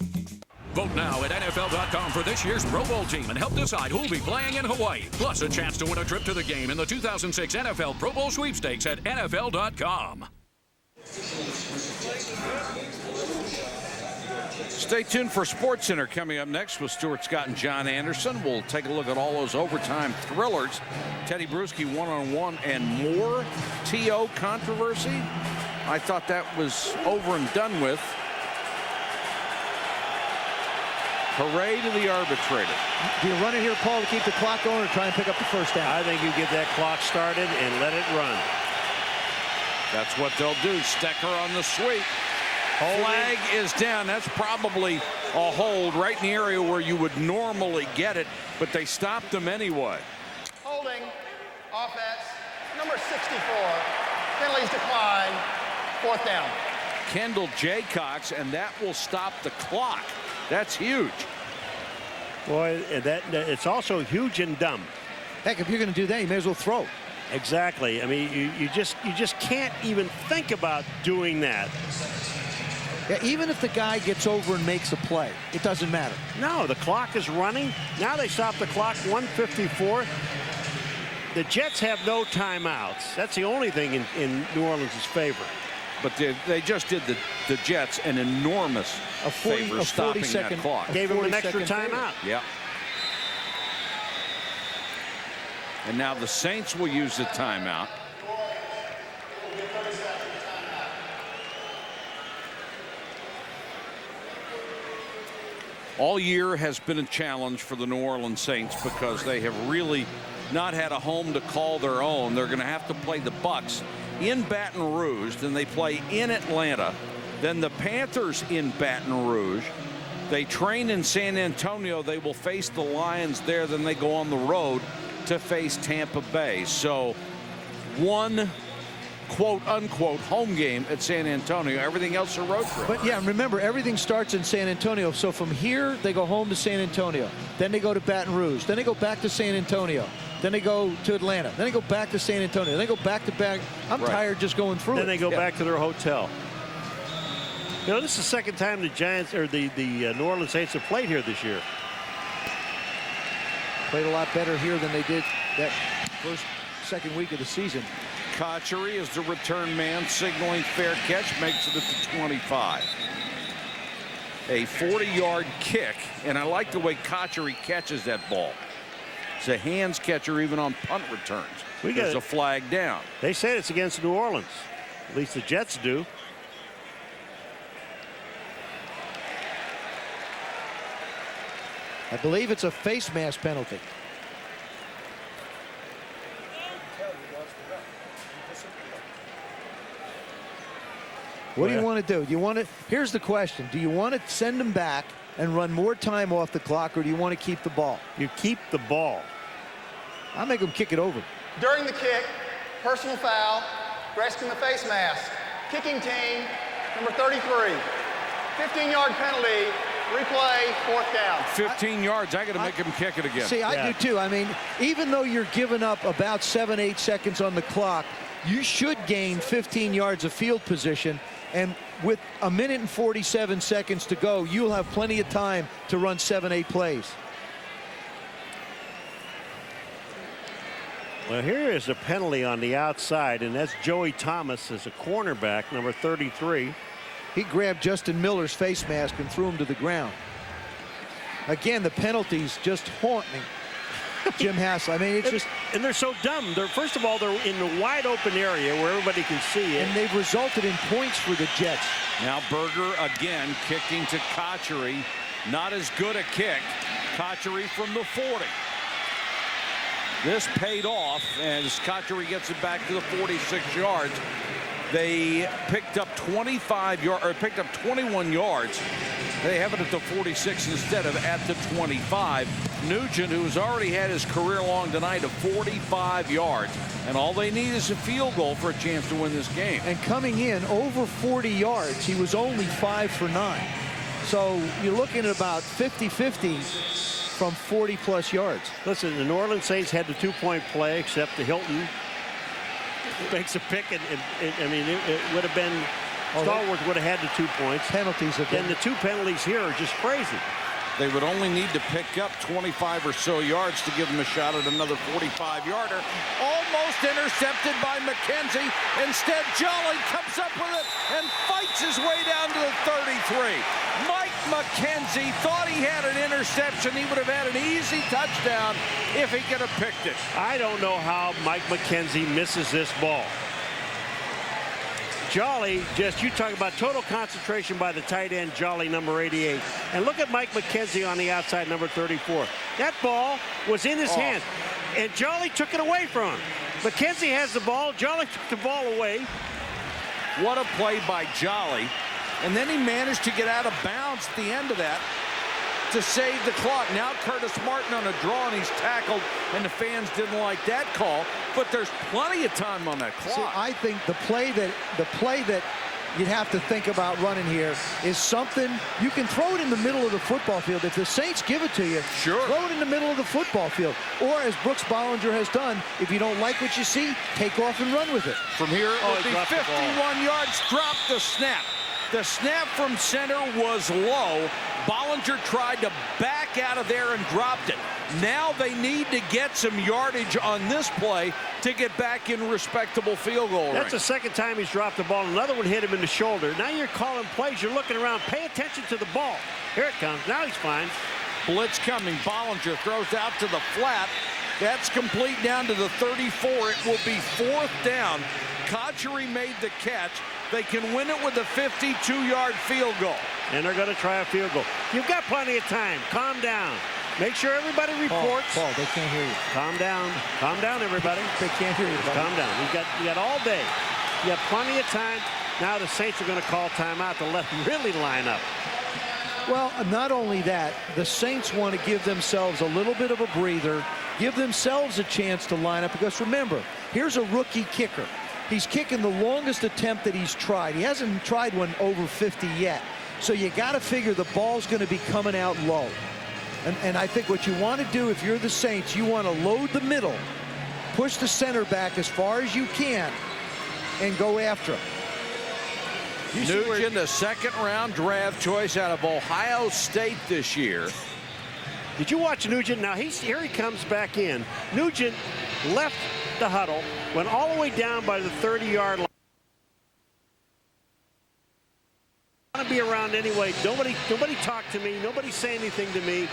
Vote now at NFL.com for this year's Pro Bowl team and help decide who'll be playing in Hawaii. Plus a chance to win a trip to the game in the 2006 NFL Pro Bowl sweepstakes at NFL.com. Stay tuned for SportsCenter coming up next with Stuart Scott and John Anderson. We'll take a look at all those overtime thrillers. Teddy Bruschi one-on-one and more. TO controversy. I thought that was over and done with. Hooray to the arbitrator. Do you run it here, Paul, to keep the clock going or try and pick up the first down? I think you get that clock started and let it run. That's what they'll do. Stecker on the sweep. Flag is down. That's probably a hold right in the area where you would normally get it, but they stopped them anyway. Holding, offense, number 64. Penalties decline, 4th down. Kendall Jaycox, and that will stop the clock. That's huge. Boy, it's also huge and dumb. Heck, if you're going to do that, you may as well throw. Exactly. I mean, you just can't even think about doing that. Yeah, even if the guy gets over and makes a play, it doesn't matter. No, the clock is running. Now they stop the clock, 1:54. The Jets have no timeouts. That's the only thing in New Orleans' favor. But they just did the Jets an enormous favor stopping that clock. Gave them an extra timeout. Yeah. And now the Saints will use the timeout. all year has been a challenge for the New Orleans Saints because they have really not had a home to call their own. They're going to have to play the Bucs in Baton Rouge, then they play in Atlanta, then the Panthers in Baton Rouge. They train in San Antonio. They will face the Lions there, then they go on the road to face Tampa Bay. So one quote-unquote home game at San Antonio. Everything else are road trip. But yeah, remember, everything starts in San Antonio. So from here, they go home to San Antonio. Then they go to Baton Rouge. Then they go back to San Antonio. Then they go to Atlanta. Then they go back to San Antonio. Then they go back to back. I'm tired just going through Then it. they go back to their hotel. You know, this is the second time the Giants or the New Orleans Saints have played here this year. Played a lot better here than they did that second week of the season. Cotchery is the return man, signaling fair catch, makes it at the 25. A 40-yard kick, and I like the way Cotchery catches that ball. It's a hands catcher even on punt returns. There's a flag down. They say it's against New Orleans. At least the Jets do. I believe it's a face mask penalty. What do you want to do? Do you want to? Here's the question. Do you want to send them back and run more time off the clock, or do you want to keep the ball? You keep the ball. I'll make them kick it over. During the kick, personal foul, resting the face mask. Kicking team, number 33. 15-yard penalty, replay, 4th down. 15 yards, I got to make him kick it again. See, I do too. I mean, even though you're giving up about 7-8 seconds on the clock, you should gain 15 yards of field position. And with 1 minute and 47 seconds to go, you'll have plenty of time to run 7-8 plays. Well, here is a penalty on the outside, and that's Joey Thomas as a cornerback, number 33. He grabbed Justin Miller's face mask and threw him to the ground. Again, the penalties just haunt me. Jim Hassel. I mean, it's just... And they're so dumb. First of all, they're in the wide open area where everybody can see it. And they've resulted in points for the Jets. Now Berger again kicking to Cotchery. Not as good a kick. Cotchery from the 40. This paid off as Cotchery gets it back to the 46 yards. They picked up 21 yards. They have it at the 46 instead of at the 25. Nugent, who's already had his career long tonight of 45 yards. And all they need is a field goal for a chance to win this game. And coming in over 40 yards, he was only 5 for 9. So you're looking at about 50-50 from 40-plus yards. Listen, the New Orleans Saints had the 2-point play, except the Hilton makes a pick, and I mean, it would have been, Stallworth would have had the 2 points. Penalties have been. And the 2 penalties here are just crazy. They would only need to pick up 25 or so yards to give them a shot at another 45-yarder. Almost intercepted by McKenzie. Instead, Jolly comes up with it and fights his way down to the 33. Mike McKenzie thought he had an interception. He would have had an easy touchdown if he could have picked it. I don't know how Mike McKenzie misses this ball. Jolly, you talk about total concentration by the tight end, Jolly, number 88. And look at Mike McKenzie on the outside, number 34. That ball was in his hand, and Jolly took it away from him. McKenzie has the ball. Jolly took the ball away. What a play by Jolly. And then he managed to get out of bounds at the end of that to save the clock. Now Curtis Martin on a draw, and he's tackled, and the fans didn't like that call. But there's plenty of time on that clock. See, I think the play that you'd have to think about running here is something you can throw it in the middle of the football field. If the Saints give it to you, throw it in the middle of the football field. Or as Brooks Bollinger has done, if you don't like what you see, take off and run with it. From here, it will be 51 yards. Drop the snap. The snap from center was low. Bollinger tried to back out of there and dropped it. Now they need to get some yardage on this play to get back in respectable field goal range. That's the second time he's dropped the ball. Another one hit him in the shoulder. Now you're calling plays. You're looking around. Pay attention to the ball. Here it comes. Now he's fine. Blitz coming. Bollinger throws out to the flat. That's complete down to the 34. It will be 4th down. Cotchery made the catch. they can win it with a 52-yard field goal. And they're going to try a field goal. You've got plenty of time. Calm down. Make sure everybody reports. Paul, they can't hear you. Calm down. Calm down, everybody. They can't hear you. Calm down. You got all day. You have plenty of time. Now the Saints are going to call timeout to let them really line up. Well, not only that, the Saints want to give themselves a little bit of a breather, give themselves a chance to line up, because remember, here's a rookie kicker. He's kicking the longest attempt that he's tried. He hasn't tried one over 50 yet. So you got to figure the ball's going to be coming out low. And I think what you want to do if you're the Saints, you want to load the middle, push the center back as far as you can, and go after him. Nugent, a second-round draft choice out of Ohio State this year. Did you watch Nugent? Now here he comes back in. Nugent left the huddle, went all the way down by the 30-yard line. I want to be around anyway. Nobody talk to me. Nobody say anything to me.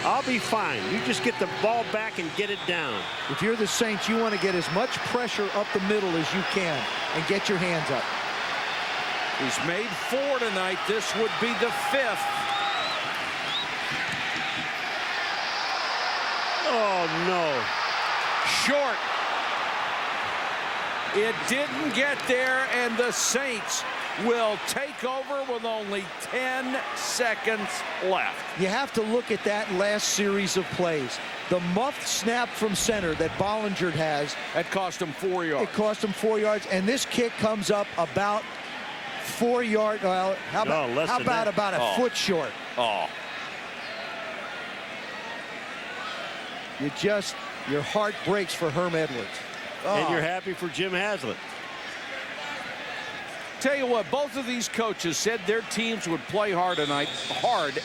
I'll be fine. You just get the ball back and get it down. If you're the Saints, you want to get as much pressure up the middle as you can and get your hands up. He's made 4 tonight. This would be the 5th. Oh, no. Short. It didn't get there, and the Saints will take over with only 10 seconds left. You have to look at that last series of plays. The muffed snap from center that Bollinger has. That cost him 4 yards. It cost him 4 yards, and this kick comes up about 4 yards. Well, how about a foot short? Oh. Your heart breaks for Herm Edwards. And you're happy for Jim Haslett. Tell you what, both of these coaches said their teams would play hard tonight,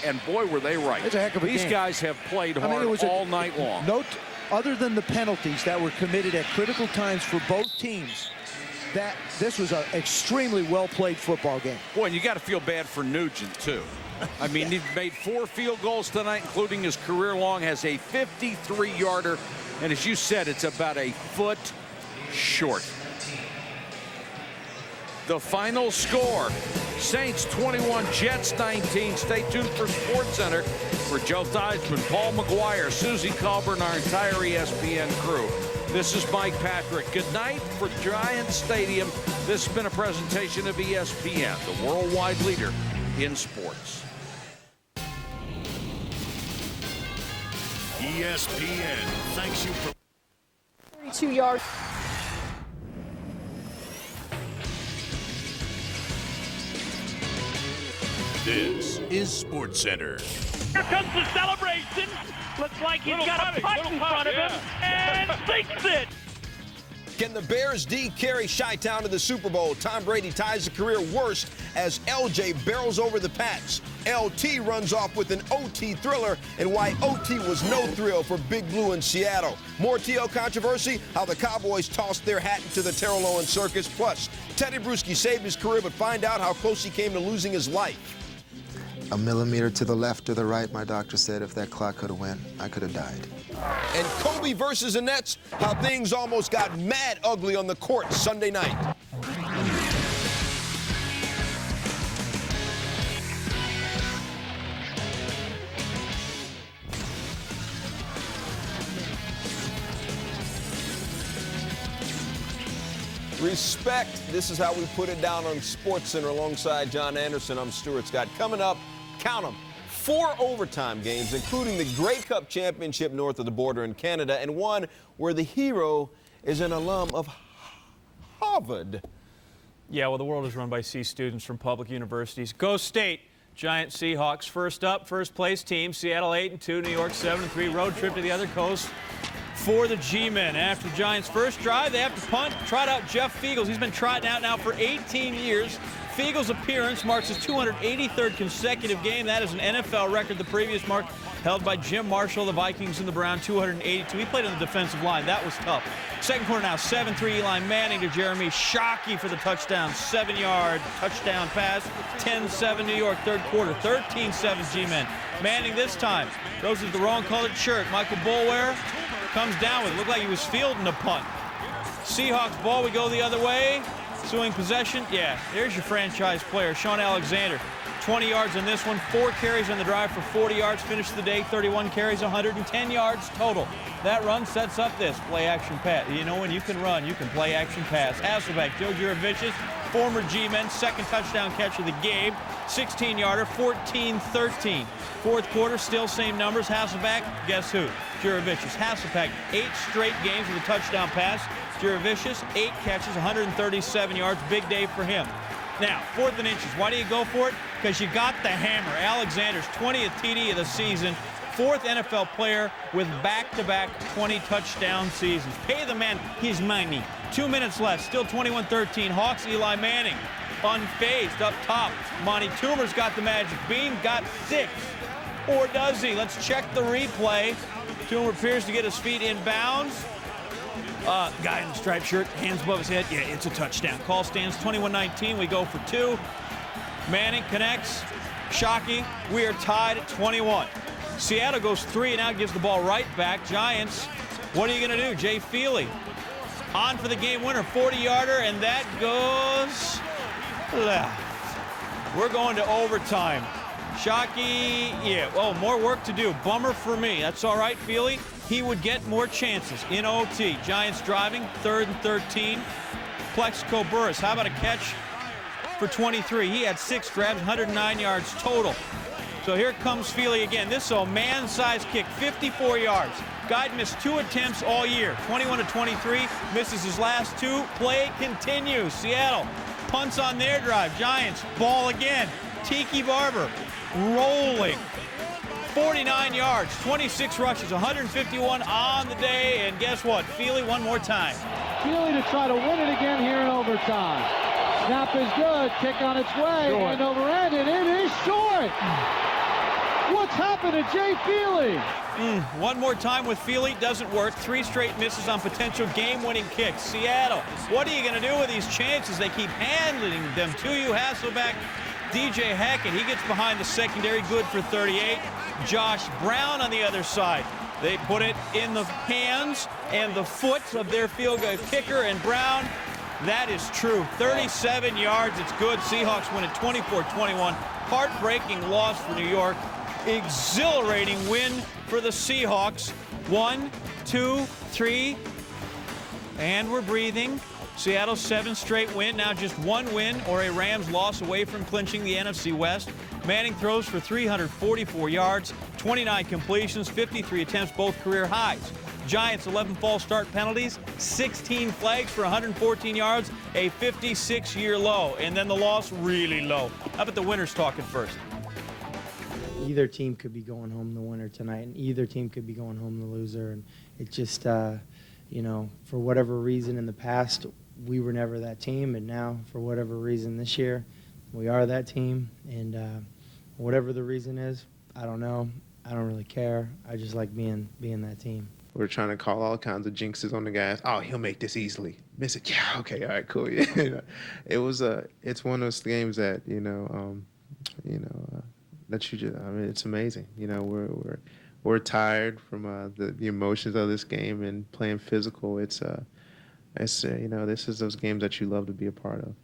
and boy, were they right. It's a heck of a These game. guys have played hard all night long. Note, other than the penalties that were committed at critical times for both teams, that this was an extremely well-played football game. Boy, and you got to feel bad for Nugent, too. I mean, he made 4 field goals tonight, including his career long, has a 53-yarder, and as you said, it's about a foot short. The final score, Saints 21, Jets 19. Stay tuned for SportsCenter. For Joe Theismann, Paul McGuire, Susie Colburn, our entire ESPN crew. This is Mike Patrick. Good night for Giant Stadium. This has been a presentation of ESPN, the worldwide leader in sports. ESPN thanks you for 32 yards. This is SportsCenter. Here comes the celebration. Looks like he's got a puck in front of him and sinks it. Can the Bears D carry Chi-Town to the Super Bowl? Tom Brady ties the career worst as LJ barrels over the Pats. LT runs off with an OT thriller, and why OT was no thrill for Big Blue in Seattle. More T.O. controversy, how the Cowboys tossed their hat into the Terrell Owens circus. Plus, Teddy Bruschi saved his career, but find out how close he came to losing his life. A millimeter to the left or the right, my doctor said if that clock could have went, I could have died. And Kobe versus the Nets, how things almost got mad ugly on the court Sunday night. Respect. This is how we put it down on SportsCenter alongside John Anderson. I'm Stuart Scott. Coming up, count them, 4 overtime games, including the Grey Cup Championship north of the border in Canada, and one where the hero is an alum of Harvard. Yeah, well, the world is run by C students from public universities. Go State! Giant Seahawks first up, first place team. Seattle 8-2, New York 7-3. Road trip to the other coast for the G-men. After the Giants' first drive, they have to punt. Trot out Jeff Fiegels. He's been trotting out now for 18 years. Fiegels' appearance marks his 283rd consecutive game. That is an NFL record. The previous mark held by Jim Marshall, the Vikings and the Browns, 282. He played on the defensive line. That was tough. Second quarter now, 7-3 Eli Manning to Jeremy Shockey for the touchdown. 7-yard touchdown pass. 10-7 New York, third quarter. 13-7 G-men. Manning this time goes with the wrong colored shirt. Michael Boulware comes down with it. Looked like he was fielding a punt. Seahawks ball, we go the other way. Suing possession, yeah, there's your franchise player, Sean Alexander. 20 yards on this one, 4 carries on the drive for 40 yards, finished the day, 31 carries, 110 yards total. That run sets up this play-action pass. You know, when you can run, you can play-action pass. Hasselbeck, Joe Juravicius, former G-Men, second touchdown catch of the game, 16-yarder, 14-13. Fourth quarter, still same numbers. Hasselbeck, guess who? Juravicius. Hasselbeck, 8 straight games with a touchdown pass. Juravicius, 8 catches, 137 yards. Big day for him. Now, 4th and inches. Why do you go for it? Because you got the hammer. Alexander's 20th TD of the season. 4th NFL player with back-to-back 20-touchdown seasons. Pay the man his money. 2 minutes left. Still 21-13. Hawks, Eli Manning unfazed up top. Monty Toomer's got the magic bean. Got 6. Or does he? Let's check the replay. Toomer appears to get his feet in bounds. Guy in the striped shirt, hands above his head. Yeah, it's a touchdown. Call stands 21-19. We go for 2. Manning connects. Shockey, we are tied at 21. Seattle goes 3 and out, gives the ball right back. Giants, what are you going to do? Jay Feely on for the game winner, 40-yarder, and that goes left. We're going to overtime. Shockey, yeah, oh, more work to do. Bummer for me. That's all right, Feely. He would get more chances in OT. Giants driving, 3rd and 13. Plexico Burris, how about a catch for 23? He had 6 grabs, 109 yards total. So here comes Feely again. This is a man-sized kick, 54 yards. Guy missed 2 attempts all year, 21-23. Misses his last 2. Play continues. Seattle punts on their drive. Giants ball again. Tiki Barber rolling. 49 yards, 26 rushes, 151 on the day, and guess what? Feely one more time. Feely to try to win it again here in overtime. Snap is good, kick on its way, Short. and over end, and it is short. What's happened to Jay Feely? One more time with Feely, doesn't work. 3 straight misses on potential game-winning kicks. Seattle, what are you going to do with these chances? They keep handling them to you. Hasselbeck, DJ Hackett, he gets behind the secondary, good for 38. Josh Brown on the other side. They put it in the hands and the foot of their field goal kicker, and Brown, that is true. 37 yards, it's good. Seahawks win at 24-21. Heartbreaking loss for New York. Exhilarating win for the Seahawks. 1, 2, 3, and we're breathing. Seattle's 7th straight win, now just 1 win or a Rams loss away from clinching the NFC West. Manning throws for 344 yards, 29 completions, 53 attempts, both career highs. Giants, 11 false start penalties, 16 flags for 114 yards, a 56-year low. And then the loss, really low. How about the winners talking first? Either team could be going home the winner tonight, and either team could be going home the loser. And it just, you know, for whatever reason in the past, we were never that team, and now for whatever reason this year, we are that team. And whatever the reason is, I don't know. I don't really care. I just like being that team. We're trying to call all kinds of jinxes on the guys. Oh, he'll make this easily. Miss it. Yeah. Okay. All right. Cool. Yeah. It's one of those games that that you just. I mean, it's amazing. You know, we're tired from the emotions of this game and playing physical. It's this is those games that you love to be a part of.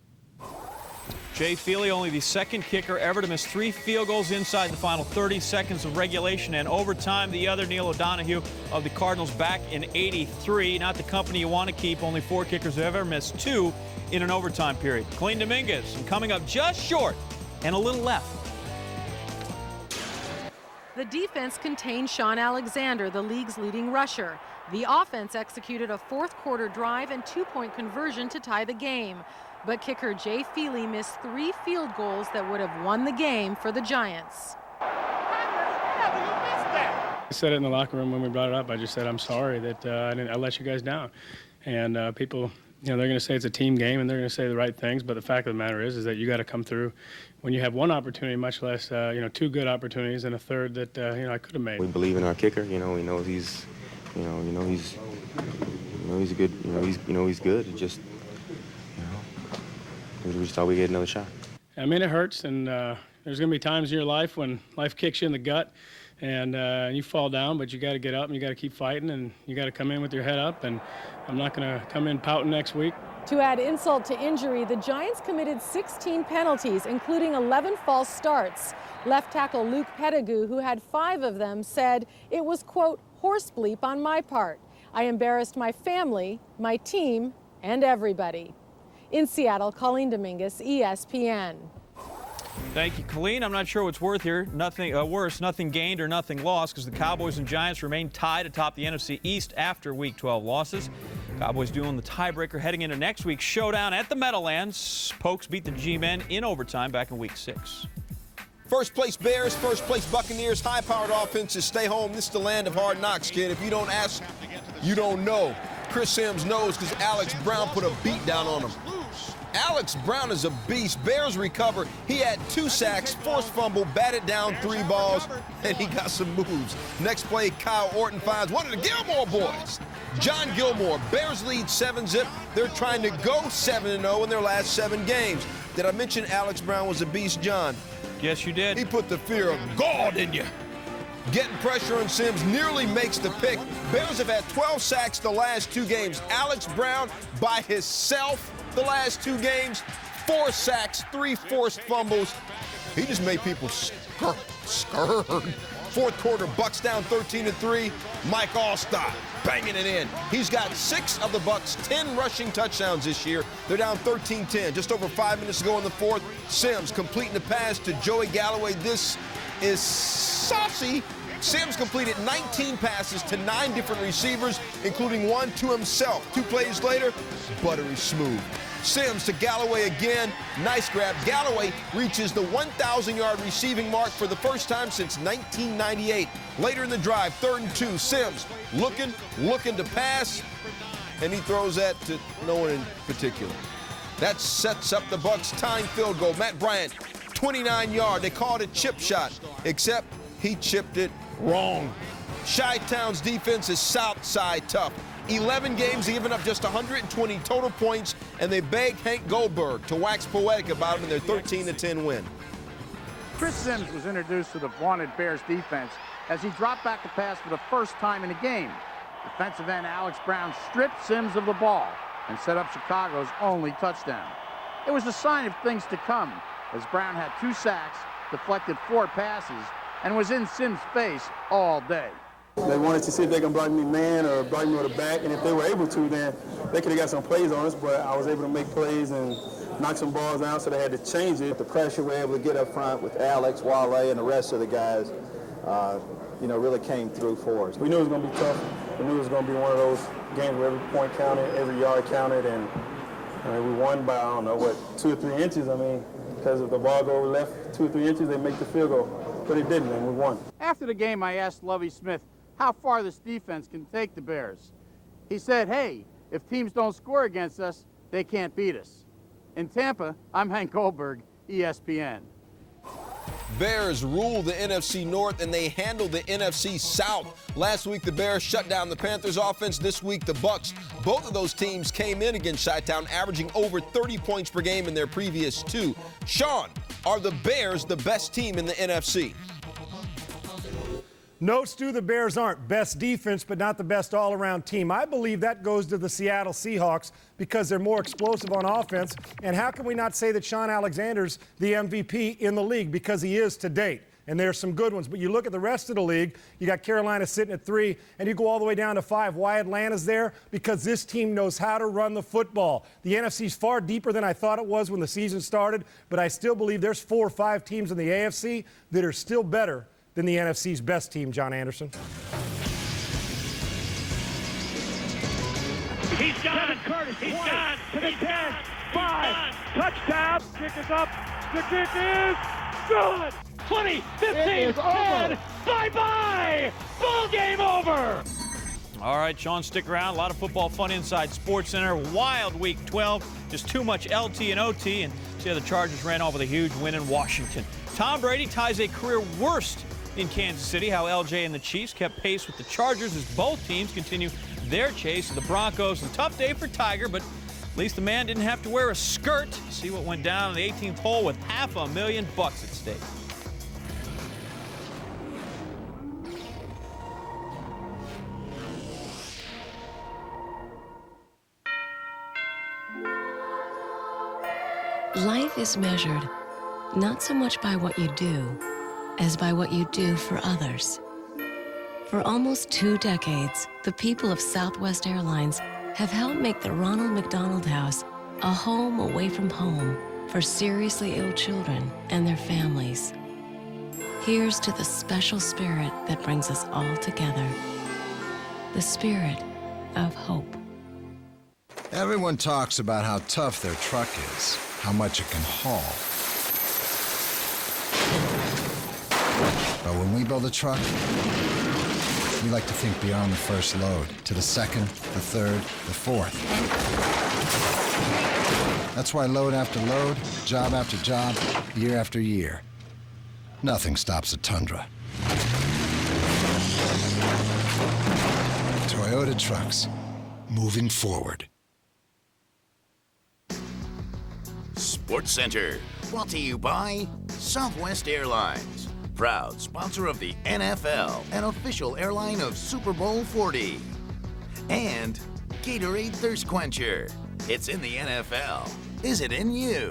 Jay Feely, only the 2nd kicker ever to miss 3 field goals inside the final 30 seconds of regulation and overtime. The other, Neil O'Donohue of the Cardinals, back in '83. Not the company you want to keep. Only 4 kickers have ever missed 2 in an overtime period. Clean Dominguez, and coming up just short and a little left. The defense contained Sean Alexander, the league's leading rusher. The offense executed a 4th quarter drive and 2-point conversion to tie the game. But kicker Jay Feely missed 3 field goals that would have won the game for the Giants. I said it in the locker room when we brought it up. I just said, I'm sorry that I let you guys down. And people, you know, they're going to say it's a team game and they're going to say the right things. But the fact of the matter is that you got to come through when you have 1 opportunity, much less, 2 good opportunities and a 3rd that, I could have made. We believe in our kicker. You know, we know he's good. He's good. It just, we just thought we'd get another shot. I mean, it hurts, and There's going to be times in your life when life kicks you in the gut and you fall down, but you got to get up and you got to keep fighting and you got to come in with your head up. And I'm not going to come in pouting next week. To add insult to injury, the Giants committed 16 penalties, including 11 false starts. Left tackle Luke Pettigrew, who had 5 of them, said it was, quote, horse bleep on my part. I embarrassed my family, my team, and everybody. In Seattle, Colleen Dominguez, ESPN. Thank you, Colleen. I'm not sure what's worth here. Nothing worse, nothing gained or nothing lost, because the Cowboys and Giants remain tied atop the NFC East after Week 12 losses. Cowboys doing the tiebreaker heading into next week's showdown at the Meadowlands. Pokes beat the G-Men in overtime back in Week 6. First place Bears, first place Buccaneers, high-powered offenses stay home. This is the land of hard knocks, kid. If you don't ask, you don't know. Chris Sims knows because Alex Brown put a beat down on him. Alex Brown is a beast. Bears recover. He had 2 sacks, forced fumble, batted down 3 balls, and he got some moves. Next play, Kyle Orton finds one of the Gilmore boys. John Gilmore. Bears lead 7-zip. They're trying to go 7-0 in their last 7 games. Did I mention Alex Brown was a beast, John? Yes, you did. He put the fear of God in you. Getting pressure on Sims, nearly makes the pick. Bears have had 12 sacks the last 2 games. Alex Brown by himself the last 2 games, 4 sacks, 3 forced fumbles. He just made people scared. Fourth quarter, Bucks down 13-3. Mike Allstott banging it in. He's got 6 of the Bucks' 10 rushing touchdowns this year. They're down 13-10. Just over 5 minutes to go in the fourth. Sims completing the pass to Joey Galloway. This is saucy. Sims completed 19 passes to 9 different receivers, including 1 to himself. 2 plays later, buttery smooth. Sims to Galloway again. Nice grab. Galloway reaches the 1,000-yard receiving mark for the first time since 1998. Later in the drive, 3rd and 2. Sims looking to pass, and he throws that to no one in particular. That sets up the Bucks' tying field goal. Matt Bryant, 29-yard. They called it chip shot, except he chipped it wrong. Chi-Town's defense is south side tough. 11 games, giving up just 120 total points, and they begged Hank Goldberg to wax poetic about them in their 13-10 win. Chris Sims was introduced to the vaunted Bears defense as he dropped back to pass for the first time in a game. Defensive end Alex Brown stripped Sims of the ball and set up Chicago's only touchdown. It was a sign of things to come, as Brown had 2 sacks, deflected 4 passes, and was in Sims' face all day. They wanted to see if they can block me man or block me with the back, and if they were able to, then they could have got some plays on us, but I was able to make plays and knock some balls out, so they had to change it. The pressure we were able to get up front with Alex, Wale, and the rest of the guys, really came through for us. We knew it was going to be tough. We knew it was going to be one of those games where every point counted, every yard counted, and we won by, 2 or 3 inches. Because if the ball go left 2 or 3 inches, they make the field goal. But it didn't, and we won. After the game, I asked Lovie Smith how far this defense can take the Bears. He said, hey, if teams don't score against us, they can't beat us. In Tampa, I'm Hank Goldberg, ESPN. Bears rule the NFC North, and they handle the NFC South. Last week, the Bears shut down the Panthers offense. This week, the Bucks. Both of those teams came in against Chi-Town, averaging over 30 points per game in their previous 2. Sean, are the Bears the best team in the NFC? No, Stu, the Bears aren't. Best defense, but not the best all-around team. I believe that goes to the Seattle Seahawks because they're more explosive on offense. And how can we not say that Sean Alexander's the MVP in the league? Because he is to date. And there's some good ones. But you look at the rest of the league, you got Carolina sitting at 3, and you go all the way down to 5. Why Atlanta's there? Because this team knows how to run the football. The NFC's far deeper than I thought it was when the season started, but I still believe there's 4 or 5 teams in the AFC that are still better than the NFC's best team, John Anderson. He's gone. He's gone to the 10, 5, touchdown. Kick is up. The kick is good. 20, 15, 10. Bye-bye. Ball game over. All right, Sean, stick around. A lot of football fun inside Sports Center. Wild Week 12. Just too much LT and OT. And see how the Chargers ran off with a huge win in Washington. Tom Brady ties a career worst in Kansas City. How LJ and the Chiefs kept pace with the Chargers as both teams continue their chase of the Broncos. A tough day for Tiger, but at least the man didn't have to wear a skirt. See what went down on the 18th hole with $500,000 at stake. Life is measured not so much by what you do, as by what you do for others. For almost 2 decades, the people of Southwest Airlines have helped make the Ronald McDonald House a home away from home for seriously ill children and their families. Here's to the special spirit that brings us all together. The spirit of hope. Everyone talks about how tough their truck is, how much it can haul. But when we build a truck, we like to think beyond the first load, to the second, the third, the fourth. That's why load after load, job after job, year after year, nothing stops a Tundra. Toyota Trucks, moving forward. Sports Center, brought to you by Southwest Airlines, proud sponsor of the NFL and official airline of Super Bowl 40. And Gatorade Thirst Quencher. It's in the NFL. Is it in you?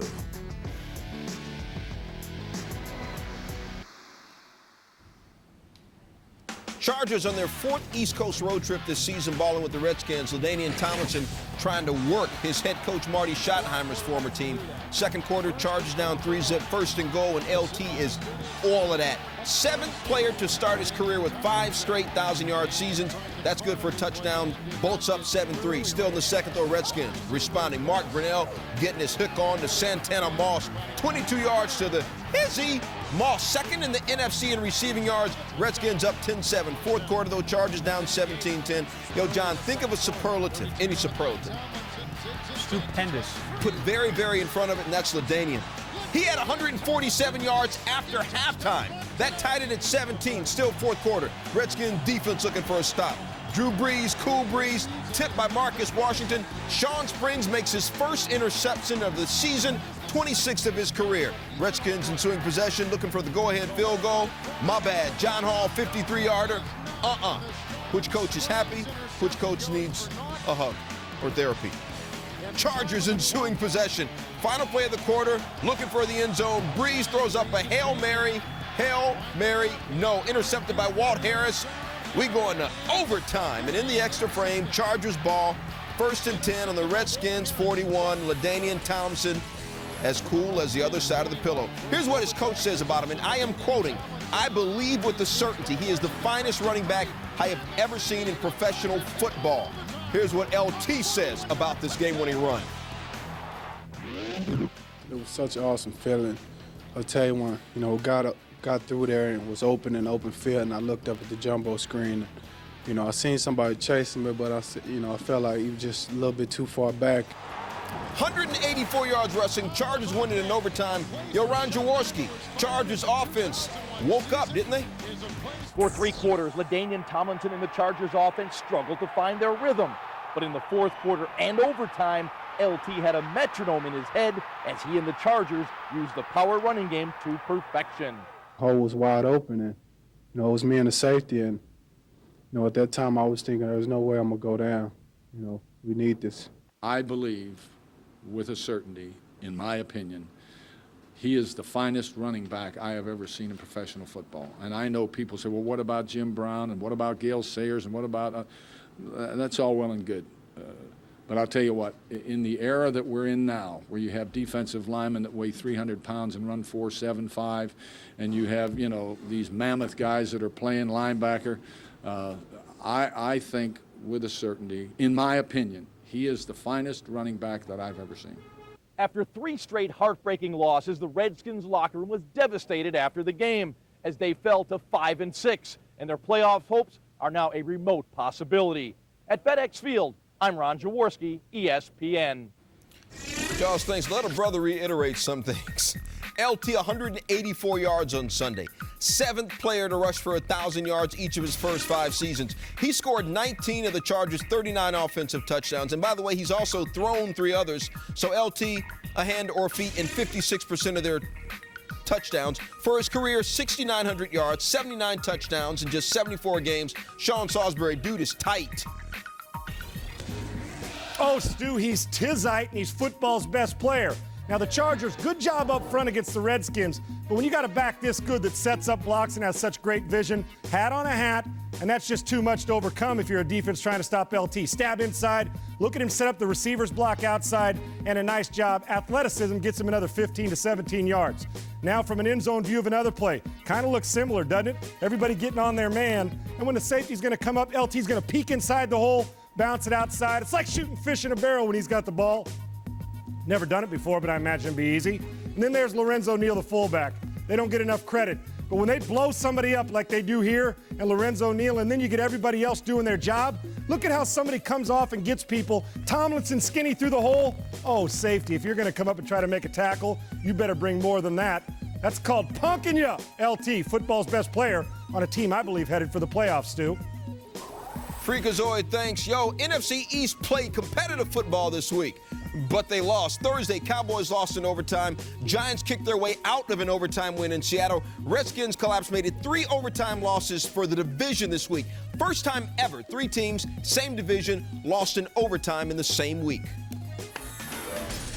Chargers on their 4th East Coast road trip this season, balling with the Redskins. LaDainian Tomlinson trying to work his head coach Marty Schottenheimer's former team. Second quarter, Chargers down 3-zip, 1st and goal, and LT is all of that. 7th player to start his career with 5 straight 1,000-yard seasons. That's good for a touchdown. Bolts up 7-3. Still in the second, though, Redskins responding. Mark Brunell getting his hook on to Santana Moss. 22 yards to the Hizzy. Moss second in the NFC in receiving yards. Redskins up 10-7. Fourth quarter, though, Chargers down 17-10. Yo, John, think of a superlative, any superlative. Stupendous. Put very, very in front of it, and that's LaDainian. He had 147 yards after halftime. That tied it at 17, still fourth quarter. Redskins defense looking for a stop. Drew Brees, cool breeze, tipped by Marcus Washington. Sean Springs makes his first interception of the season, 26th of his career. Redskins ensuing possession, looking for the go-ahead field goal. My bad, John Hall, 53-yarder. Which coach is happy? Which coach needs a hug or therapy? Chargers ensuing possession. Final play of the quarter, looking for the end zone. Brees throws up a Hail Mary. Hail Mary, no. Intercepted by Walt Harris. We go into overtime, and in the extra frame, Chargers ball. 1st and 10 on the Redskins 41. LaDainian Tomlinson as cool as the other side of the pillow. Here's what his coach says about him, and I am quoting, "I believe with the certainty he is the finest running back I have ever seen in professional football." Here's what LT says about this game when he run. It was such an awesome feeling. I'll tell you one, got through there and was open in open field, and I looked up at the jumbo screen. I seen somebody chasing me, but I felt like he was just a little bit too far back. 184 yards rushing, Chargers winning in overtime. Ron Jaworski, Chargers offense woke up, didn't they? For 3 quarters, LaDainian Tomlinson and the Chargers offense struggled to find their rhythm. But in the fourth quarter and overtime, LT had a metronome in his head as he and the Chargers used the power running game to perfection. Hole was wide open, and it was me and the safety, and at that time I was thinking there's no way I'm gonna go down. We need this. I believe with a certainty, in my opinion, he is the finest running back I have ever seen in professional football. And I know people say, well, what about Jim Brown, and what about Gale Sayers, and what about that's all well and good. But I'll tell you what, in the era that we're in now, where you have defensive linemen that weigh 300 pounds and run 4.75, and you have, these mammoth guys that are playing linebacker, I think with a certainty, in my opinion, he is the finest running back that I've ever seen. After 3 straight heartbreaking losses, the Redskins locker room was devastated after the game as they fell to 5-6, and their playoff hopes are now a remote possibility. At FedEx Field, I'm Ron Jaworski, ESPN. Charles, thanks. Let a brother reiterate some things. LT 184 yards on Sunday. 7th player to rush for 1,000 yards each of his first 5 seasons. He scored 19 of the Chargers' 39 offensive touchdowns. And by the way, he's also thrown 3 others. So LT, a hand or feet in 56% of their touchdowns. For his career, 6,900 yards, 79 touchdowns in just 74 games. Sean Salisbury, dude is tight. Oh, Stu, he's Tizite, and he's football's best player. Now, the Chargers, good job up front against the Redskins, but when you got a back this good that sets up blocks and has such great vision, hat on a hat, and that's just too much to overcome if you're a defense trying to stop LT. Stab inside, look at him set up the receiver's block outside, and a nice job. Athleticism gets him another 15 to 17 yards. Now from an end zone view of another play. Kind of looks similar, doesn't it? Everybody getting on their man, and when the safety's going to come up, LT's going to peek inside the hole, bounce it outside. It's like shooting fish in a barrel when he's got the ball. Never done it before, but I imagine it'd be easy. And then there's Lorenzo Neal, the fullback. They don't get enough credit. But when they blow somebody up like they do here and Lorenzo Neal, and then you get everybody else doing their job, look at how somebody comes off and gets people. Tomlinson skinny through the hole. Oh, safety. If you're going to come up and try to make a tackle, you better bring more than that. That's called punking you. LT, football's best player on a team I believe headed for the playoffs, Stu. Freakazoid, thanks. Yo, NFC East played competitive football this week, but they lost. Thursday, Cowboys lost in overtime. Giants kicked their way out of an overtime win in Seattle. Redskins collapse made it 3 overtime losses for the division this week. First time ever, 3 teams, same division, lost in overtime in the same week.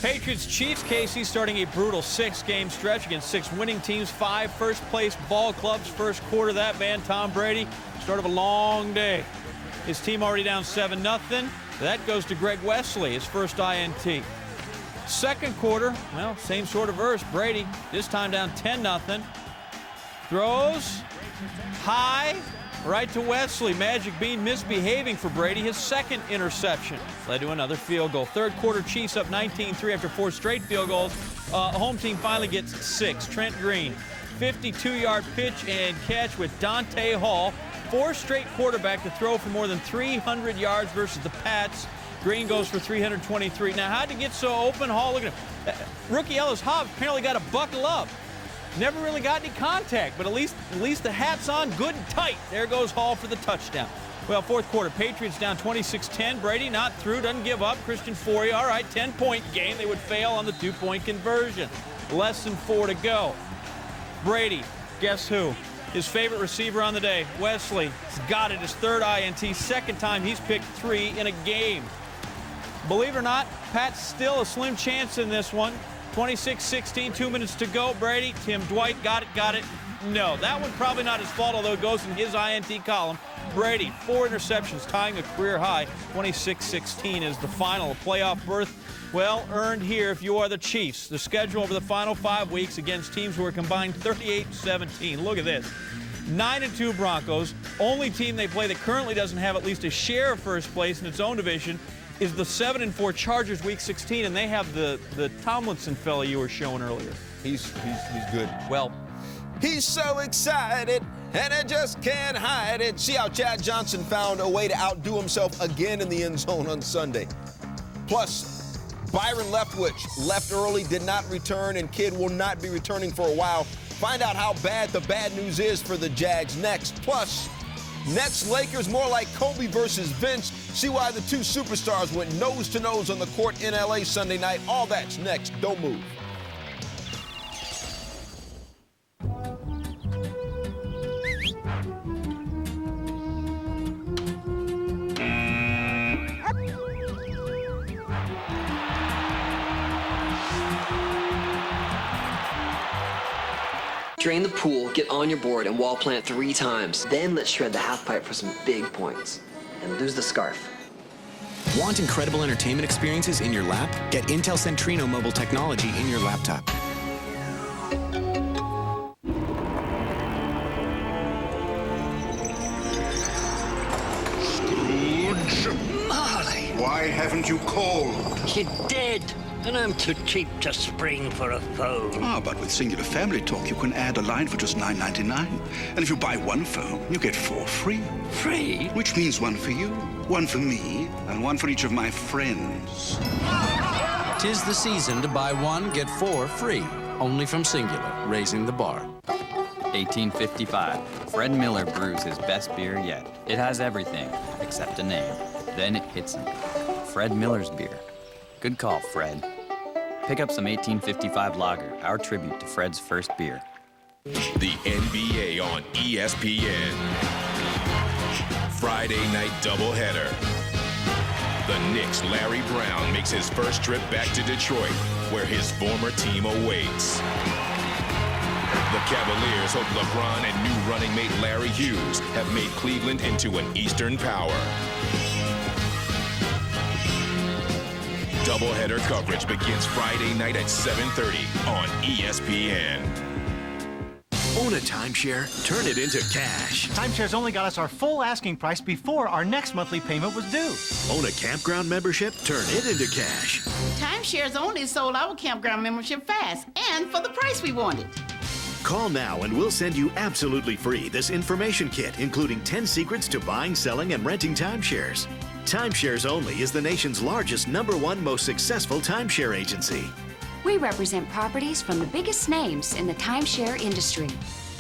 Patriots-Chiefs, Casey, starting a brutal 6-game stretch against 6 winning teams, 5 first-place ball clubs. First quarter, that man, Tom Brady, start of a long day. His team already down 7-0. That goes to Greg Wesley, his first INT. Second quarter, well, same sort of verse. Brady, this time down 10-0. Throws high, right to Wesley. Magic Bean misbehaving for Brady. His second interception led to another field goal. Third quarter, Chiefs up 19-3 after 4 straight field goals. Home team finally gets 6. Trent Green, 52-yard pitch and catch with Dante Hall. 4 straight quarterback to throw for more than 300 yards versus the Pats. Green goes for 323. Now, how'd he get so open? Hall, look at him. Rookie Ellis Hobbs apparently got to buckle up. Never really got any contact, but at least the hat's on good and tight. There goes Hall for the touchdown. Well, fourth quarter, Patriots down 26-10. Brady not through, doesn't give up. Christian Fauria, all right, 10-point game. They would fail on the 2-point conversion. Less than 4 to go. Brady, guess who? His favorite receiver on the day, Wesley, has got it, his third INT, second time he's picked 3 in a game. Believe it or not, Pat's still a slim chance in this one. 26-16, 2 minutes to go. Brady, Tim Dwight, got it. No, that one probably not his fault, although it goes in his INT column. Brady, 4 interceptions, tying a career high. 26-16 is the final. A playoff berth, well, earned here if you are the Chiefs. The schedule over the final 5 weeks against teams who are combined 38-17. Look at this. 9-2 Broncos. Only team they play that currently doesn't have at least a share of first place in its own division is the 7-4 Chargers Week 16, and they have the Tomlinson fella you were showing earlier. He's good. Well, he's so excited, and I just can't hide it. See how Chad Johnson found a way to outdo himself again in the end zone on Sunday. Plus, Byron Leftwich left early, did not return, and Kidd will not be returning for a while. Find out how bad the bad news is for the Jags next. Plus, Nets-Lakers more like Kobe versus Vince. See why the 2 superstars went nose-to-nose on the court in L.A. Sunday night. All that's next. Don't move. Drain the pool, get on your board, and wall plant 3 times. Then let's shred the half pipe for some big points. And lose the scarf. Want incredible entertainment experiences in your lap? Get Intel Centrino mobile technology in your laptop. Scrooge! Marley! Why haven't you called? She's dead, and I'm too cheap to spring for a phone. Ah, but with Singular Family Talk, you can add a line for just $9.99. And if you buy 1 phone, you get 4 free. Free? Which means 1 for you, 1 for me, and 1 for each of my friends. 'Tis the season to buy 1, get 4 free. Only from Singular, raising the bar. 1855. Fred Miller brews his best beer yet. It has everything except a name. Then it hits him. Fred Miller's beer. Good call, Fred. Pick up some 1855 lager, our tribute to Fred's first beer. The NBA on ESPN. Friday night doubleheader. The Knicks' Larry Brown makes his first trip back to Detroit, where his former team awaits. The Cavaliers hope LeBron and new running mate Larry Hughes have made Cleveland into an Eastern power. Doubleheader coverage begins Friday night at 7:30 on ESPN. Own a timeshare, turn it into cash. Timeshares only got us our full asking price before our next monthly payment was due. Own a campground membership, turn it into cash. Timeshares only sold our campground membership fast and for the price we wanted. Call now and we'll send you absolutely free this information kit, including 10 secrets to buying, selling, and renting timeshares. Timeshares Only is the nation's largest, #1 most successful timeshare agency. We represent properties from the biggest names in the timeshare industry.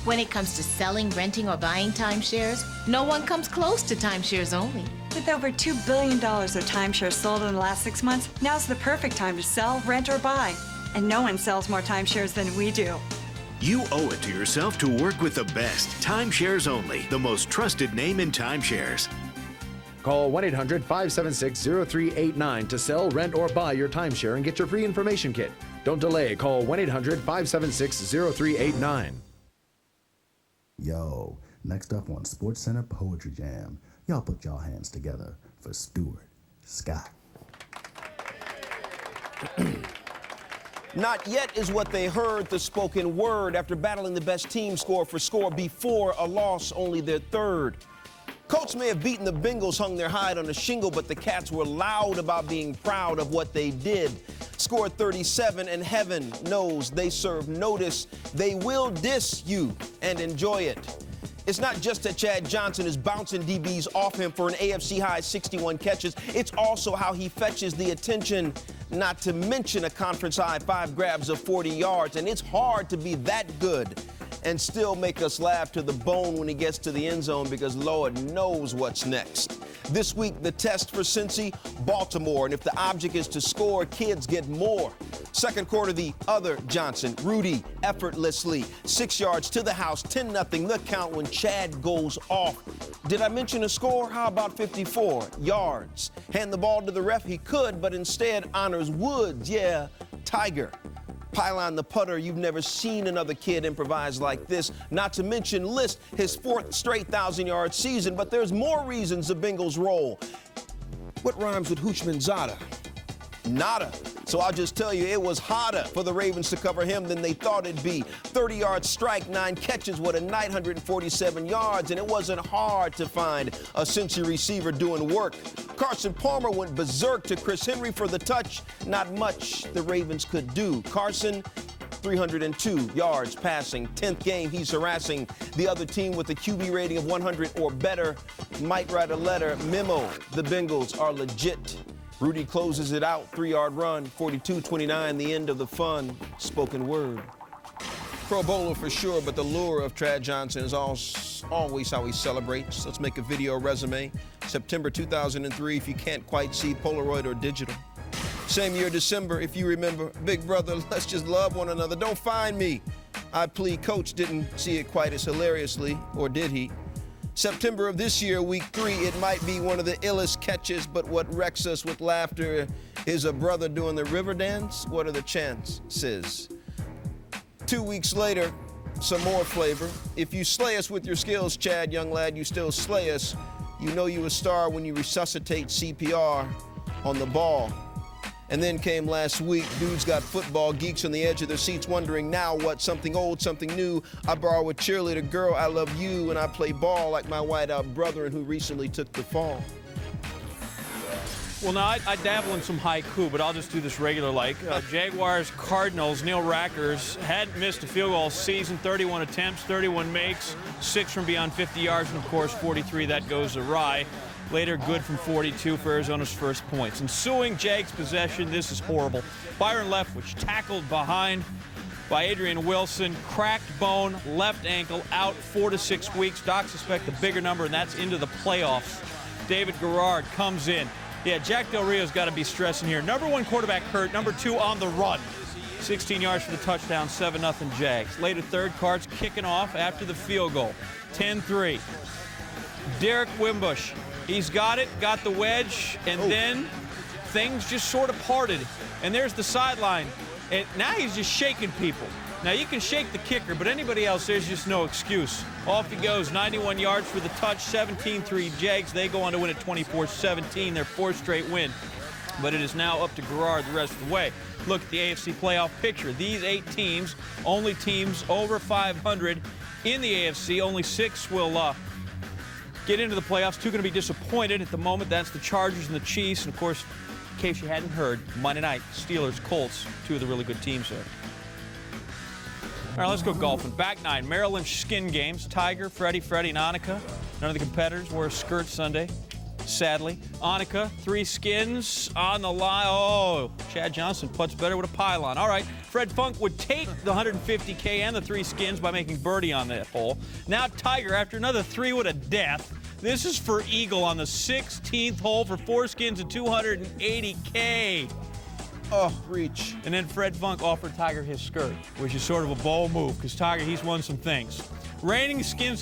When it comes to selling, renting, or buying timeshares, no one comes close to Timeshares Only. With over $2 billion of timeshares sold in the last 6 months, now's the perfect time to sell, rent, or buy. And no one sells more timeshares than we do. You owe it to yourself to work with the best. Timeshares Only, the most trusted name in timeshares. Call 1-800-576-0389 to sell, rent, or buy your timeshare and get your free information kit. Don't delay. Call 1-800-576-0389. Yo, next up on SportsCenter Poetry Jam, y'all put y'all hands together for Stuart Scott. Not yet is what they heard, the spoken word, after battling the best team score for score before a loss, only their third. Colts may have beaten the Bengals, hung their hide on a shingle, but the Cats were loud about being proud of what they did. Scored 37, and heaven knows they serve notice. They will diss you and enjoy it. It's not just that Chad Johnson is bouncing DBs off him for an AFC high 61 catches. It's also how he fetches the attention, not to mention a conference high 5 grabs of 40 yards. And it's hard to be that good and still make us laugh to the bone when he gets to the end zone, because Lord knows what's next. This week, the test for Cincy, Baltimore. And if the object is to score, kids get more. Second quarter, the other Johnson, Rudy, effortlessly. 6 yards to the house, 10-0, the count when Chad goes off. Did I mention a score? How about 54 yards? Hand the ball to the ref, he could, but instead honors Woods. Yeah, Tiger. Pylon the putter, you've never seen another kid improvise like this. Not to mention List, his 4th straight 1,000-yard season. But there's more reasons the Bengals roll. What rhymes with Hoochmanzada? Nada. So I'll just tell you, it was hotter for the Ravens to cover him than they thought it'd be. 30-yard strike, 9 catches, what a night, 147 yards, and it wasn't hard to find a Cincy receiver doing work. Carson Palmer went berserk to Chris Henry for the touch. Not much the Ravens could do. Carson, 302 yards passing. 10th game, he's harassing the other team with a QB rating of 100 or better. Might write a letter. Memo, the Bengals are legit. Rudy closes it out, 3-yard run, 42-29, the end of the fun. Spoken word. Pro Bowler for sure, but the lure of Chad Johnson is always how he celebrates. Let's make a video resume. September 2003, if you can't quite see, Polaroid or digital. Same year, December, if you remember, big brother, let's just love one another. Don't find me. I plead, Coach didn't see it quite as hilariously, or did he? September of this year, week 3, it might be one of the illest catches, but what wrecks us with laughter is a brother doing the river dance. What are the chances? 2 weeks later, some more flavor. If you slay us with your skills, Chad, young lad, you still slay us. You know you a star when you resuscitate CPR on the ball. And then came last week, dudes got football geeks on the edge of their seats wondering now what, something old, something new. I borrow a cheerleader, girl, I love you, and I play ball like my whiteout brother who recently took the fall. Well, now, I dabble in some haiku, but I'll just do this regular like. Jaguars, Cardinals, Neil Rackers hadn't missed a field goal all season, 31 attempts, 31 makes, 6 from beyond 50 yards, and of course 43, that goes awry. Later, good from 42 for Arizona's first points. Ensuing Jags possession, this is horrible. Byron Leftwich tackled behind by Adrian Wilson, cracked bone, left ankle, out 4 to 6 weeks. Docs suspect the bigger number, and that's into the playoffs. David Garrard comes in. Yeah, Jack Del Rio's got to be stressing here. Number 1 quarterback hurt, number 2 on the run. 16 yards for the touchdown, 7-0 Jags. Later, third, Cards kicking off after the field goal. 10-3. Derek Wimbush He's got it, got the wedge, and then things just sort of parted. And there's the sideline. And now he's just shaking people. Now, you can shake the kicker, but anybody else, there's just no excuse. Off he goes, 91 yards for the touch, 17-3 Jags. They go on to win at 24-17, their fourth straight win. But it is now up to Garrard the rest of the way. Look at the AFC playoff picture. These 8 teams, only teams over 500 in the AFC. Only 6 will get into the playoffs. 2 going to be disappointed at the moment. That's the Chargers and the Chiefs. And, of course, in case you hadn't heard, Monday night, Steelers, Colts, 2 of the really good teams there. All right, let's go golfing. Back 9, Merrill Lynch skin games. Tiger, Freddie, and Annika. None of the competitors wore skirts Sunday, sadly. Annika, 3 skins on the line. Oh, Chad Johnson putts better with a pylon. All right, Fred Funk would take the 150K and the 3 skins by making birdie on that hole. Now Tiger, after another 3 wood of death. This is for Eagle on the 16th hole for 4 skins and 280K. Oh, reach. And then Fred Funk offered Tiger his skirt, which is sort of a bold move because Tiger, he's won some things. Reigning skins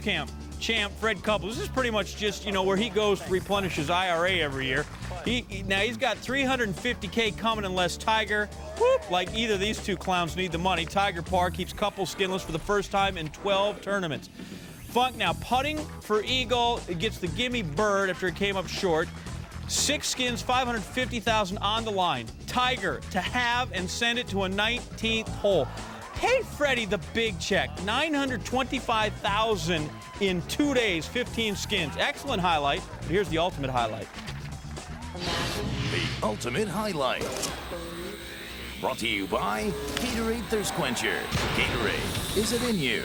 champ Fred Couples. This is pretty much just, where he goes to replenish his IRA every year. Now he's got 350K coming unless Tiger, like either of these 2 clowns need the money. Tiger Park keeps Couples skinless for the first time in 12 tournaments. Funk now putting for Eagle. It gets the gimme bird after it came up short. 6 skins, $550,000 on the line. Tiger to have and send it to a 19th hole. Pay Freddie the big check, $925,000 in 2 days, 15 skins. Excellent highlight, but here's the ultimate highlight. The ultimate highlight. Brought to you by Gatorade Thirst Quencher. Gatorade, is it in you?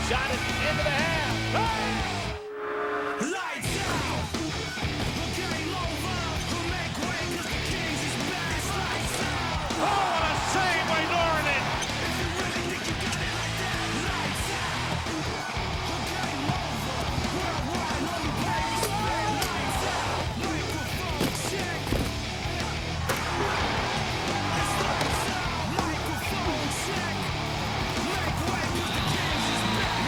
Shot it into the half. Lights out. Game over. Make way 'cause the Kings is back. Lights out. Oh, what a save by Norman. If you really think you got it like that, lights out. Game over. Worldwide, let me pay respect. Lights out. Microphone check. It's lights out. Microphone check. Make way 'cause the Kings is back.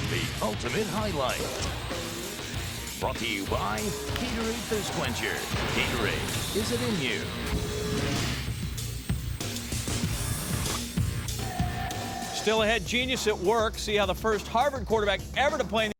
The ultimate highlight. Brought to you by Gatorade Thirst Quencher. Gatorade, is it in you? Still ahead, genius at work. See how the first Harvard quarterback ever to play in the